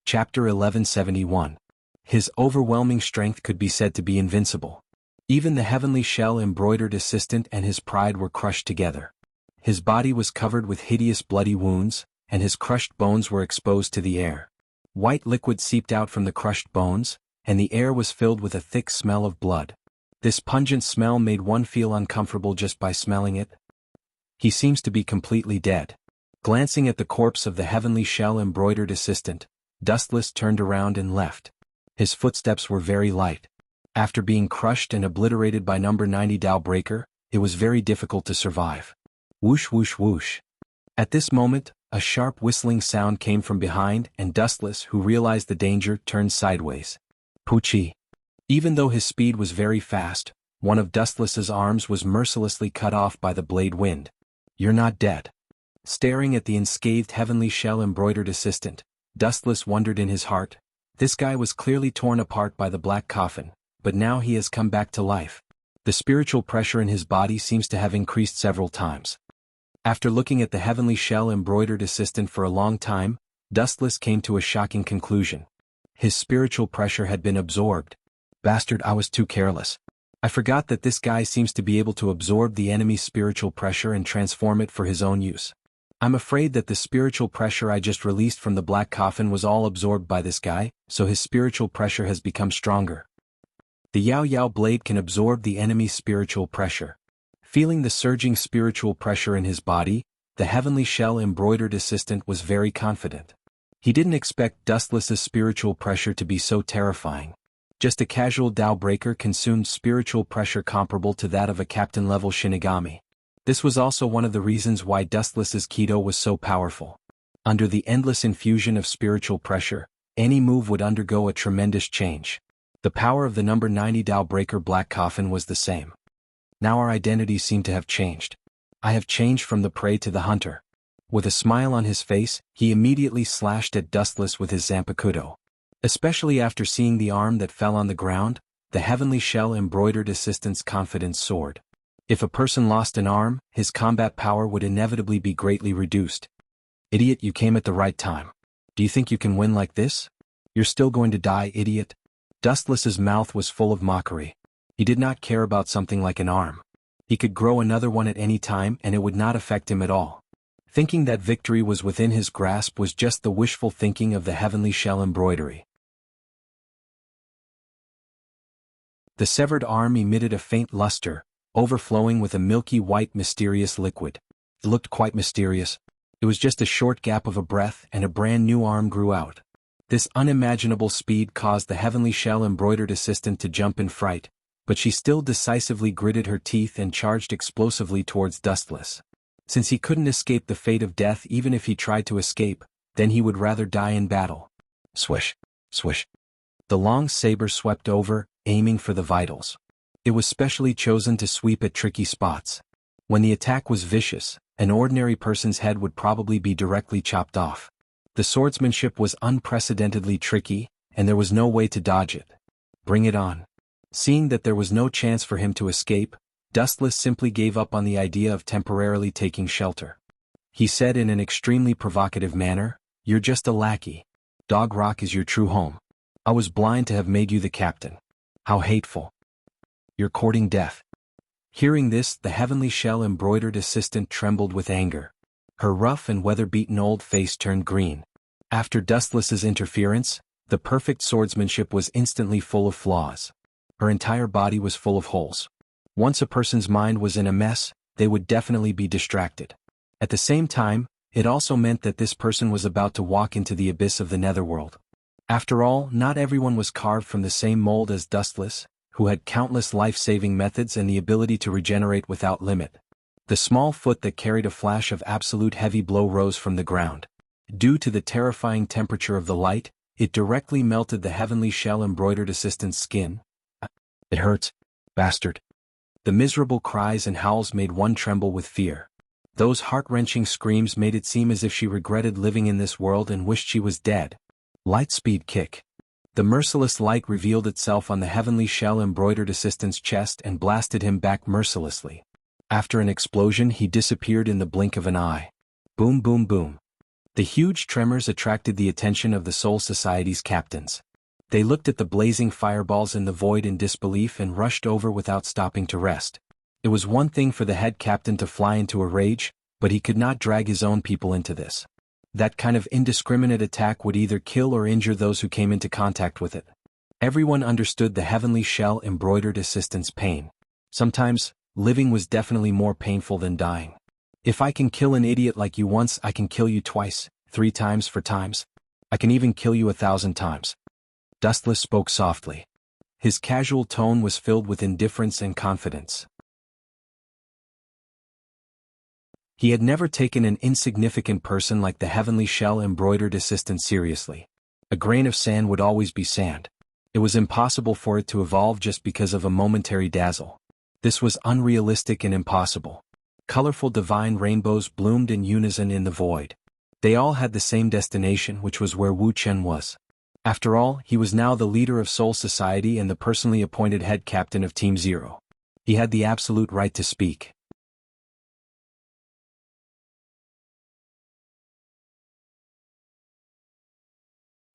Chapter 1171. His overwhelming strength could be said to be invincible. Even the heavenly shell-embroidered assistant and his pride were crushed together. His body was covered with hideous bloody wounds, and his crushed bones were exposed to the air. White liquid seeped out from the crushed bones, and the air was filled with a thick smell of blood. This pungent smell made one feel uncomfortable just by smelling it. He seems to be completely dead. Glancing at the corpse of the heavenly shell-embroidered assistant, Dustless turned around and left. His footsteps were very light. After being crushed and obliterated by number 90 Dao Breaker, it was very difficult to survive. Whoosh whoosh whoosh. At this moment, a sharp whistling sound came from behind, and Dustless, who realized the danger, turned sideways. Poochie. Even though his speed was very fast, one of Dustless's arms was mercilessly cut off by the blade wind. You're not dead. Staring at the unscathed heavenly shell-embroidered assistant, Dustless wondered in his heart. This guy was clearly torn apart by the black coffin, but now he has come back to life. The spiritual pressure in his body seems to have increased several times. After looking at the heavenly shell-embroidered assistant for a long time, Dustless came to a shocking conclusion. His spiritual pressure had been absorbed. Bastard, I was too careless. I forgot that this guy seems to be able to absorb the enemy's spiritual pressure and transform it for his own use. I'm afraid that the spiritual pressure I just released from the black coffin was all absorbed by this guy, so his spiritual pressure has become stronger. The Yao Yao blade can absorb the enemy's spiritual pressure. Feeling the surging spiritual pressure in his body, the heavenly shell-embroidered assistant was very confident. He didn't expect Dustless's spiritual pressure to be so terrifying. Just a casual Dao Breaker consumed spiritual pressure comparable to that of a captain-level Shinigami. This was also one of the reasons why Dustless's Kido was so powerful. Under the endless infusion of spiritual pressure, any move would undergo a tremendous change. The power of the number 90 Dao Breaker Black Coffin was the same. Now our identities seem to have changed. I have changed from the prey to the hunter. With a smile on his face, he immediately slashed at Dustless with his Zanpakuto. Especially after seeing the arm that fell on the ground, the heavenly shell-embroidered assistant's confidence soared. If a person lost an arm, his combat power would inevitably be greatly reduced. Idiot, you came at the right time. Do you think you can win like this? You're still going to die, idiot. Dustless's mouth was full of mockery. He did not care about something like an arm. He could grow another one at any time and it would not affect him at all. Thinking that victory was within his grasp was just the wishful thinking of the heavenly shell embroidery. The severed arm emitted a faint luster, overflowing with a milky white mysterious liquid. It looked quite mysterious. It was just a short gap of a breath and a brand new arm grew out. This unimaginable speed caused the heavenly shell-embroidered assistant to jump in fright, but she still decisively gritted her teeth and charged explosively towards Dustless. Since he couldn't escape the fate of death even if he tried to escape, then he would rather die in battle. Swish, swish. The long saber swept over, aiming for the vitals. It was specially chosen to sweep at tricky spots. When the attack was vicious, an ordinary person's head would probably be directly chopped off. The swordsmanship was unprecedentedly tricky, and there was no way to dodge it. Bring it on. Seeing that there was no chance for him to escape, Dustless simply gave up on the idea of temporarily taking shelter. He said in an extremely provocative manner, "You're just a lackey. Dog Rock is your true home. I was blind to have made you the captain. How hateful. You're courting death. Hearing this, the heavenly shell-embroidered assistant trembled with anger. Her rough and weather-beaten old face turned green. After Dustless's interference, the perfect swordsmanship was instantly full of flaws. Her entire body was full of holes. Once a person's mind was in a mess, they would definitely be distracted. At the same time, it also meant that this person was about to walk into the abyss of the netherworld. After all, not everyone was carved from the same mold as Dustless, who had countless life-saving methods and the ability to regenerate without limit. The small foot that carried a flash of absolute heavy blow rose from the ground. Due to the terrifying temperature of the light, it directly melted the heavenly shell-embroidered assistant's skin. It hurts, bastard. The miserable cries and howls made one tremble with fear. Those heart-wrenching screams made it seem as if she regretted living in this world and wished she was dead. Lightspeed kick. The merciless light revealed itself on the heavenly shell-embroidered assistant's chest and blasted him back mercilessly. After an explosion, he disappeared in the blink of an eye. Boom, boom, boom. The huge tremors attracted the attention of the Soul Society's captains. They looked at the blazing fireballs in the void in disbelief and rushed over without stopping to rest. It was one thing for the head captain to fly into a rage, but he could not drag his own people into this. That kind of indiscriminate attack would either kill or injure those who came into contact with it. Everyone understood the heavenly shell-embroidered assistant's pain. Sometimes, living was definitely more painful than dying. If I can kill an idiot like you once, I can kill you twice, 3 times for times. I can even kill you 1,000 times. Dustless spoke softly. His casual tone was filled with indifference and confidence. He had never taken an insignificant person like the heavenly shell-embroidered assistant seriously. A grain of sand would always be sand. It was impossible for it to evolve just because of a momentary dazzle. This was unrealistic and impossible. Colorful divine rainbows bloomed in unison in the void. They all had the same destination, which was where Wu Chen was. After all, he was now the leader of Soul Society and the personally appointed head captain of Team Zero. He had the absolute right to speak.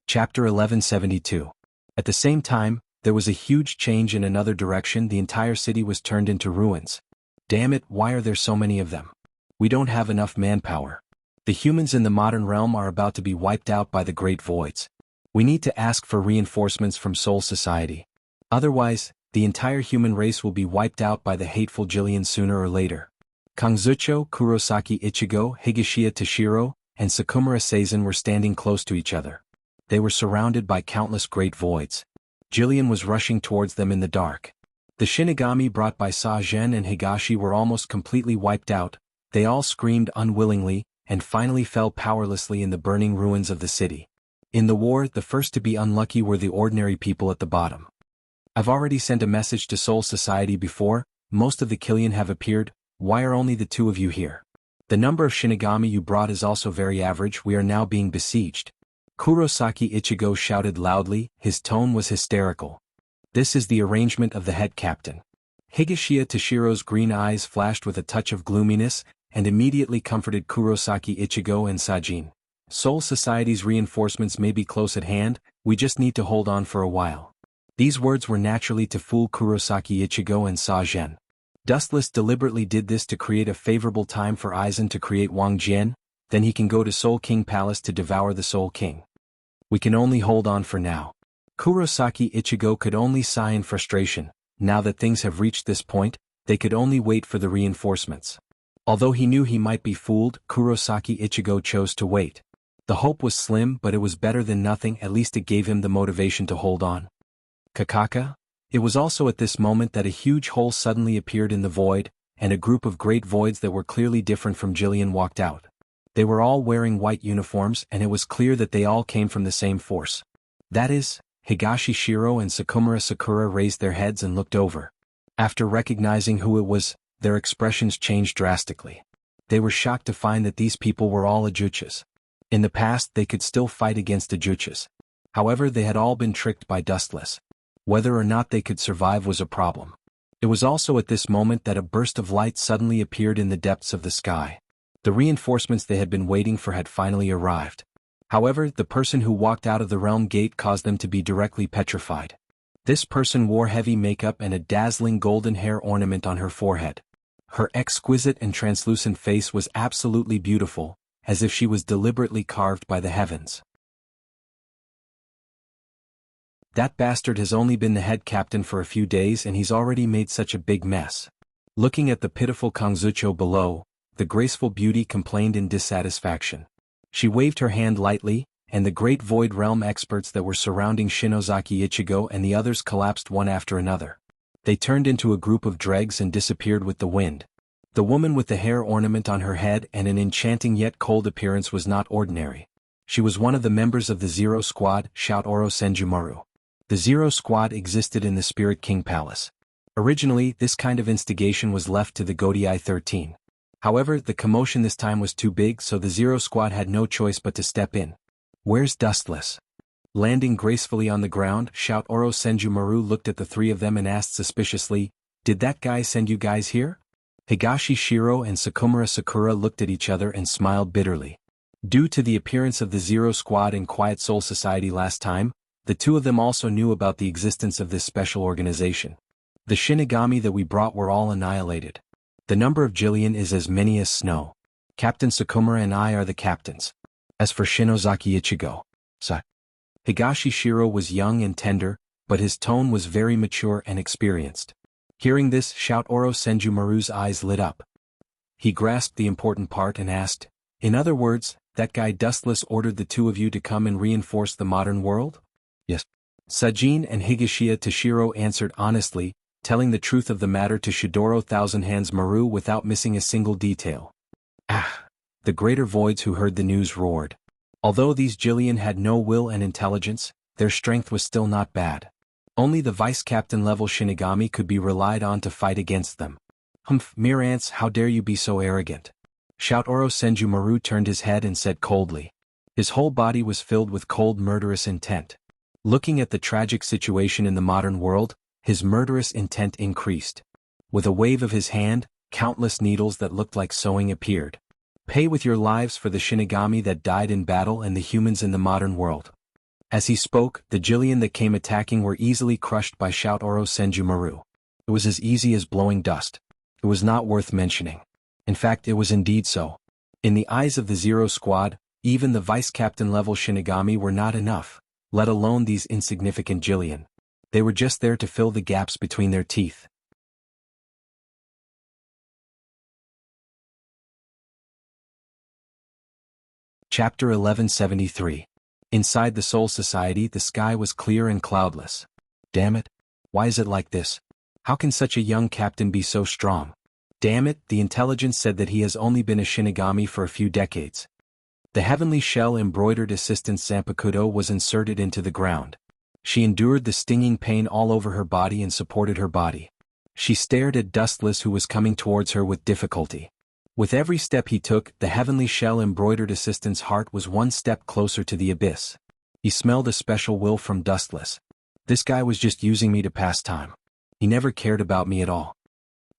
Chapter 1172. At the same time, there was a huge change in another direction. The entire city was turned into ruins. Damn it, why are there so many of them? We don't have enough manpower. The humans in the modern realm are about to be wiped out by the Great Voids. We need to ask for reinforcements from Soul Society. Otherwise, the entire human race will be wiped out by the hateful Jillian sooner or later. Kangzucho, Kurosaki Ichigo, Higashiya Toshiro, and Sakumura Seizen were standing close to each other. They were surrounded by countless great voids. Jillian was rushing towards them in the dark. The Shinigami brought by Sa-Zhen and Higashi were almost completely wiped out. They all screamed unwillingly, and finally fell powerlessly in the burning ruins of the city. In the war, the first to be unlucky were the ordinary people at the bottom. I've already sent a message to Soul Society before. Most of the Killian have appeared. Why are only the 2 of you here? The number of Shinigami you brought is also very average. We are now being besieged. Kurosaki Ichigo shouted loudly. His tone was hysterical. This is the arrangement of the head captain. Higashiya Toshiro's green eyes flashed with a touch of gloominess, and immediately comforted Kurosaki Ichigo and Sajin. Soul Society's reinforcements may be close at hand, we just need to hold on for a while. These words were naturally to fool Kurosaki Ichigo and Sa-Zhen. Dustless deliberately did this to create a favorable time for Aizen to create Wang Jian, then he can go to Soul King Palace to devour the Soul King. We can only hold on for now. Kurosaki Ichigo could only sigh in frustration. Now that things have reached this point, they could only wait for the reinforcements. Although he knew he might be fooled, Kurosaki Ichigo chose to wait. The hope was slim, but it was better than nothing. At least it gave him the motivation to hold on. Kakaka? It was also at this moment that a huge hole suddenly appeared in the void, and a group of great voids that were clearly different from Jillian walked out. They were all wearing white uniforms, and it was clear that they all came from the same force. That is, Higashi Shiro and Sakumura Sakura raised their heads and looked over. After recognizing who it was, their expressions changed drastically. They were shocked to find that these people were all Ajuchas. In the past they could still fight against Ajuchas. However, they had all been tricked by Dustless. Whether or not they could survive was a problem. It was also at this moment that a burst of light suddenly appeared in the depths of the sky. The reinforcements they had been waiting for had finally arrived. However, the person who walked out of the realm gate caused them to be directly petrified. This person wore heavy makeup and a dazzling golden hair ornament on her forehead. Her exquisite and translucent face was absolutely beautiful, as if she was deliberately carved by the heavens. That bastard has only been the head captain for a few days and he's already made such a big mess. Looking at the pitiful Kangzucho below, the graceful beauty complained in dissatisfaction. She waved her hand lightly, and the great void realm experts that were surrounding Shinozaki Ichigo and the others collapsed one after another. They turned into a group of dregs and disappeared with the wind. The woman with the hair ornament on her head and an enchanting yet cold appearance was not ordinary. She was one of the members of the Zero Squad, Shout Oro Senjumaru. The Zero Squad existed in the Spirit King Palace. Originally, this kind of instigation was left to the Godii 13. However, the commotion this time was too big, so the Zero Squad had no choice but to step in. Where's Dustless? Landing gracefully on the ground, Shout Oro Senjumaru looked at the three of them and asked suspiciously, "Did that guy send you guys here?" Higashi Shiro and Sakumura Sakura looked at each other and smiled bitterly. Due to the appearance of the Zero Squad in Quiet Soul Society last time, the two of them also knew about the existence of this special organization. The Shinigami that we brought were all annihilated. The number of Jillian is as many as snow. Captain Sakumura and I are the captains. As for Shinozaki Ichigo, Higashi Shiro was young and tender, but his tone was very mature and experienced. Hearing this, Shout Oro Senjumaru's eyes lit up. He grasped the important part and asked, "In other words, that guy Dustless ordered the two of you to come and reinforce the modern world?" "Yes." Sajin and Higashiya Toshiro answered honestly, telling the truth of the matter to Shidoro Thousand Hands Maru without missing a single detail. Ah! The greater voids who heard the news roared. Although these Jillian had no will and intelligence, their strength was still not bad. Only the vice-captain level Shinigami could be relied on to fight against them. "Humph, mere ants, how dare you be so arrogant?" Shout Oro Senjumaru turned his head and said coldly. His whole body was filled with cold murderous intent. Looking at the tragic situation in the modern world, his murderous intent increased. With a wave of his hand, countless needles that looked like sewing appeared. "Pay with your lives for the Shinigami that died in battle and the humans in the modern world." As he spoke, the Jillian that came attacking were easily crushed by Shout Oro Senjumaru. It was as easy as blowing dust. It was not worth mentioning. In fact, it was indeed so. In the eyes of the Zero Squad, even the vice-captain level Shinigami were not enough, let alone these insignificant Jillian. They were just there to fill the gaps between their teeth. Chapter 1173. Inside the Soul Society, the sky was clear and cloudless. Damn it! Why is it like this? How can such a young captain be so strong? Damn it, the intelligence said that he has only been a Shinigami for a few decades. The heavenly shell embroidered assistant Zanpakuto was inserted into the ground. She endured the stinging pain all over her body and supported her body. She stared at Dustless who was coming towards her with difficulty. With every step he took, the heavenly shell embroidered assistant's heart was one step closer to the abyss. He smelled a special will from Dustless. This guy was just using me to pass time. He never cared about me at all.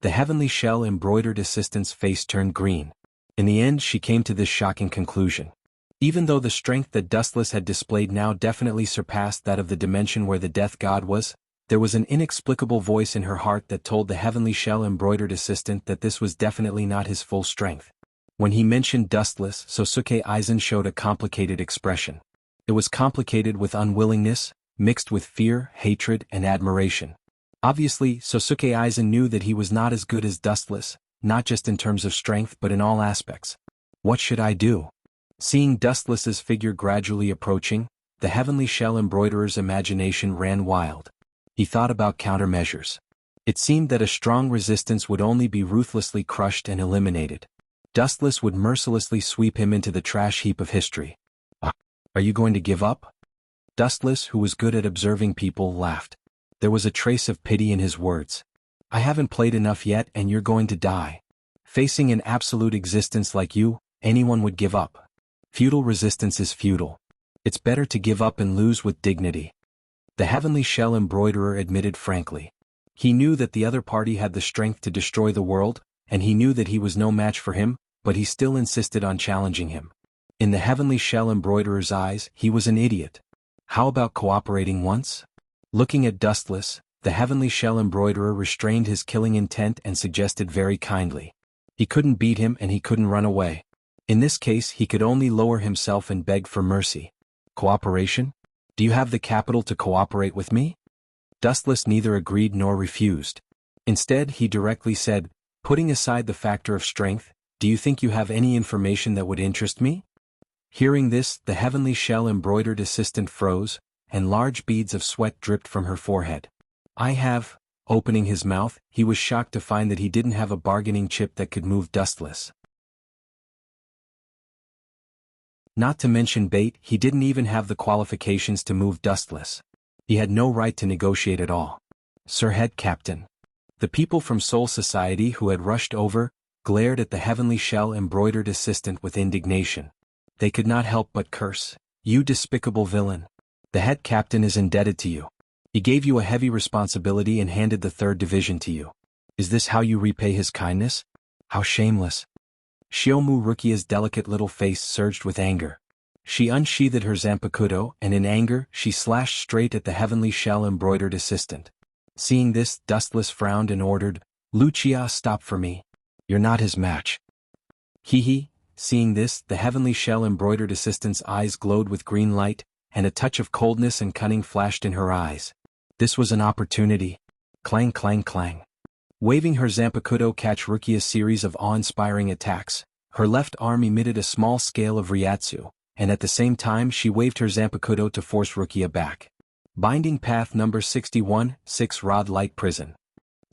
The heavenly shell embroidered assistant's face turned green. In the end, she came to this shocking conclusion. Even though the strength that Dustless had displayed now definitely surpassed that of the dimension where the death god was, there was an inexplicable voice in her heart that told the heavenly shell embroidered assistant that this was definitely not his full strength. When he mentioned Dustless, Sosuke Aizen showed a complicated expression. It was complicated with unwillingness, mixed with fear, hatred, and admiration. Obviously, Sosuke Aizen knew that he was not as good as Dustless, not just in terms of strength but in all aspects. What should I do? Seeing Dustless's figure gradually approaching, the heavenly shell embroiderer's imagination ran wild. He thought about countermeasures. It seemed that a strong resistance would only be ruthlessly crushed and eliminated. Dustless would mercilessly sweep him into the trash heap of history. Are you going to give up? Dustless, who was good at observing people, laughed. There was a trace of pity in his words. I haven't played enough yet and you're going to die. Facing an absolute existence like you, anyone would give up. Futile resistance is futile. It's better to give up and lose with dignity. The heavenly shell embroiderer admitted frankly. He knew that the other party had the strength to destroy the world, and he knew that he was no match for him, but he still insisted on challenging him. In the heavenly shell embroiderer's eyes, he was an idiot. How about cooperating once? Looking at Dustless, the heavenly shell embroiderer restrained his killing intent and suggested very kindly. He couldn't beat him and he couldn't run away. In this case he could only lower himself and beg for mercy. Cooperation? Do you have the capital to cooperate with me? Dustless neither agreed nor refused. Instead he directly said, putting aside the factor of strength, do you think you have any information that would interest me? Hearing this, the heavenly shell embroidered assistant froze, and large beads of sweat dripped from her forehead. I have. Opening his mouth, he was shocked to find that he didn't have a bargaining chip that could move Dustless. Not to mention bait, he didn't even have the qualifications to move Dustless. He had no right to negotiate at all. Sir Head Captain. The people from Soul Society who had rushed over, glared at the heavenly shell embroidered assistant with indignation. They could not help but curse. You despicable villain. The head captain is indebted to you. He gave you a heavy responsibility and handed the 3rd Division to you. Is this how you repay his kindness? How shameless. Shiomu Rukia's delicate little face surged with anger. She unsheathed her zanpakuto and in anger she slashed straight at the heavenly shell embroidered assistant. Seeing this, Dustless frowned and ordered, Lucia, stop for me. You're not his match. Hee. Seeing this, the heavenly shell embroidered assistant's eyes glowed with green light, and a touch of coldness and cunning flashed in her eyes. This was an opportunity. Clang clang clang. Waving her zanpakuto catch Rukia's series of awe-inspiring attacks, her left arm emitted a small scale of Ryatsu, and at the same time she waved her zanpakuto to force Rukia back. Binding path number 61, 6 rod light prison.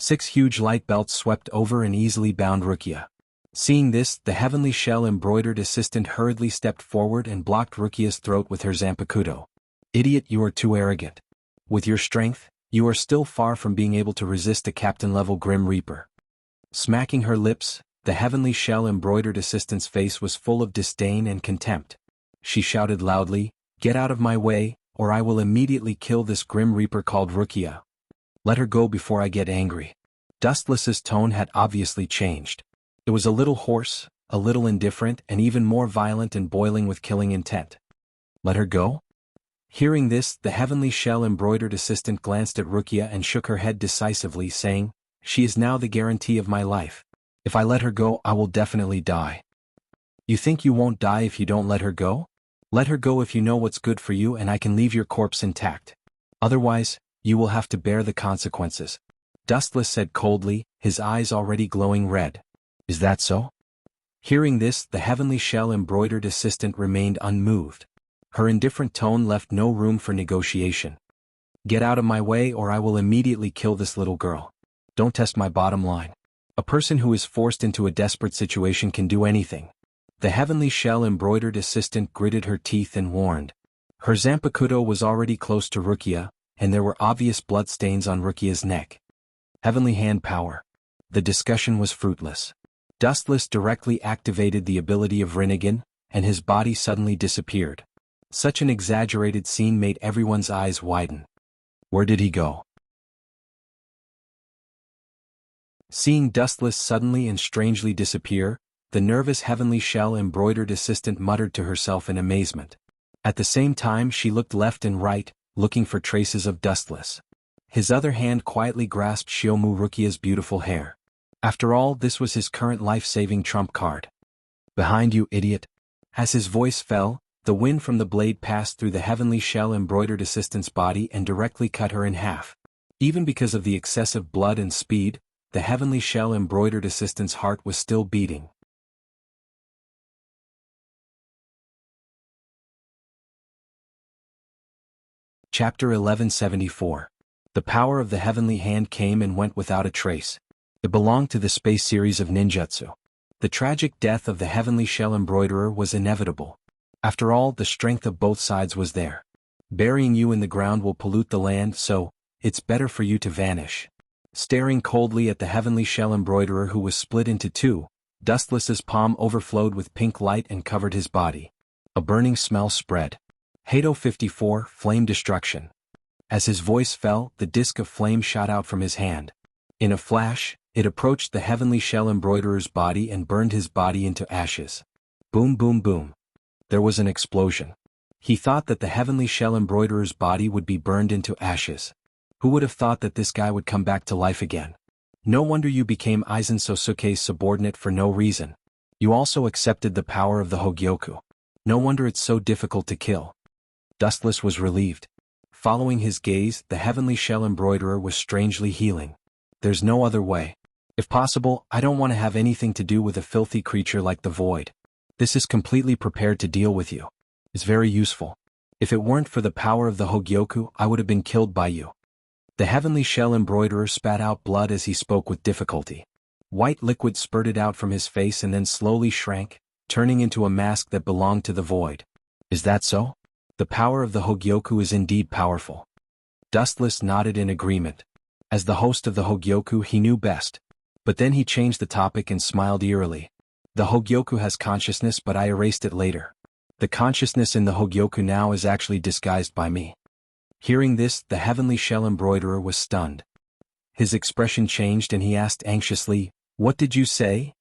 6 huge light belts swept over and easily bound Rukia. Seeing this, the heavenly shell embroidered assistant hurriedly stepped forward and blocked Rukia's throat with her zanpakuto. Idiot, you are too arrogant. With your strength, you are still far from being able to resist a captain-level Grim Reaper. Smacking her lips, the heavenly shell embroidered assistant's face was full of disdain and contempt. She shouted loudly, get out of my way, or I will immediately kill this Grim Reaper called Rukia. Let her go before I get angry. Dustless's tone had obviously changed. It was a little hoarse, a little indifferent, and even more violent and boiling with killing intent. Let her go? Hearing this, the heavenly shell embroidered assistant glanced at Rukia and shook her head decisively, saying, she is now the guarantee of my life. If I let her go, I will definitely die. You think you won't die if you don't let her go? Let her go if you know what's good for you and I can leave your corpse intact. Otherwise, you will have to bear the consequences. Dustless said coldly, his eyes already glowing red. Is that so? Hearing this, the heavenly shell embroidered assistant remained unmoved. Her indifferent tone left no room for negotiation. Get out of my way or I will immediately kill this little girl. Don't test my bottom line. A person who is forced into a desperate situation can do anything. The heavenly shell embroidered assistant gritted her teeth and warned. Her zanpakuto was already close to Rukia, and there were obvious bloodstains on Rukia's neck. Heavenly hand power. The discussion was fruitless. Dustless directly activated the ability of Rinnegan, and his body suddenly disappeared. Such an exaggerated scene made everyone's eyes widen. Where did he go? Seeing Dustless suddenly and strangely disappear, the nervous heavenly shell embroidered assistant muttered to herself in amazement. At the same time she looked left and right, looking for traces of Dustless. His other hand quietly grasped Shiomu Rukia's beautiful hair. After all, this was his current life-saving trump card. Behind you, idiot. As his voice fell, the wind from the blade passed through the heavenly shell embroidered assistant's body and directly cut her in half. Even because of the excessive blood and speed, the heavenly shell embroidered assistant's heart was still beating. Chapter 1174. The power of the heavenly hand came and went without a trace. It belonged to the space series of ninjutsu. The tragic death of the heavenly shell embroiderer was inevitable. After all, the strength of both sides was there. Burying you in the ground will pollute the land, so it's better for you to vanish. Staring coldly at the heavenly shell embroiderer who was split into two, Dustless's palm overflowed with pink light and covered his body. A burning smell spread. Hado 54, Flame Destruction. As his voice fell, the disk of flame shot out from his hand. In a flash, it approached the heavenly shell embroiderer's body and burned his body into ashes. Boom boom boom. There was an explosion. He thought that the heavenly shell embroiderer's body would be burned into ashes. Who would have thought that this guy would come back to life again? No wonder you became Aizen Sosuke's subordinate for no reason. You also accepted the power of the Hogyoku. No wonder it's so difficult to kill. Dustless was relieved. Following his gaze, the heavenly shell embroiderer was strangely healing. There's no other way. If possible, I don't want to have anything to do with a filthy creature like the Void. This is completely prepared to deal with you. It's very useful. If it weren't for the power of the Hogyoku, I would have been killed by you. The heavenly shell embroiderer spat out blood as he spoke with difficulty. White liquid spurted out from his face and then slowly shrank, turning into a mask that belonged to the Void. Is that so? The power of the Hogyoku is indeed powerful. Dustless nodded in agreement. As the host of the Hogyoku, he knew best. But then he changed the topic and smiled eerily. The Hogyoku has consciousness, but I erased it later. The consciousness in the Hogyoku now is actually disguised by me. Hearing this, the heavenly shell embroiderer was stunned. His expression changed and he asked anxiously, "What did you say?"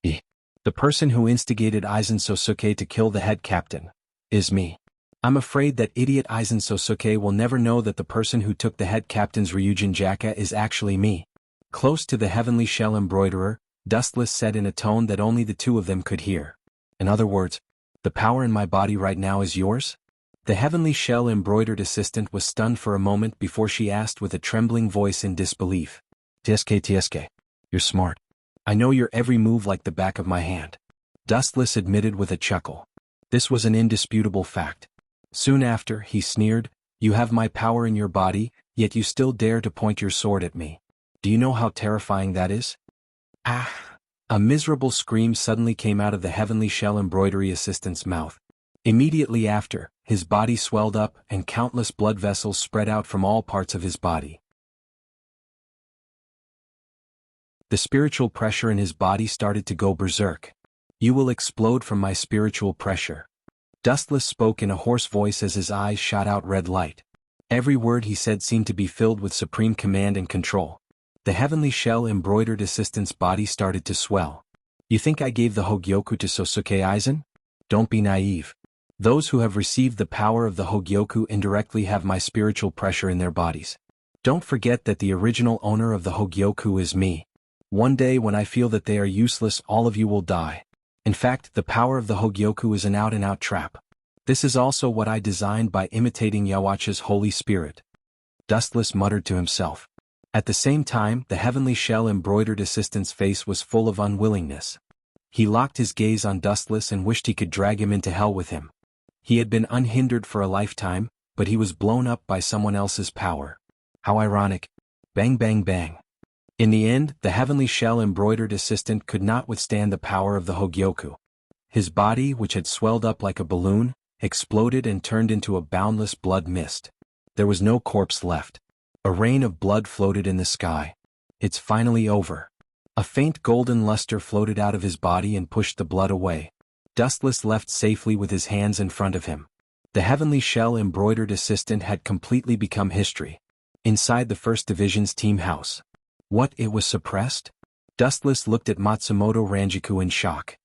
The person who instigated Aizen Sosuke to kill the head captain is me. I'm afraid that idiot Aizen Sosuke will never know that the person who took the head captain's Ryujin Jaka is actually me. Close to the heavenly shell embroiderer, Dustless said in a tone that only the two of them could hear. In other words, the power in my body right now is yours? The heavenly shell embroidered assistant was stunned for a moment before she asked with a trembling voice in disbelief. TSK, you're smart. I know your every move like the back of my hand. Dustless admitted with a chuckle. This was an indisputable fact. Soon after, he sneered, "You have my power in your body, yet you still dare to point your sword at me. Do you know how terrifying that is?" Ah! A miserable scream suddenly came out of the heavenly shell embroidery assistant's mouth. Immediately after, his body swelled up and countless blood vessels spread out from all parts of his body. The spiritual pressure in his body started to go berserk. "You will explode from my spiritual pressure." Dustless spoke in a hoarse voice as his eyes shot out red light. Every word he said seemed to be filled with supreme command and control. The heavenly shell embroidered assistant's body started to swell. "You think I gave the Hogyoku to Sosuke Aizen? Don't be naive. Those who have received the power of the Hogyoku indirectly have my spiritual pressure in their bodies. Don't forget that the original owner of the Hogyoku is me. One day when I feel that they are useless, all of you will die. In fact, the power of the Hogyoku is an out-and-out trap. This is also what I designed by imitating Yawacha's Holy Spirit." Dustless muttered to himself. At the same time, the heavenly shell embroidered assistant's face was full of unwillingness. He locked his gaze on Dustless and wished he could drag him into hell with him. He had been unhindered for a lifetime, but he was blown up by someone else's power. How ironic. Bang bang bang. In the end, the heavenly shell embroidered assistant could not withstand the power of the Hogyoku. His body, which had swelled up like a balloon, exploded and turned into a boundless blood mist. There was no corpse left. A rain of blood floated in the sky. It's finally over. A faint golden luster floated out of his body and pushed the blood away. Dustless left safely with his hands in front of him. The heavenly shell embroidered assistant had completely become history. Inside the 1st Division's team house. What, it was suppressed? Dustless looked at Matsumoto Ranjiku in shock.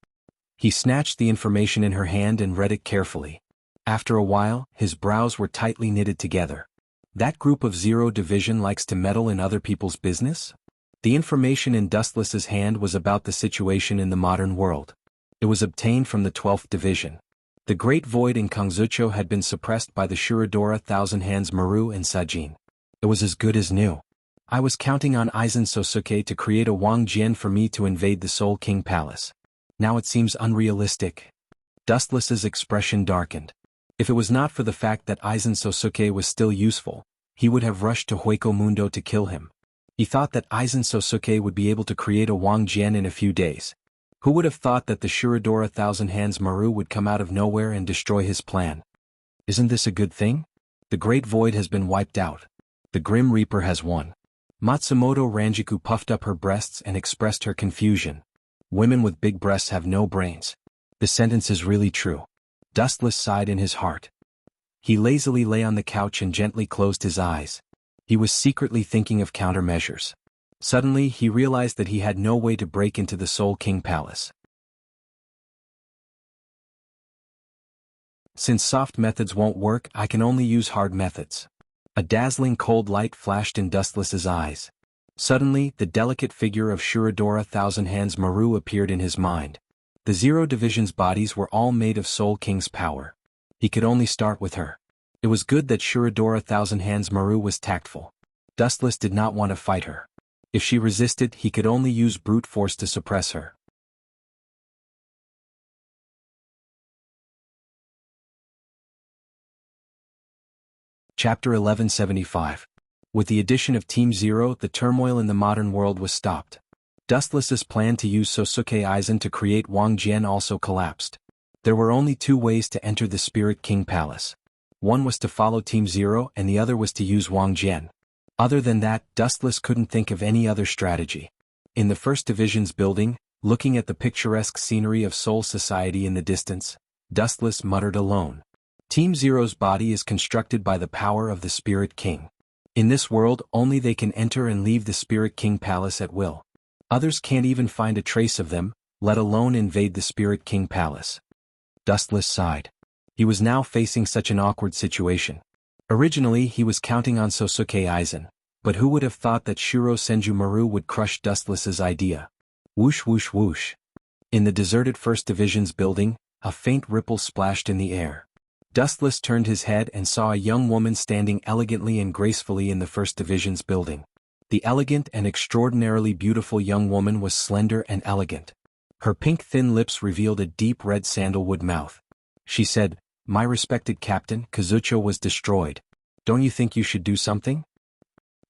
He snatched the information in her hand and read it carefully. After a while, his brows were tightly knitted together. That group of 0 Division likes to meddle in other people's business? The information in Dustless's hand was about the situation in the modern world. It was obtained from the 12th Division. The Great Void in Kangzucho had been suppressed by the Shirodora Thousand Hands Maru and Sajin. It was as good as new. I was counting on Aizen Sosuke to create a Wang Jian for me to invade the Soul King Palace. Now it seems unrealistic. Dustless's expression darkened. If it was not for the fact that Aizen Sosuke was still useful, he would have rushed to Hueco Mundo to kill him. He thought that Aizen Sosuke would be able to create a Wang Jian in a few days. Who would have thought that the Shirodora Thousand Hands Maru would come out of nowhere and destroy his plan? Isn't this a good thing? The Great Void has been wiped out. The Grim Reaper has won. Matsumoto Ranjiku puffed up her breasts and expressed her confusion. Women with big breasts have no brains. The sentence is really true. Dustless sighed in his heart. He lazily lay on the couch and gently closed his eyes. He was secretly thinking of countermeasures. Suddenly, he realized that he had no way to break into the Soul King Palace. Since soft methods won't work, I can only use hard methods. A dazzling cold light flashed in Dustless's eyes. Suddenly, the delicate figure of Shuradora Thousand Hands Maru appeared in his mind. The Zero Division's bodies were all made of Soul King's power. He could only start with her. It was good that Shuradora Thousand Hands Maru was tactful. Dustless did not want to fight her. If she resisted, he could only use brute force to suppress her. Chapter 1175. With the addition of Team Zero, the turmoil in the modern world was stopped. Dustless's plan to use Sosuke Aizen to create Wang Jian also collapsed. There were only two ways to enter the Spirit King Palace. One was to follow Team Zero and the other was to use Wang Jian. Other than that, Dustless couldn't think of any other strategy. In the First Division's building, looking at the picturesque scenery of Soul Society in the distance, Dustless muttered alone. Team Zero's body is constructed by the power of the Spirit King. In this world, only they can enter and leave the Spirit King Palace at will. Others can't even find a trace of them, let alone invade the Spirit King Palace. Dustless sighed. He was now facing such an awkward situation. Originally, he was counting on Sosuke Aizen, but who would have thought that Shuro Senju Maru would crush Dustless's idea? Whoosh whoosh whoosh. In the deserted First Division's building, a faint ripple splashed in the air. Dustless turned his head and saw a young woman standing elegantly and gracefully in the First Division's building. The elegant and extraordinarily beautiful young woman was slender and elegant. Her pink thin lips revealed a deep red sandalwood mouth. She said, "My respected captain, Kazucho was destroyed. Don't you think you should do something?"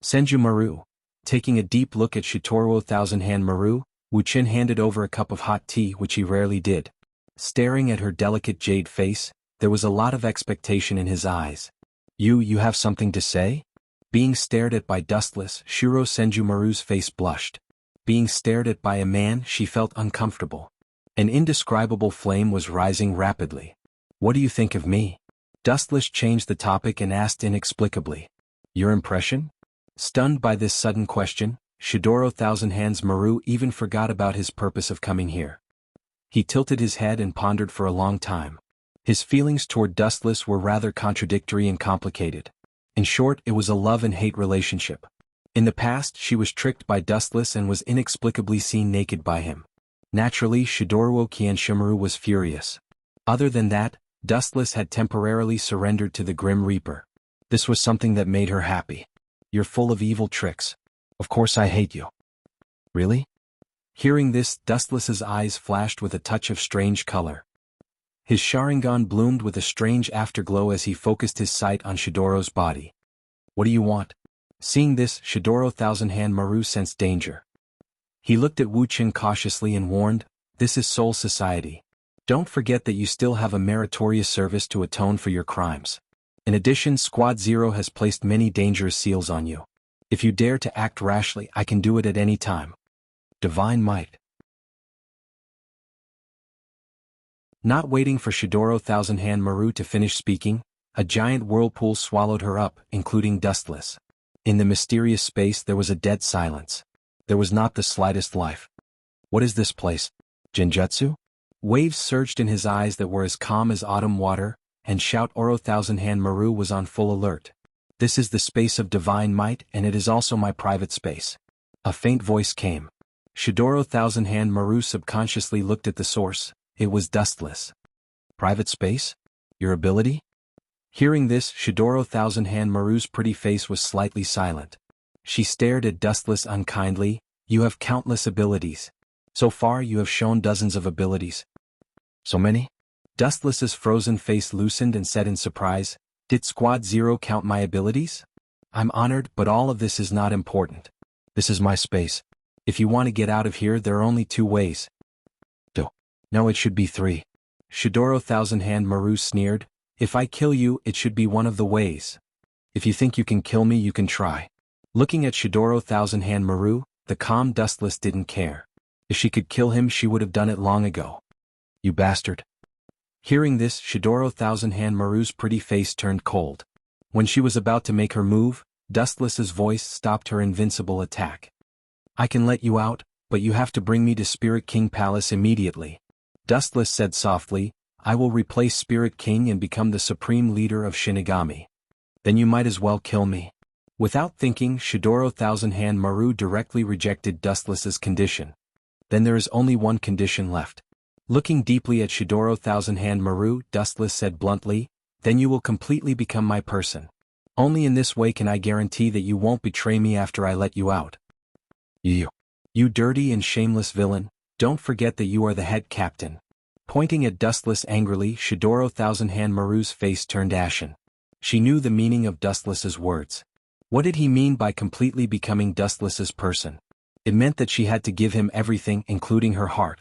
Senju Maru. Taking a deep look at Shitoro Thousand Hand Maru, Wuchin handed over a cup of hot tea, which he rarely did. Staring at her delicate jade face, there was a lot of expectation in his eyes. You have something to say?" Being stared at by Dustless, Shuro Senju Maru's face blushed. Being stared at by a man, she felt uncomfortable. An indescribable flame was rising rapidly. "What do you think of me?" Dustless changed the topic and asked inexplicably. "Your impression?" Stunned by this sudden question, Shidoro Thousand Hands Maru even forgot about his purpose of coming here. He tilted his head and pondered for a long time. His feelings toward Dustless were rather contradictory and complicated. In short, it was a love and hate relationship. In the past, she was tricked by Dustless and was inexplicably seen naked by him. Naturally, Shidoro Kianshimuru was furious. Other than that, Dustless had temporarily surrendered to the Grim Reaper. This was something that made her happy. "You're full of evil tricks. Of course I hate you." "Really?" Hearing this, Dustless's eyes flashed with a touch of strange color. His Sharingan bloomed with a strange afterglow as he focused his sight on Shidoro's body. "What do you want?" Seeing this, Shidoro Thousand Hand Maru sensed danger. He looked at Wuchin cautiously and warned, "This is Soul Society. Don't forget that you still have a meritorious service to atone for your crimes. In addition, Squad Zero has placed many dangerous seals on you. If you dare to act rashly, I can do it at any time." Divine might. Not waiting for Shidoro Thousand Hand Maru to finish speaking, a giant whirlpool swallowed her up, including Dustless. In the mysterious space there was a dead silence. There was not the slightest life. "What is this place? Genjutsu?" Waves surged in his eyes that were as calm as autumn water, and Shout Oro Thousand Hand Maru was on full alert. "This is the space of divine might, and it is also my private space." A faint voice came. Shidoro Thousand Hand Maru subconsciously looked at the source. It was Dustless. "Private space? Your ability?" Hearing this, Shidoro Thousand Hand Maru's pretty face was slightly silent. She stared at Dustless unkindly. "You have countless abilities. So far you have shown dozens of abilities." "So many?" Dustless's frozen face loosened and said in surprise, "Did Squad Zero count my abilities?" "I'm honored, but all of this is not important. This is my space. If you want to get out of here, there are only two ways." "No, it should be three." Shidoro Thousand Hand Maru sneered, "If I kill you, it should be one of the ways. If you think you can kill me, you can try." Looking at Shidoro Thousand Hand Maru, the calm Dustless didn't care. If she could kill him, she would have done it long ago. "You bastard." Hearing this, Shidoro Thousand Hand Maru's pretty face turned cold. When she was about to make her move, Dustless's voice stopped her invincible attack. "I can let you out, but you have to bring me to Spirit King Palace immediately." Dustless said softly, I will replace Spirit King and become the supreme leader of Shinigami. Then you might as well kill me. Without thinking, Shidoro Thousand Hand Maru directly rejected Dustless's condition. Then there is only one condition left. Looking deeply at Shidoro Thousand Hand Maru, Dustless said bluntly, then you will completely become my person. Only in this way can I guarantee that you won't betray me after I let you out. You dirty and shameless villain, don't forget that you are the head captain. Pointing at Dustless angrily, Shidoro Thousand Hand Maru's face turned ashen. She knew the meaning of Dustless's words. What did he mean by completely becoming Dustless's person? It meant that she had to give him everything, including her heart.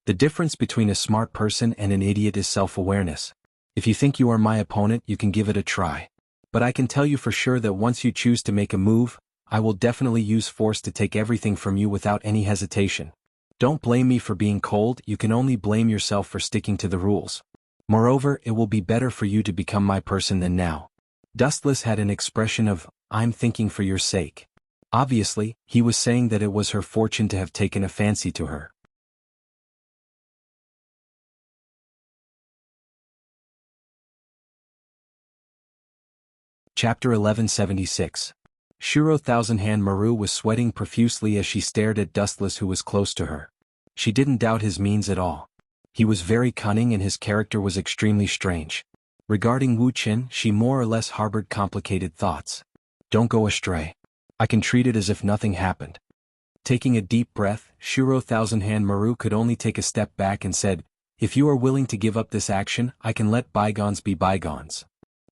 The difference between a smart person and an idiot is self-awareness. If you think you are my opponent, you can give it a try. But I can tell you for sure that once you choose to make a move, I will definitely use force to take everything from you without any hesitation. Don't blame me for being cold, you can only blame yourself for sticking to the rules. Moreover, it will be better for you to become my person than now. Dustless had an expression of, I'm thinking for your sake. Obviously, he was saying that it was her fortune to have taken a fancy to her. Chapter 1176. Shiro Thousand Hand Maru was sweating profusely as she stared at Dustless, who was close to her. She didn't doubt his means at all. He was very cunning and his character was extremely strange. Regarding Wu Qin, she more or less harbored complicated thoughts. Don't go astray. I can treat it as if nothing happened. Taking a deep breath, Shiro Thousand Hand Maru could only take a step back and said, if you are willing to give up this action, I can let bygones be bygones.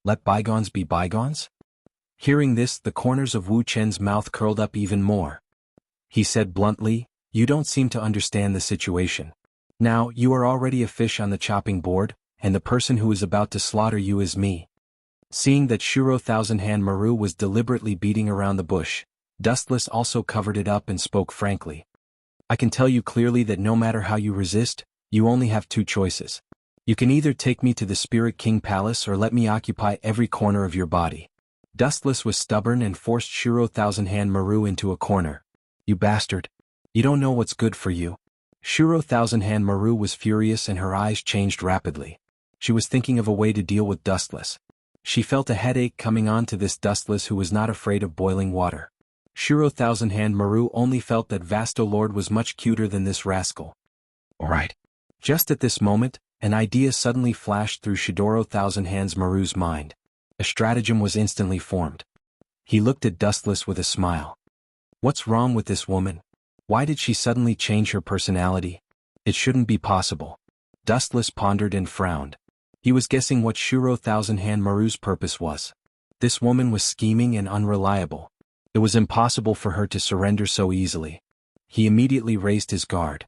Let bygones be bygones? Hearing this, the corners of Wu Chen's mouth curled up even more. He said bluntly, you don't seem to understand the situation. Now, you are already a fish on the chopping board, and the person who is about to slaughter you is me. Seeing that Shiro Thousand Hand Maru was deliberately beating around the bush, Dustless also covered it up and spoke frankly. I can tell you clearly that no matter how you resist, you only have two choices. You can either take me to the Spirit King Palace or let me occupy every corner of your body. Dustless was stubborn and forced Shiro Thousand Hand Maru into a corner. You bastard. You don't know what's good for you. Shiro Thousand Hand Maru was furious and her eyes changed rapidly. She was thinking of a way to deal with Dustless. She felt a headache coming on to this Dustless who was not afraid of boiling water. Shiro Thousand Hand Maru only felt that Vasto Lord was much cuter than this rascal. Alright. Just at this moment, an idea suddenly flashed through Shidoro Thousand Hands Maru's mind. A stratagem was instantly formed. He looked at Dustless with a smile. What's wrong with this woman? Why did she suddenly change her personality? It shouldn't be possible. Dustless pondered and frowned. He was guessing what Shiro Thousand Hand Maru's purpose was. This woman was scheming and unreliable. It was impossible for her to surrender so easily. He immediately raised his guard.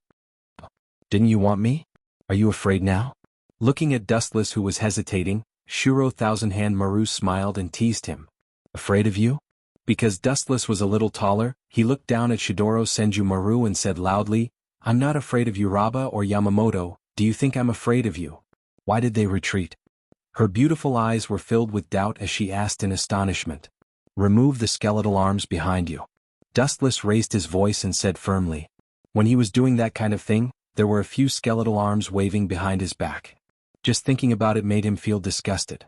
Didn't you want me? Are you afraid now? Looking at Dustless, who was hesitating, Shiro Thousand Hand Maru smiled and teased him. Afraid of you? Because Dustless was a little taller, he looked down at Shidoro Senju Maru and said loudly, I'm not afraid of Uraba or Yamamoto, do you think I'm afraid of you? Why did they retreat? Her beautiful eyes were filled with doubt as she asked in astonishment. Remove the skeletal arms behind you. Dustless raised his voice and said firmly. When he was doing that kind of thing, there were a few skeletal arms waving behind his back. Just thinking about it made him feel disgusted.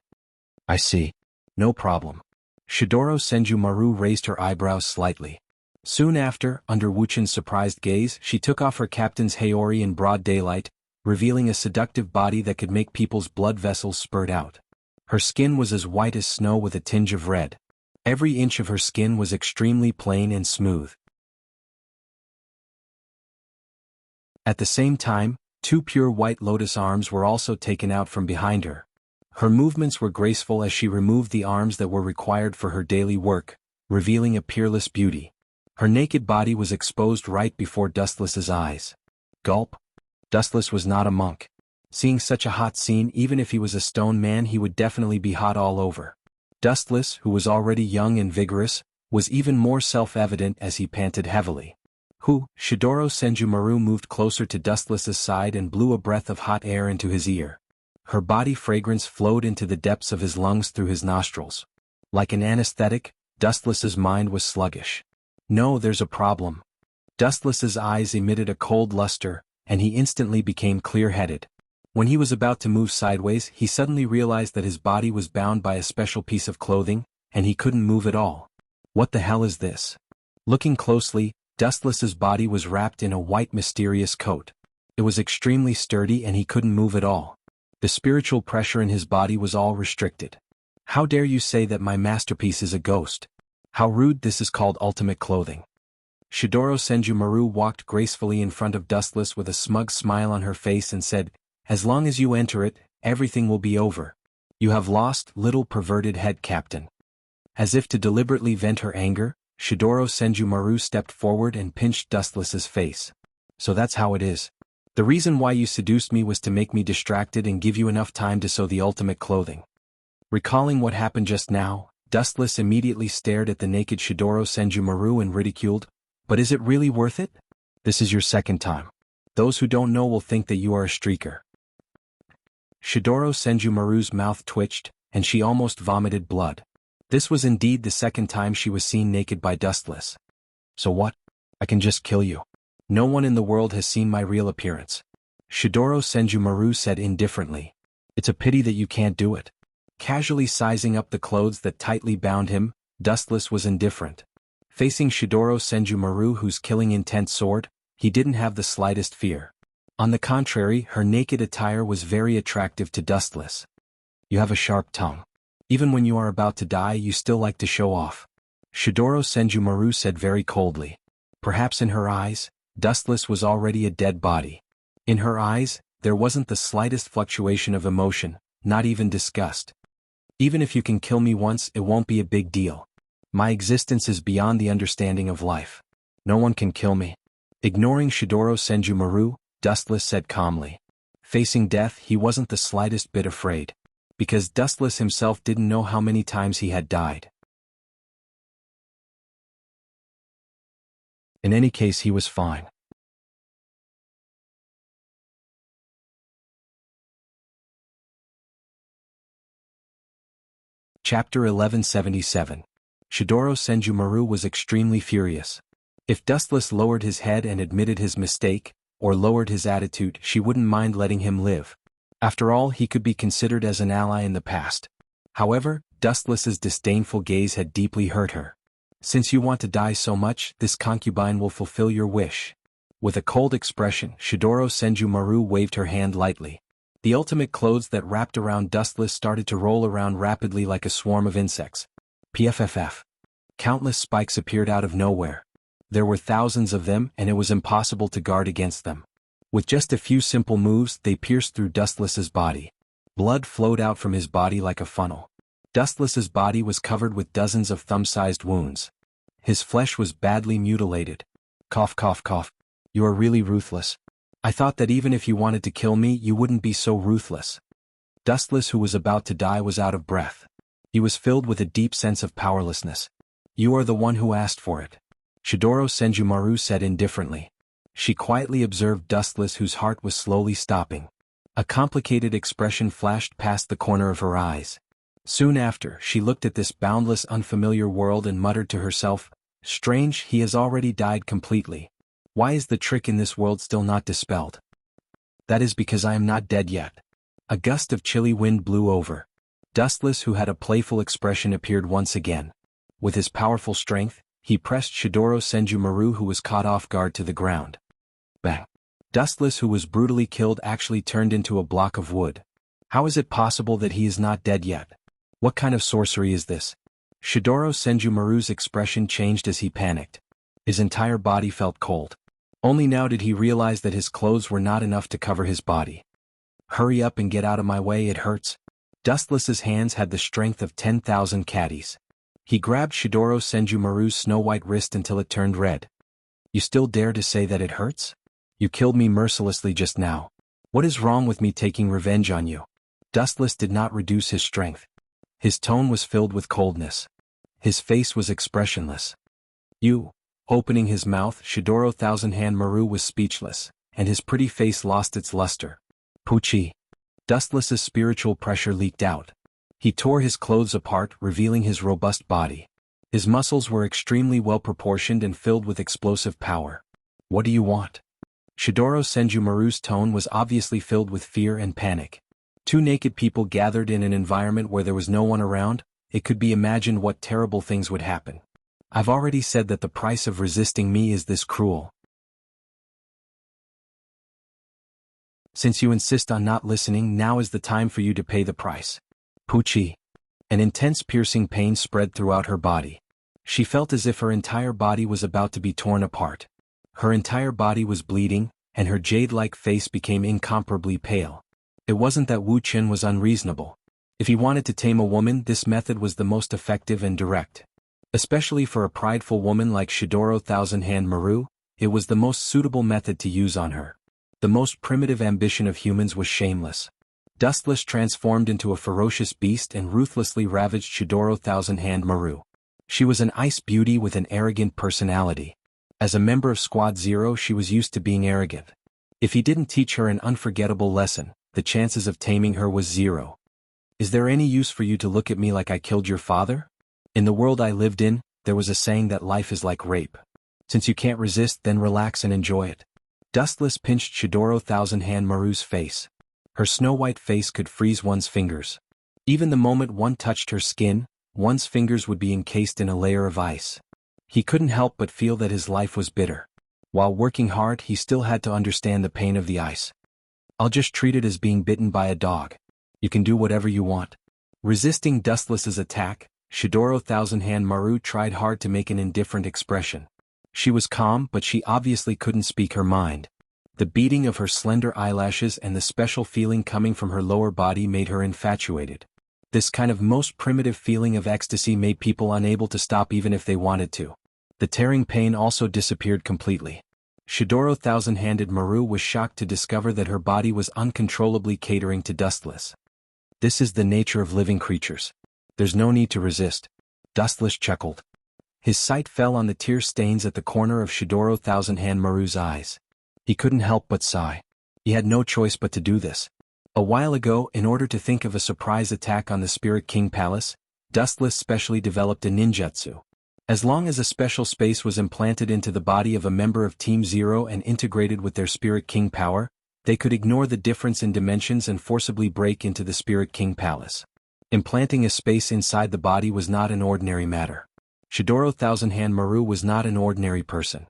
I see. No problem. Shidoro Senju Maru raised her eyebrows slightly. Soon after, under Wuchin's surprised gaze, she took off her captain's Haori in broad daylight, revealing a seductive body that could make people's blood vessels spurt out. Her skin was as white as snow with a tinge of red. Every inch of her skin was extremely plain and smooth. At the same time, two pure white lotus arms were also taken out from behind her. Her movements were graceful as she removed the arms that were required for her daily work, revealing a peerless beauty. Her naked body was exposed right before Dustless's eyes. Gulp. Dustless was not a monk. Seeing such a hot scene, even if he was a stone man, he would definitely be hot all over. Dustless, who was already young and vigorous, was even more self-evident as he panted heavily. Shidoro Senju Maru moved closer to Dustless's side and blew a breath of hot air into his ear. Her body fragrance flowed into the depths of his lungs through his nostrils. Like an anesthetic, Dustless's mind was sluggish. No, there's a problem. Dustless's eyes emitted a cold luster, and he instantly became clear-headed. When he was about to move sideways, he suddenly realized that his body was bound by a special piece of clothing, and he couldn't move at all. What the hell is this? Looking closely, Dustless's body was wrapped in a white mysterious coat. It was extremely sturdy and he couldn't move at all. The spiritual pressure in his body was all restricted. How dare you say that my masterpiece is a ghost? How rude. This is called ultimate clothing. Shidoro Senjumaru walked gracefully in front of Dustless with a smug smile on her face and said, "As long as you enter it, everything will be over. You have lost, little perverted head captain." As if to deliberately vent her anger, Shidoro Senjumaru stepped forward and pinched Dustless's face. "So that's how it is. The reason why you seduced me was to make me distracted and give you enough time to sew the ultimate clothing." Recalling what happened just now, Dustless immediately stared at the naked Shidoro Senjumaru and ridiculed, "But is it really worth it? This is your second time. Those who don't know will think that you are a streaker." Shidoro Senjumaru's mouth twitched, and she almost vomited blood. This was indeed the second time she was seen naked by Dustless. "So what? I can just kill you. No one in the world has seen my real appearance," Shidoro Senjumaru said indifferently. "It's a pity that you can't do it." Casually sizing up the clothes that tightly bound him, Dustless was indifferent. Facing Shidoro Senjumaru, whose killing intent soared, he didn't have the slightest fear. On the contrary, her naked attire was very attractive to Dustless. "You have a sharp tongue. Even when you are about to die, you still like to show off," Shidoro Senjumaru said very coldly. Perhaps in her eyes, Dustless was already a dead body. In her eyes, there wasn't the slightest fluctuation of emotion, not even disgust. "Even if you can kill me once, it won't be a big deal. My existence is beyond the understanding of life. No one can kill me." Ignoring Shidoro Senjumaru, Dustless said calmly. Facing death, he wasn't the slightest bit afraid. Because Dustless himself didn't know how many times he had died. In any case, he was fine. Chapter 1177. Shidoro Senjumaru was extremely furious. If Dustless lowered his head and admitted his mistake, or lowered his attitude, she wouldn't mind letting him live. After all, he could be considered as an ally in the past. However, Dustless's disdainful gaze had deeply hurt her. "Since you want to die so much, this concubine will fulfill your wish." With a cold expression, Shidoro Senjumaru waved her hand lightly. The ultimate clothes that wrapped around Dustless started to roll around rapidly like a swarm of insects. Pfff. Countless spikes appeared out of nowhere. There were thousands of them, and it was impossible to guard against them. With just a few simple moves, they pierced through Dustless's body. Blood flowed out from his body like a funnel. Dustless's body was covered with dozens of thumb-sized wounds. His flesh was badly mutilated. Cough, cough, cough. "You are really ruthless. I thought that even if you wanted to kill me, you wouldn't be so ruthless." Dustless, who was about to die, was out of breath. He was filled with a deep sense of powerlessness. "You are the one who asked for it," Shidoro Senjumaru said indifferently. She quietly observed Dustless, whose heart was slowly stopping. A complicated expression flashed past the corner of her eyes. Soon after, she looked at this boundless, unfamiliar world and muttered to herself, "Strange, he has already died completely. Why is the trick in this world still not dispelled? That is because I am not dead yet." A gust of chilly wind blew over. Dustless, who had a playful expression, appeared once again. With his powerful strength, he pressed Shidoro Senjumaru, who was caught off guard, to the ground. Bang! Dustless, who was brutally killed, actually turned into a block of wood. How is it possible that he is not dead yet? What kind of sorcery is this? Shidoro Senjumaru's expression changed as he panicked. His entire body felt cold. Only now did he realize that his clothes were not enough to cover his body. "Hurry up and get out of my way, it hurts." Dustless's hands had the strength of 10,000 caddies. He grabbed Shidoro Senjumaru's snow-white wrist until it turned red. "You still dare to say that it hurts? You killed me mercilessly just now. What is wrong with me taking revenge on you?" Dustless did not reduce his strength. His tone was filled with coldness. His face was expressionless. "You..." Opening his mouth, Shidoro Thousand-Hand Maru was speechless, and his pretty face lost its luster. "Poochie." Dustless's spiritual pressure leaked out. He tore his clothes apart, revealing his robust body. His muscles were extremely well proportioned and filled with explosive power. "What do you want?" Shidoro Senjumaru's tone was obviously filled with fear and panic. Two naked people gathered in an environment where there was no one around, it could be imagined what terrible things would happen. I've already said that the price of resisting me is this cruel. Since you insist on not listening, now is the time for you to pay the price. Puchi. An intense piercing pain spread throughout her body. She felt as if her entire body was about to be torn apart. Her entire body was bleeding, and her jade-like face became incomparably pale. It wasn't that Wu Qin was unreasonable. If he wanted to tame a woman, this method was the most effective and direct. Especially for a prideful woman like Shidoro Thousand-Hand Maru, it was the most suitable method to use on her. The most primitive ambition of humans was shameless. Dustless transformed into a ferocious beast and ruthlessly ravaged Shidoro Thousand-Hand Maru. She was an ice beauty with an arrogant personality. As a member of Squad Zero, she was used to being arrogant. If he didn't teach her an unforgettable lesson, the chances of taming her was zero. Is there any use for you to look at me like I killed your father? In the world I lived in, there was a saying that life is like rape. Since you can't resist, then relax and enjoy it. Dustless pinched Shidoro Thousand-Hand Maru's face. Her snow-white face could freeze one's fingers. Even the moment one touched her skin, one's fingers would be encased in a layer of ice. He couldn't help but feel that his life was bitter. While working hard, he still had to understand the pain of the ice. I'll just treat it as being bitten by a dog. You can do whatever you want. Resisting Dustless's attack, Shidoro Thousand-Hand Maru tried hard to make an indifferent expression. She was calm, but she obviously couldn't speak her mind. The beating of her slender eyelashes and the special feeling coming from her lower body made her infatuated. This kind of most primitive feeling of ecstasy made people unable to stop even if they wanted to. The tearing pain also disappeared completely. Shidoro Thousand-Handed Maru was shocked to discover that her body was uncontrollably catering to Dustless. This is the nature of living creatures. There's no need to resist. Dustless chuckled. His sight fell on the tear stains at the corner of Shidoro Thousand-Hand Maru's eyes. He couldn't help but sigh. He had no choice but to do this. A while ago, in order to think of a surprise attack on the Spirit King Palace, Dustless specially developed a ninjutsu. As long as a special space was implanted into the body of a member of Team Zero and integrated with their Spirit King power, they could ignore the difference in dimensions and forcibly break into the Spirit King Palace. Implanting a space inside the body was not an ordinary matter. Shidoro Thousand-Hand Maru was not an ordinary person.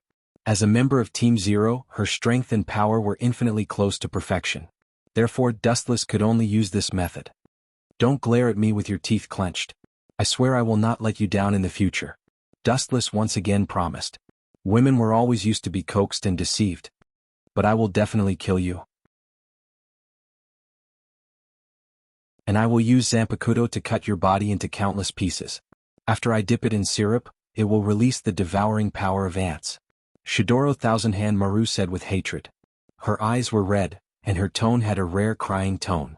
As a member of Team Zero, her strength and power were infinitely close to perfection. Therefore, Dustless could only use this method. Don't glare at me with your teeth clenched. I swear I will not let you down in the future. Dustless once again promised. Women were always used to be coaxed and deceived. But I will definitely kill you. And I will use Zanpakuto to cut your body into countless pieces. After I dip it in syrup, it will release the devouring power of ants. Shidoro Thousand-Hand Maru said with hatred. Her eyes were red, and her tone had a rare crying tone.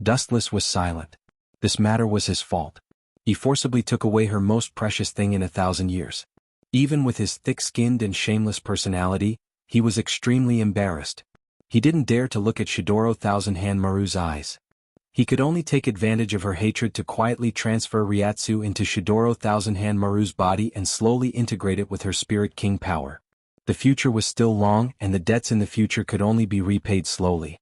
Dustless was silent. This matter was his fault. He forcibly took away her most precious thing in 1,000 years. Even with his thick-skinned and shameless personality, he was extremely embarrassed. He didn't dare to look at Shidoro Thousand-Hand Maru's eyes. He could only take advantage of her hatred to quietly transfer Ryatsu into Shidoro Thousand-Hand Maru's body and slowly integrate it with her Spirit King power. The future was still long, and the debts in the future could only be repaid slowly.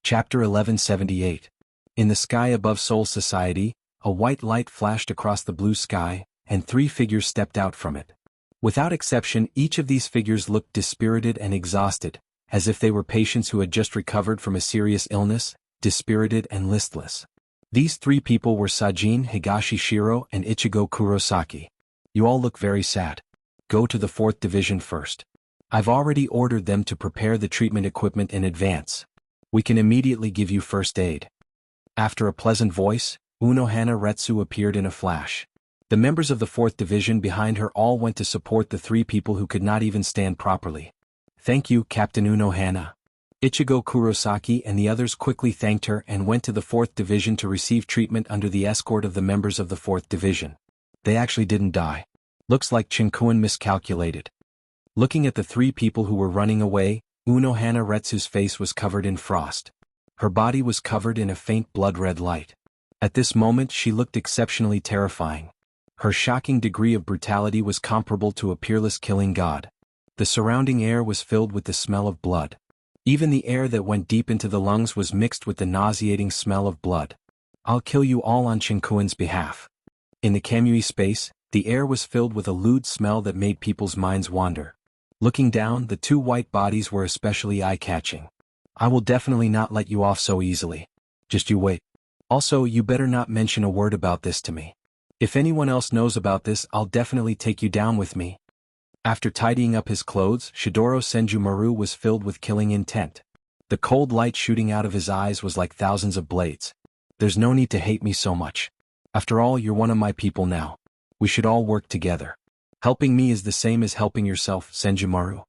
Chapter 1178. In the sky above Soul Society, a white light flashed across the blue sky, and 3 figures stepped out from it. Without exception, each of these figures looked dispirited and exhausted, as if they were patients who had just recovered from a serious illness, dispirited and listless. These 3 people were Sajin Higashishiro and Ichigo Kurosaki. You all look very sad. Go to the 4th Division first. I've already ordered them to prepare the treatment equipment in advance. We can immediately give you first aid. After a pleasant voice, Unohana Retsu appeared in a flash. The members of the 4th Division behind her all went to support the 3 people who could not even stand properly. Thank you, Captain Unohana. Ichigo Kurosaki and the others quickly thanked her and went to the 4th Division to receive treatment under the escort of the members of the 4th Division. They actually didn't die. Looks like Chinkuen miscalculated. Looking at the 3 people who were running away, Unohana Retsu's face was covered in frost. Her body was covered in a faint blood-red light. At this moment she looked exceptionally terrifying. Her shocking degree of brutality was comparable to a peerless killing god. The surrounding air was filled with the smell of blood. Even the air that went deep into the lungs was mixed with the nauseating smell of blood. I'll kill you all on Shinkuin's behalf. In the Kamui space, the air was filled with a lewd smell that made people's minds wander. Looking down, the two white bodies were especially eye-catching. I will definitely not let you off so easily. Just you wait. Also, you better not mention a word about this to me. If anyone else knows about this, I'll definitely take you down with me. After tidying up his clothes, Shidoro Senjumaru was filled with killing intent. The cold light shooting out of his eyes was like thousands of blades. There's no need to hate me so much. After all, you're one of my people now. We should all work together. Helping me is the same as helping yourself, Senjumaru.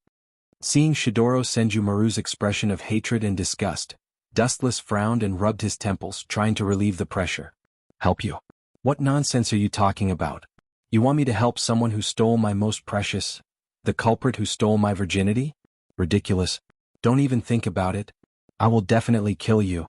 Seeing Shidoro Senjumaru's expression of hatred and disgust, Dustless frowned and rubbed his temples, trying to relieve the pressure. Help you? What nonsense are you talking about? You want me to help someone who stole my most precious? The culprit who stole my virginity? Ridiculous. Don't even think about it. I will definitely kill you.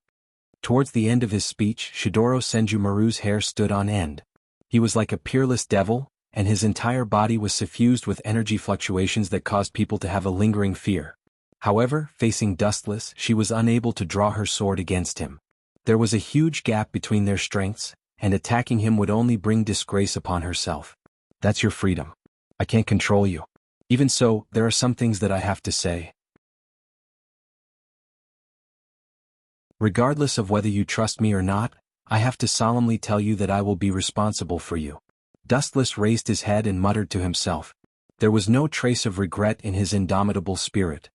Towards the end of his speech, Shidoro Senjumaru's hair stood on end. He was like a peerless devil, and his entire body was suffused with energy fluctuations that caused people to have a lingering fear. However, facing Dustless, she was unable to draw her sword against him. There was a huge gap between their strengths, and attacking him would only bring disgrace upon herself. That's your freedom. I can't control you. Even so, there are some things that I have to say. Regardless of whether you trust me or not, I have to solemnly tell you that I will be responsible for you. Dustless raised his head and muttered to himself. There was no trace of regret in his indomitable spirit.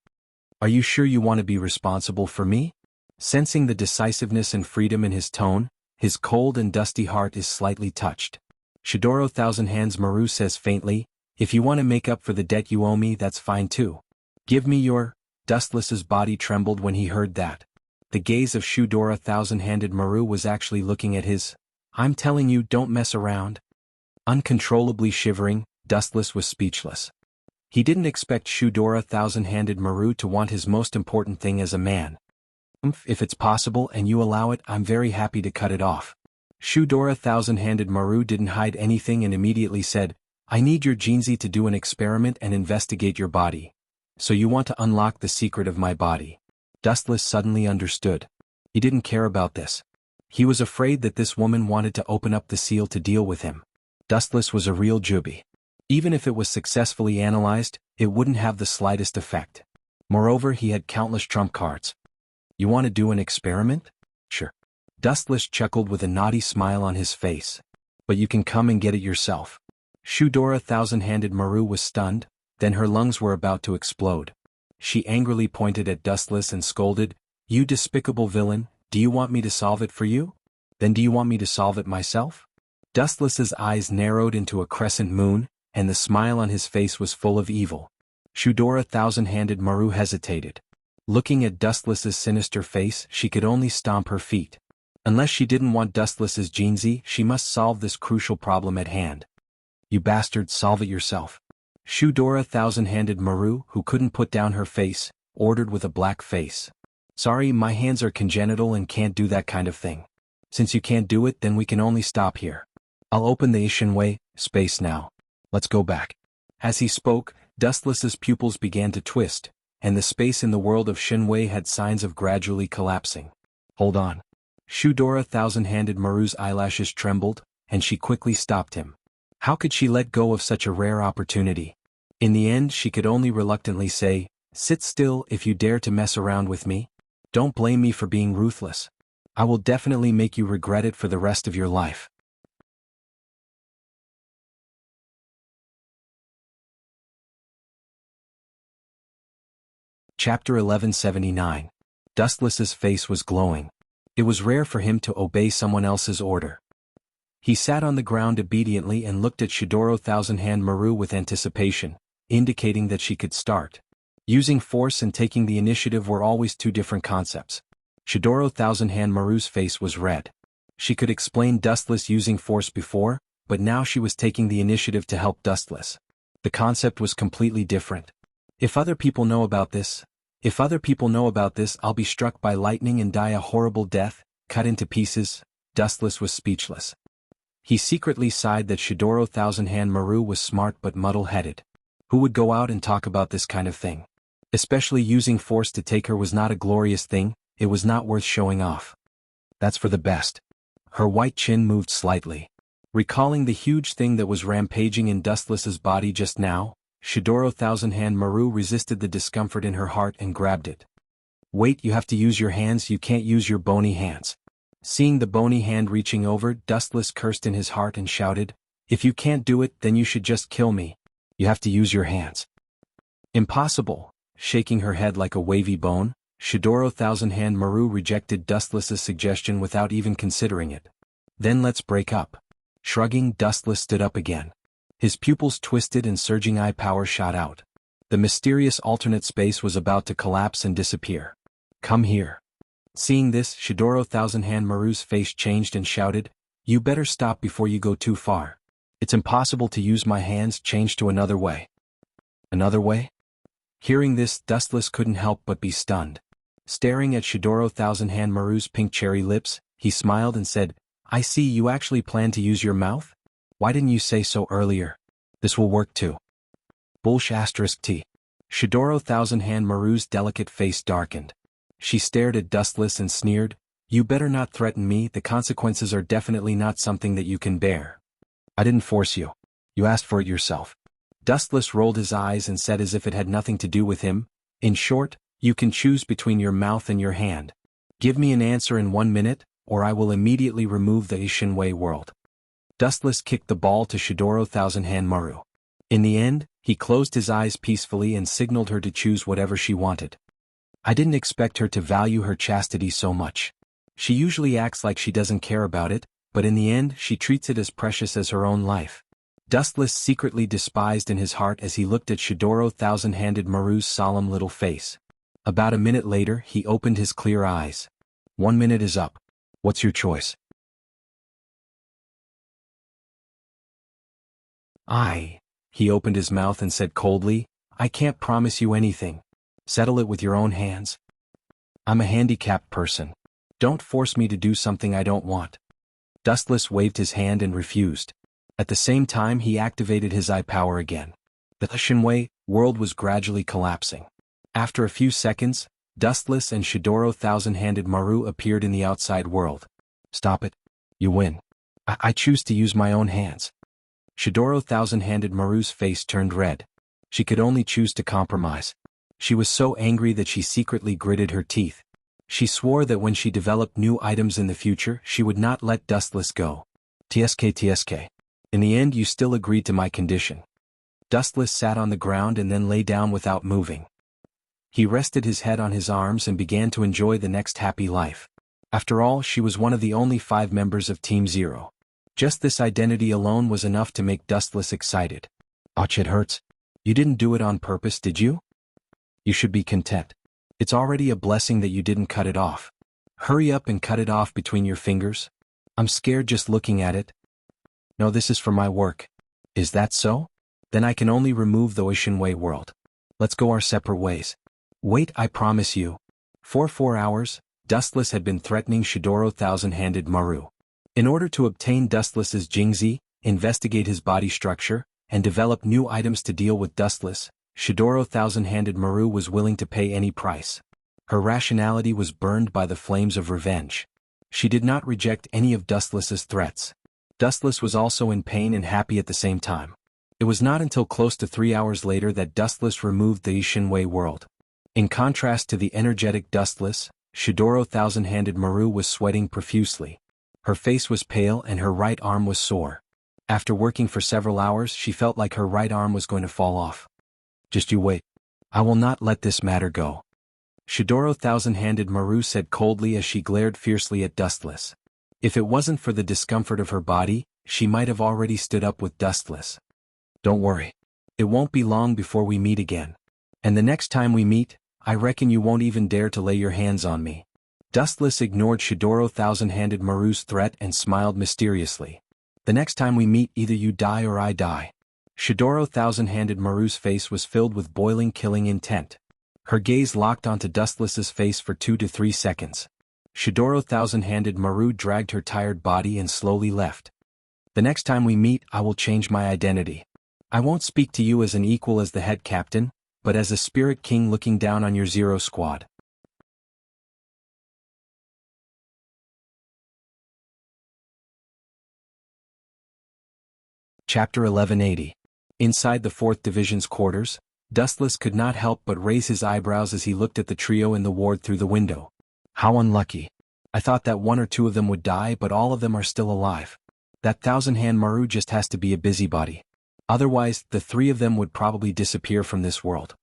Are you sure you want to be responsible for me? Sensing the decisiveness and freedom in his tone, his cold and dusty heart is slightly touched. Shidoro Thousand Hands Maru says faintly, if you want to make up for the debt you owe me, that's fine too. Give me your... Dustless's body trembled when he heard that. The gaze of Shidoro Thousand-Handed Maru was actually looking at his. I'm telling you, don't mess around. Uncontrollably shivering, Dustless was speechless. He didn't expect Shidoro Thousand-Handed Maru to want his most important thing as a man. If it's possible and you allow it, I'm very happy to cut it off. Shidoro Thousand-Handed Maru didn't hide anything and immediately said, I need your Jinzi to do an experiment and investigate your body. So you want to unlock the secret of my body. Dustless suddenly understood. He didn't care about this. He was afraid that this woman wanted to open up the seal to deal with him. Dustless was a real jubi. Even if it was successfully analyzed, it wouldn't have the slightest effect. Moreover, he had countless trump cards. You want to do an experiment? Sure. Dustless chuckled with a naughty smile on his face. But you can come and get it yourself. Shidoro Thousand-Handed Maru was stunned, then her lungs were about to explode. She angrily pointed at Dustless and scolded, You despicable villain, do you want me to solve it for you? Then do you want me to solve it myself? Dustless's eyes narrowed into a crescent moon, and the smile on his face was full of evil. Shidoro Thousand-Handed Maru hesitated. Looking at Dustless's sinister face, she could only stomp her feet. Unless she didn't want Dustless's Jinzi, she must solve this crucial problem at hand. You bastard, solve it yourself. Shidoro Thousand-Handed Maru, who couldn't put down her face, ordered with a black face. Sorry, my hands are congenital and can't do that kind of thing. Since you can't do it, then we can only stop here. I'll open the Ishinway space now. Let's go back. As he spoke, Dustless's pupils began to twist, and the space in the world of Shinwei had signs of gradually collapsing. Hold on. Shidoro Thousand-Handed Maru's eyelashes trembled, and she quickly stopped him. How could she let go of such a rare opportunity? In the end, she could only reluctantly say, Sit still if you dare to mess around with me. Don't blame me for being ruthless. I will definitely make you regret it for the rest of your life. Chapter 1179. Dustless's face was glowing. It was rare for him to obey someone else's order. He sat on the ground obediently and looked at Shidoro Thousand-Hand Maru with anticipation, indicating that she could start. Using force and taking the initiative were always two different concepts. Shidoro Thousand-Hand Maru's face was red. She could explain Dustless using force before, but now she was taking the initiative to help Dustless. The concept was completely different. If other people know about this, I'll be struck by lightning and die a horrible death, cut into pieces. Dustless was speechless. He secretly sighed that Shidoro Thousand-Hand Maru was smart but muddle-headed. Who would go out and talk about this kind of thing? Especially using force to take her was not a glorious thing, it was not worth showing off. That's for the best. Her white chin moved slightly. Recalling the huge thing that was rampaging in Dustless's body just now, Shidoro Thousand-Hand Maru resisted the discomfort in her heart and grabbed it. Wait, you have to use your hands, you can't use your bony hands. Seeing the bony hand reaching over, Dustless cursed in his heart and shouted, if you can't do it, then you should just kill me. You have to use your hands. Impossible. Shaking her head like a wavy bone, Shidoro Thousand-Hand Maru rejected Dustless's suggestion without even considering it. Then let's break up. Shrugging, Dustless stood up again. His pupils twisted and surging eye power shot out. The mysterious alternate space was about to collapse and disappear. Come here. Seeing this, Shidoro Thousand-Hand Maru's face changed and shouted, you better stop before you go too far. It's impossible to use my hands, change to another way. Another way? Hearing this, Dustless couldn't help but be stunned. Staring at Shidoro Thousand-Hand Maru's pink cherry lips, he smiled and said, I see you actually plan to use your mouth? Why didn't you say so earlier? This will work too. T. Shidoro Thousand-Hand Maru's delicate face darkened. She stared at Dustless and sneered, you better not threaten me, the consequences are definitely not something that you can bear. I didn't force you. You asked for it yourself. Dustless rolled his eyes and said as if it had nothing to do with him, in short, you can choose between your mouth and your hand. Give me an answer in 1 minute, or I will immediately remove the Ishinwei world. Dustless kicked the ball to Shidoro Thousand-Hand Maru. In the end, he closed his eyes peacefully and signaled her to choose whatever she wanted. I didn't expect her to value her chastity so much. She usually acts like she doesn't care about it, but in the end she treats it as precious as her own life. Dustless secretly despised in his heart as he looked at Shidoro Thousand-Handed Maru's solemn little face. About a minute later he opened his clear eyes. 1 minute is up. What's your choice? He opened his mouth and said coldly, I can't promise you anything. Settle it with your own hands. I'm a handicapped person. Don't force me to do something I don't want. Dustless waved his hand and refused. At the same time he activated his eye power again. The Ishinwei world was gradually collapsing. After a few seconds, Dustless and Shidoro Thousand-Handed Maru appeared in the outside world. Stop it. You win. I choose to use my own hands. Shidoro Thousand-Handed Maru's face turned red. She could only choose to compromise. She was so angry that she secretly gritted her teeth. She swore that when she developed new items in the future she would not let Dustless go. TSK. In the end you still agreed to my condition. Dustless sat on the ground and then lay down without moving. He rested his head on his arms and began to enjoy the next happy life. After all, she was one of the only 5 members of Team Zero. Just this identity alone was enough to make Dustless excited. Ouch, it hurts. You didn't do it on purpose, did you? You should be content. It's already a blessing that you didn't cut it off. Hurry up and cut it off between your fingers. I'm scared just looking at it. No, this is for my work. Is that so? Then I can only remove the Ishinwei world. Let's go our separate ways. Wait, I promise you. For 4 hours, Dustless had been threatening Shidoro Thousand-Handed Maru. In order to obtain Dustless's Jingzi, investigate his body structure, and develop new items to deal with Dustless, Shidoro Thousand-Handed Maru was willing to pay any price. Her rationality was burned by the flames of revenge. She did not reject any of Dustless's threats. Dustless was also in pain and happy at the same time. It was not until close to 3 hours later that Dustless removed the Ishinwei world. In contrast to the energetic Dustless, Shidoro Thousand-Handed Maru was sweating profusely. Her face was pale and her right arm was sore. After working for several hours she felt like her right arm was going to fall off. Just you wait. I will not let this matter go. Shidoro Thousand-Handed Maru said coldly as she glared fiercely at Dustless. If it wasn't for the discomfort of her body, she might have already stood up with Dustless. Don't worry. It won't be long before we meet again. And the next time we meet, I reckon you won't even dare to lay your hands on me. Dustless ignored Shidoro Thousand-Handed Maru's threat and smiled mysteriously. The next time we meet either you die or I die. Shidoro Thousand-Handed Maru's face was filled with boiling killing intent. Her gaze locked onto Dustless's face for 2 to 3 seconds. Shidoro Thousand-Handed Maru dragged her tired body and slowly left. The next time we meet, I will change my identity. I won't speak to you as an equal as the head captain, but as a spirit king looking down on your Zero Squad. Chapter 1180. Inside the 4th Division's quarters, Dustless could not help but raise his eyebrows as he looked at the trio in the ward through the window. How unlucky. I thought that 1 or 2 of them would die, but all of them are still alive. That Thousand-Hand Maru just has to be a busybody. Otherwise, the 3 of them would probably disappear from this world.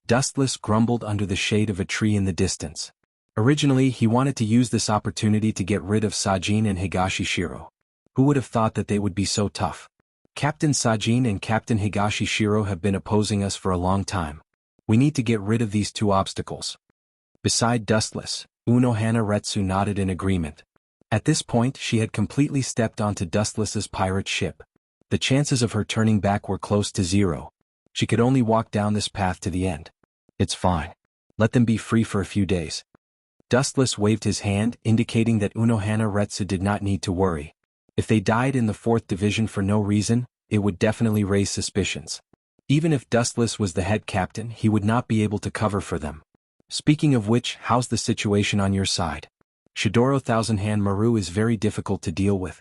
Dustless grumbled under the shade of a tree in the distance. Originally, he wanted to use this opportunity to get rid of Sajin and Higashishiro. Who would have thought that they would be so tough? Captain Sajin and Captain Higashishiro have been opposing us for a long time. We need to get rid of these 2 obstacles. Beside Dustless, Unohana Retsu nodded in agreement. At this point, she had completely stepped onto Dustless's pirate ship. The chances of her turning back were close to 0. She could only walk down this path to the end. It's fine. Let them be free for a few days. Dustless waved his hand, indicating that Unohana Retsu did not need to worry. If they died in the 4th Division for no reason, it would definitely raise suspicions. Even if Dustless was the head captain, he would not be able to cover for them. Speaking of which, how's the situation on your side? Shidoro Thousand-Hand Maru is very difficult to deal with.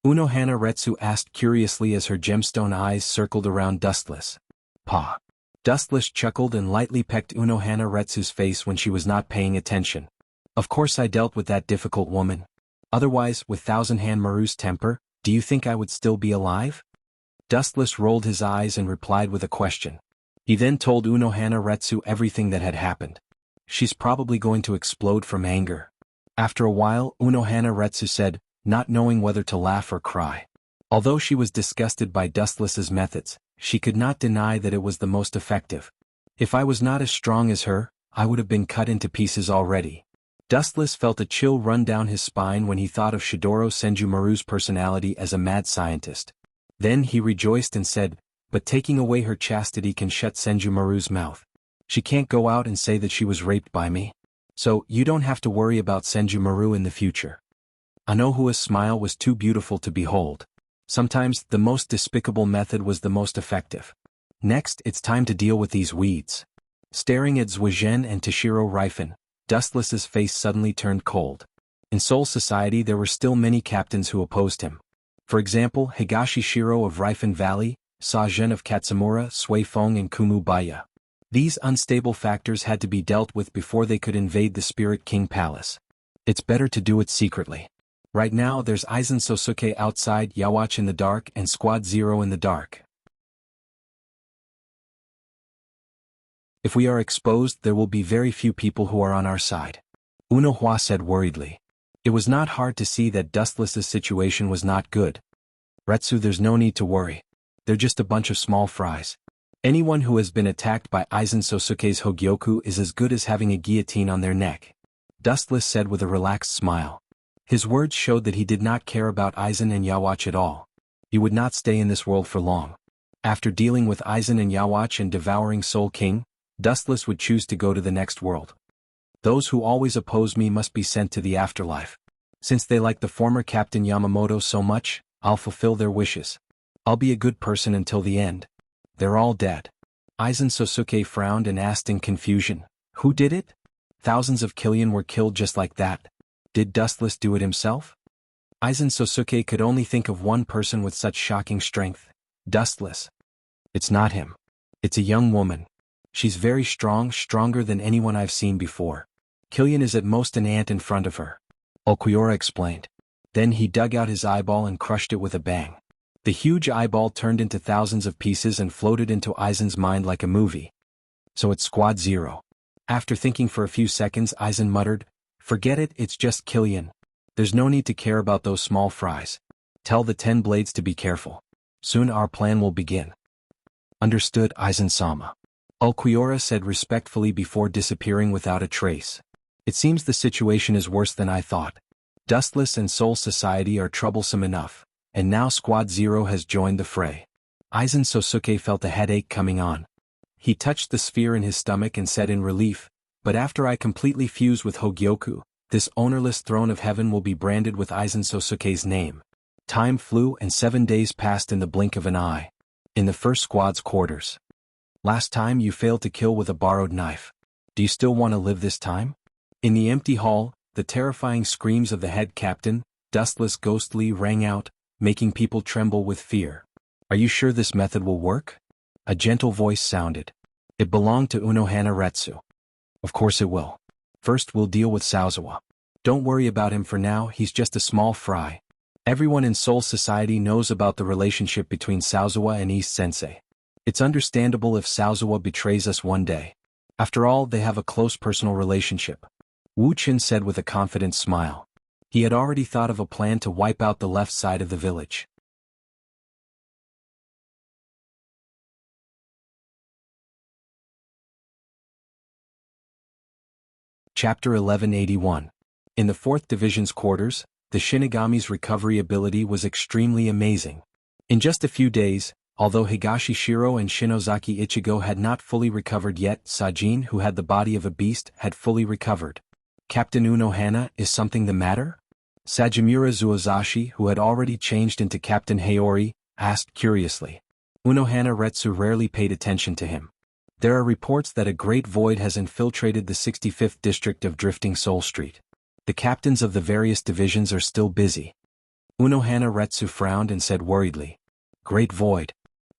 Unohana Retsu asked curiously as her gemstone eyes circled around Dustless. Pa. Dustless chuckled and lightly pecked Unohana Retsu's face when she was not paying attention. Of course I dealt with that difficult woman. Otherwise, with Thousand-Hand Maru's temper, do you think I would still be alive? Dustless rolled his eyes and replied with a question. He then told Unohana Retsu everything that had happened. She's probably going to explode from anger. After a while, Unohana Retsu said, not knowing whether to laugh or cry. Although she was disgusted by Dustless's methods, she could not deny that it was the most effective. If I was not as strong as her, I would have been cut into pieces already. Dustless felt a chill run down his spine when he thought of Shidoro Senjumaru's personality as a mad scientist. Then he rejoiced and said, but taking away her chastity can shut Senjumaru's mouth. She can't go out and say that she was raped by me. So, you don't have to worry about Senjumaru in the future. Anohua's smile was too beautiful to behold. Sometimes, the most despicable method was the most effective. Next, it's time to deal with these weeds. Staring at Zuigen and Toshiro Rifen, Dustless's face suddenly turned cold. In Soul Society there were still many captains who opposed him. For example, Higashishiro of Rifen Valley, Sajin of Katsumura, Suifeng and Kumubaya. These unstable factors had to be dealt with before they could invade the Spirit King Palace. It's better to do it secretly. Right now there's Aizen Sosuke outside, Yawatch in the dark, and Squad Zero in the dark. If we are exposed, there will be very few people who are on our side. Unohua said worriedly. It was not hard to see that Dustless's situation was not good. Retsu, there's no need to worry. They're just a bunch of small fries. Anyone who has been attacked by Aizen Sosuke's Hogyoku is as good as having a guillotine on their neck. Dustless said with a relaxed smile. His words showed that he did not care about Aizen and Yawatch at all. He would not stay in this world for long. After dealing with Aizen and Yawatch and devouring Soul King, Dustless would choose to go to the next world. Those who always oppose me must be sent to the afterlife. Since they like the former Captain Yamamoto so much, I'll fulfill their wishes. I'll be a good person until the end. They're all dead. Aizen Sosuke frowned and asked in confusion, who did it? Thousands of Killian were killed just like that. Did Dustless do it himself? Aizen Sosuke could only think of one person with such shocking strength. Dustless. It's not him. It's a young woman. She's very strong, stronger than anyone I've seen before. Killian is at most an ant in front of her. Okuiora explained. Then he dug out his eyeball and crushed it with a bang. The huge eyeball turned into thousands of pieces and floated into Aizen's mind like a movie. So it's Squad Zero. After thinking for a few seconds, Aizen muttered, forget it, it's just Killian. There's no need to care about those small fries. Tell the 10 Blades to be careful. Soon our plan will begin. Understood, Aizen-sama. Okuiora said respectfully before disappearing without a trace. It seems the situation is worse than I thought. Dustless and Soul Society are troublesome enough, and now Squad Zero has joined the fray. Aizen Sosuke felt a headache coming on. He touched the sphere in his stomach and said in relief, but after I completely fuse with Hogyoku, This ownerless throne of heaven will be branded with Aizen Sosuke's name. Time flew and 7 days passed in the blink of an eye. In the first squad's quarters. Last time you failed to kill with a borrowed knife. Do you still want to live this time? In the empty hall, the terrifying screams of the head captain, dustless ghostly, rang out, making people tremble with fear. Are you sure this method will work? A gentle voice sounded. It belonged to Unohana Retsu. Of course it will. First we'll deal with Sauzawa. Don't worry about him for now, he's just a small fry. Everyone in Soul Society knows about the relationship between Sauzawa and East Sensei. It's understandable if Sauzawa betrays us one day. After all, they have a close personal relationship. Wu Qin said with a confident smile. He had already thought of a plan to wipe out the left side of the village. Chapter 1181. In the 4th Division's quarters, the Shinigami's recovery ability was extremely amazing. In just a few days, although Higashi Shiro and Shinozaki Ichigo had not fully recovered yet, Sajin, who had the body of a beast, had fully recovered. Captain Unohana, is something the matter? Sajimura Zuozashi, who had already changed into Captain Haori, asked curiously. Unohana Retsu rarely paid attention to him. There are reports that a great void has infiltrated the 65th district of Drifting Soul Street. The captains of the various divisions are still busy. Unohana Retsu frowned and said worriedly. Great void.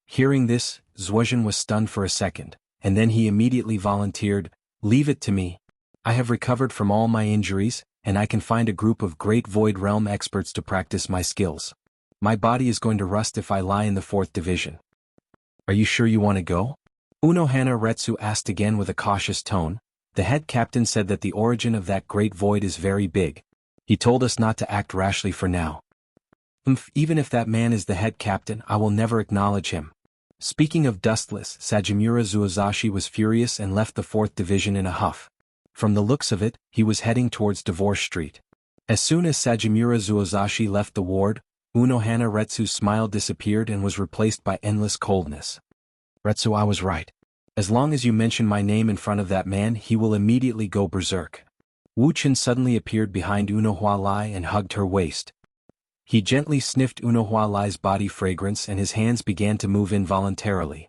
Hearing this, Zuozhen was stunned for a second, and then he immediately volunteered, Leave it to me. I have recovered from all my injuries, and I can find a group of Great Void Realm experts to practice my skills. My body is going to rust if I lie in the 4th Division. Are you sure you want to go? Unohana Retsu asked again with a cautious tone. The head captain said that the origin of that great void is very big. He told us not to act rashly for now. Even if that man is the head captain, I will never acknowledge him. Speaking of dustless, Sajimura Zuozashi was furious and left the 4th Division in a huff. From the looks of it, he was heading towards Divorce Street. As soon as Sajimura Zuozashi left the ward, Unohana Retsu's smile disappeared and was replaced by endless coldness. Retsu, I was right. As long as you mention my name in front of that man, he will immediately go berserk. Wu Qin suddenly appeared behind Unohua Lai and hugged her waist. He gently sniffed Unohua Lai's body fragrance and his hands began to move involuntarily.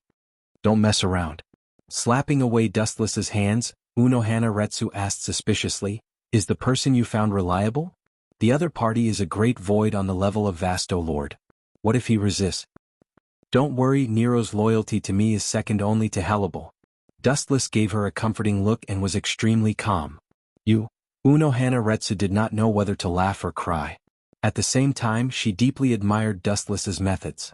Don't mess around. Slapping away Dustless's hands, Unohana Retsu asked suspiciously, Is the person you found reliable? The other party is a great void on the level of Vasto Lord. What if he resists? Don't worry, Nero's loyalty to me is second only to Hellable. Dustless gave her a comforting look and was extremely calm. Unohana Retsu did not know whether to laugh or cry. At the same time, she deeply admired Dustless's methods.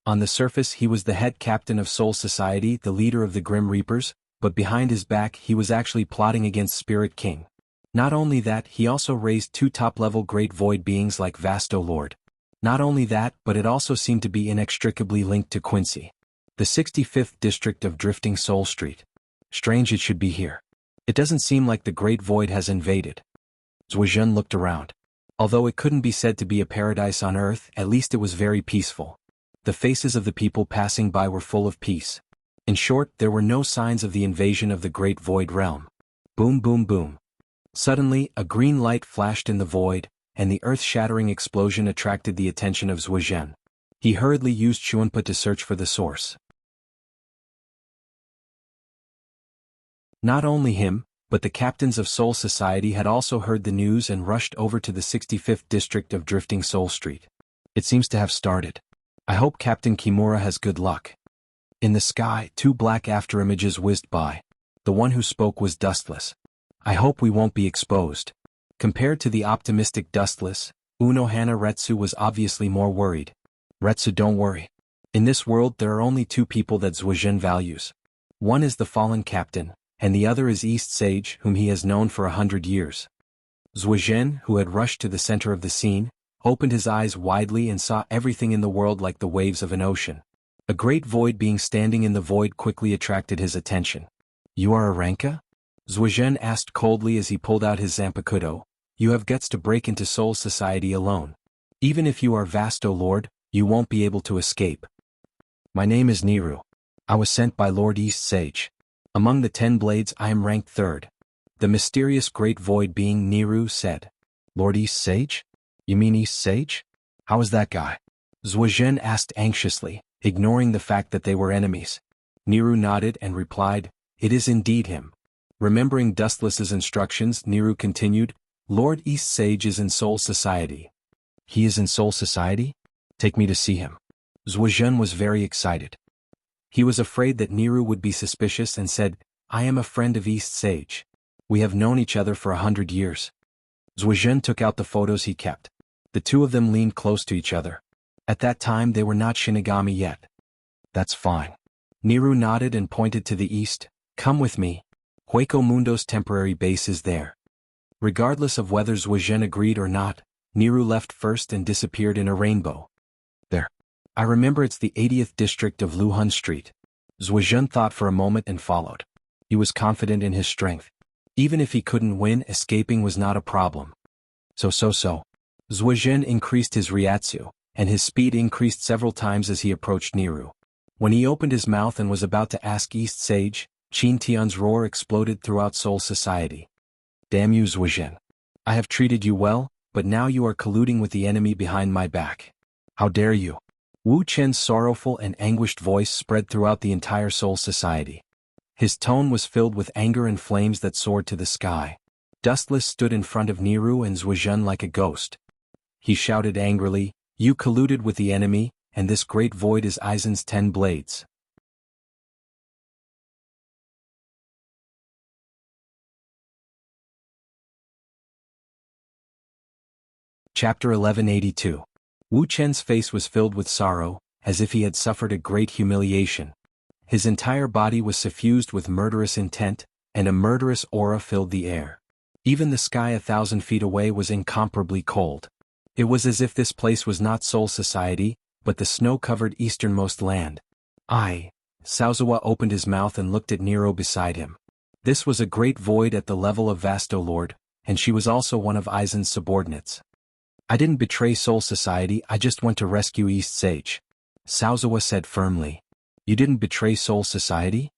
On the surface he was the head captain of Soul Society, the leader of the Grim Reapers, but behind his back he was actually plotting against Spirit King. Not only that, he also raised 2 top-level Great Void beings like Vasto Lord. Not only that, but it also seemed to be inextricably linked to Quincy. The 65th district of Drifting Soul Street. Strange it should be here. It doesn't seem like the Great Void has invaded. Zuozhen looked around. Although it couldn't be said to be a paradise on earth, at least it was very peaceful. The faces of the people passing by were full of peace. In short, there were no signs of the invasion of the Great Void realm. Boom boom boom. Suddenly, a green light flashed in the void, and the earth-shattering explosion attracted the attention of Zuozhen. He hurriedly used Chuanpa to search for the source. Not only him, but the captains of Soul Society had also heard the news and rushed over to the 65th district of Drifting Soul Street. It seems to have started. I hope Captain Kimura has good luck. In the sky, 2 black afterimages whizzed by. The one who spoke was Dustless. I hope we won't be exposed. Compared to the optimistic Dustless, Unohana Retsu was obviously more worried. Retsu, don't worry. In this world there are only 2 people that Zuozhen values. One is the fallen captain, and the other is East Sage, whom he has known for 100 years. Zuozhen, who had rushed to the center of the scene, opened his eyes widely and saw everything in the world like the waves of an ocean. A great void being standing in the void quickly attracted his attention. You are a Ranka? Zuozhen asked coldly as he pulled out his Zanpakuto. You have guts to break into Soul Society alone. Even if you are Vasto Lord, you won't be able to escape. My name is Niru. I was sent by Lord East Sage. Among the 10 blades I am ranked 3rd. The mysterious great void being Niru said. Lord East Sage? You mean East Sage? How is that guy? Zhuozhen asked anxiously, ignoring the fact that they were enemies. Niru nodded and replied, it is indeed him. Remembering Dustless's instructions, Niru continued, Lord East Sage is in Soul Society. He is in Soul Society? Take me to see him. Zhuozhen was very excited. He was afraid that Niru would be suspicious and said, I am a friend of East Sage. We have known each other for 100 years. Zhuozhen took out the photos he kept. The two of them leaned close to each other. At that time they were not Shinigami yet. That's fine. Niru nodded and pointed to the east. Come with me. Hueco Mundo's temporary base is there. Regardless of whether Zhuozhen agreed or not, Niru left first and disappeared in a rainbow. There. I remember it's the 80th district of Luhun Street. Zhuozhen thought for a moment and followed. He was confident in his strength. Even if he couldn't win, escaping was not a problem. So. Zhuozhen increased his Ryatsu, and his speed increased several times as he approached Niru. When he opened his mouth and was about to ask East Sage, Qin Tian's roar exploded throughout Soul Society. Damn you, Zhuozhen. I have treated you well, but now you are colluding with the enemy behind my back. How dare you? Wu Chen's sorrowful and anguished voice spread throughout the entire Soul Society. His tone was filled with anger and flames that soared to the sky. Dustless stood in front of Niru and Zhuozhen like a ghost. He shouted angrily, you colluded with the enemy, and this great void is Aizen's 10 blades. Chapter 1182. Wu Chen's face was filled with sorrow, as if he had suffered a great humiliation. His entire body was suffused with murderous intent, and a murderous aura filled the air. Even the sky 1,000 feet away was incomparably cold. It was as if this place was not Soul Society, but the snow-covered easternmost land. Sauzawa opened his mouth and looked at Nero beside him. This was a great void at the level of Vasto Lord, and she was also one of Aizen's subordinates. I didn't betray Soul Society, I just went to rescue East Sage. Sauzawa said firmly. You didn't betray Soul Society?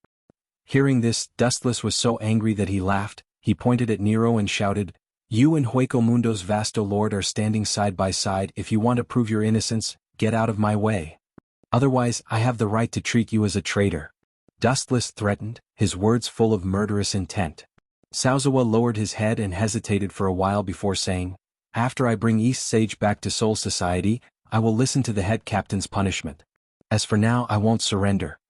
Hearing this, Dustless was so angry that he laughed. He pointed at Nero and shouted, you and Hueco Mundo's Vasto Lord are standing side by side. If you want to prove your innocence, get out of my way. Otherwise, I have the right to treat you as a traitor. Dustless threatened, his words full of murderous intent. Sauzawa lowered his head and hesitated for a while before saying, after I bring East Sage back to Soul Society, I will listen to the head captain's punishment. As for now, I won't surrender.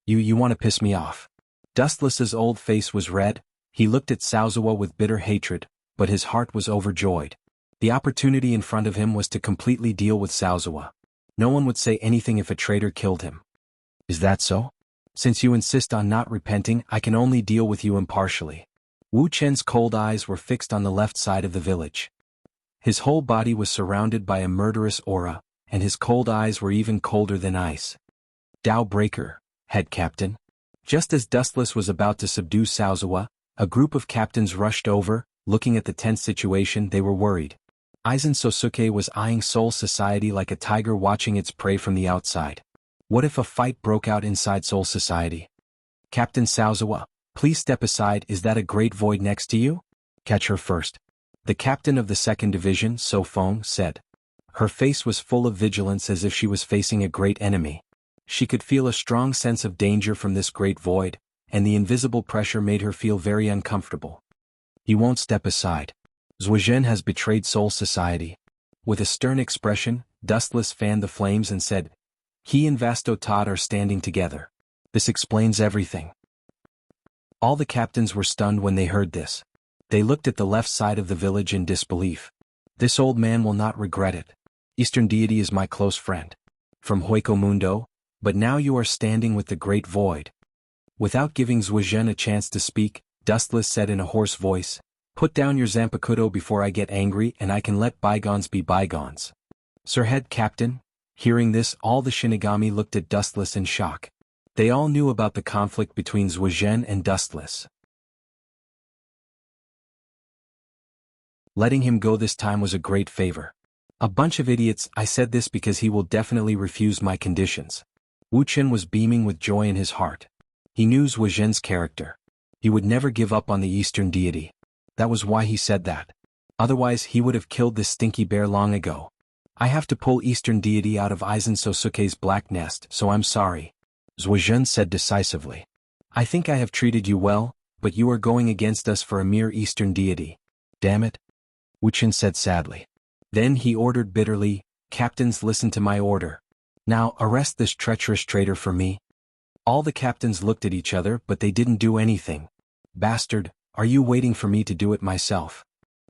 You want to piss me off. Dustless's old face was red. He looked at Sauzawa with bitter hatred, but his heart was overjoyed. The opportunity in front of him was to completely deal with Sauzawa. No one would say anything if a traitor killed him. Is that so? Since you insist on not repenting, I can only deal with you impartially. Wu Chen's cold eyes were fixed on the left side of the village. His whole body was surrounded by a murderous aura, and his cold eyes were even colder than ice. Dao Breaker, head captain. Just as Dustless was about to subdue Sauzawa, a group of captains rushed over. Looking at the tense situation, they were worried. Aizen Sosuke was eyeing Soul Society like a tiger watching its prey from the outside. What if a fight broke out inside Soul Society? Captain Sauzawa, please step aside. Is that a great void next to you? Catch her first. The captain of the 2nd Division, So Feng, said. Her face was full of vigilance as if she was facing a great enemy. She could feel a strong sense of danger from this great void, and the invisible pressure made her feel very uncomfortable. He won't step aside. Zhuozhen has betrayed Soul Society. With a stern expression, Dustless fanned the flames and said, he and Vasto Todd are standing together. This explains everything. All the captains were stunned when they heard this. They looked at the left side of the village in disbelief. This old man will not regret it. Eastern Deity is my close friend. From Hueco Mundo, but now you are standing with the Great Void. Without giving Zhuozhen a chance to speak, Dustless said in a hoarse voice, put down your Zanpakuto before I get angry and I can let bygones be bygones. Sir Head Captain. Hearing this, all the Shinigami looked at Dustless in shock. They all knew about the conflict between Zhuozhen and Dustless. Letting him go this time was a great favor. A bunch of idiots. I said this because he will definitely refuse my conditions. Wu Chen was beaming with joy in his heart. He knew Zhuozhen's character. He would never give up on the Eastern deity. That was why he said that. Otherwise he would have killed this stinky bear long ago. I have to pull Eastern deity out of Aizen Sosuke's black nest, so I'm sorry. Zuozhen said decisively. I think I have treated you well, but you are going against us for a mere Eastern deity. Damn it. Wuchen said sadly. Then he ordered bitterly, Captains, listen to my order. Now arrest this treacherous traitor for me. All the captains looked at each other, but they didn't do anything. Bastard, are you waiting for me to do it myself?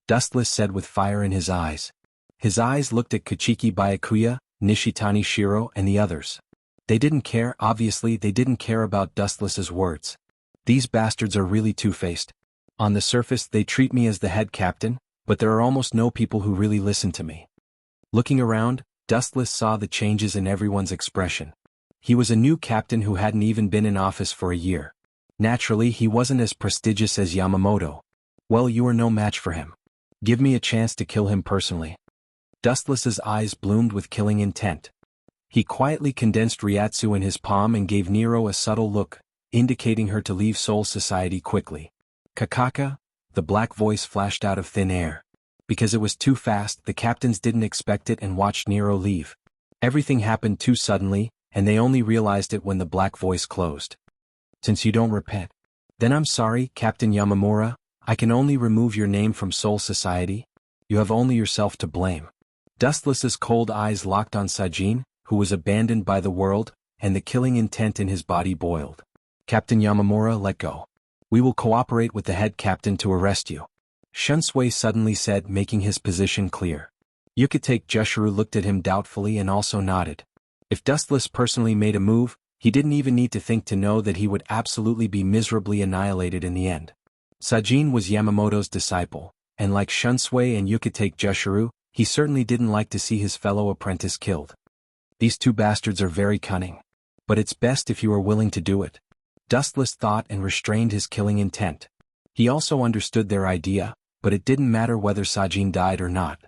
Dustless said with fire in his eyes. His eyes looked at Kachiki Byakuya, Nishitani Shiro and the others. They didn't care, obviously they didn't care about Dustless's words. These bastards are really two-faced. On the surface they treat me as the head captain, but there are almost no people who really listen to me. Looking around, Dustless saw the changes in everyone's expression. He was a new captain who hadn't even been in office for a year. Naturally he wasn't as prestigious as Yamamoto. Well, you are no match for him. Give me a chance to kill him personally. Dustless's eyes bloomed with killing intent. He quietly condensed Ryatsu in his palm and gave Nero a subtle look, indicating her to leave Soul Society quickly. Kakaka, the black voice flashed out of thin air. Because it was too fast, the captains didn't expect it and watched Nero leave. Everything happened too suddenly, and they only realized it when the black voice closed. Since you don't repent, then I'm sorry, Captain Yamamura, I can only remove your name from Soul Society. You have only yourself to blame. Dustless's cold eyes locked on Sajin, who was abandoned by the world, and the killing intent in his body boiled. Captain Yamamura, let go. We will cooperate with the head captain to arrest you. Shunsui suddenly said, making his position clear. Yukitake Jushiro looked at him doubtfully and also nodded. If Dustless personally made a move, he didn't even need to think to know that he would absolutely be miserably annihilated in the end. Sajin was Yamamoto's disciple, and like Shunsui and Yukitake Jushiro, he certainly didn't like to see his fellow apprentice killed. These two bastards are very cunning. But it's best if you are willing to do it. Dustless thought and restrained his killing intent. He also understood their idea, but it didn't matter whether Sajin died or not.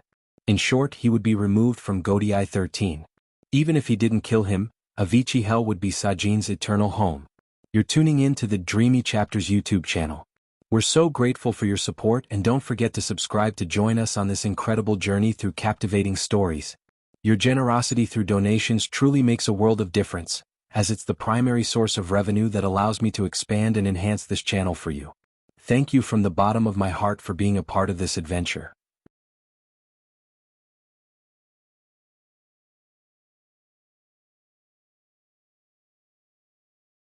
In short, he would be removed from Godai 13. Even if he didn't kill him, Avicii Hell would be Sajin's eternal home. You're tuning in to the Dreamy Chapters YouTube channel. We're so grateful for your support, and don't forget to subscribe to join us on this incredible journey through captivating stories. Your generosity through donations truly makes a world of difference, as it's the primary source of revenue that allows me to expand and enhance this channel for you. Thank you from the bottom of my heart for being a part of this adventure.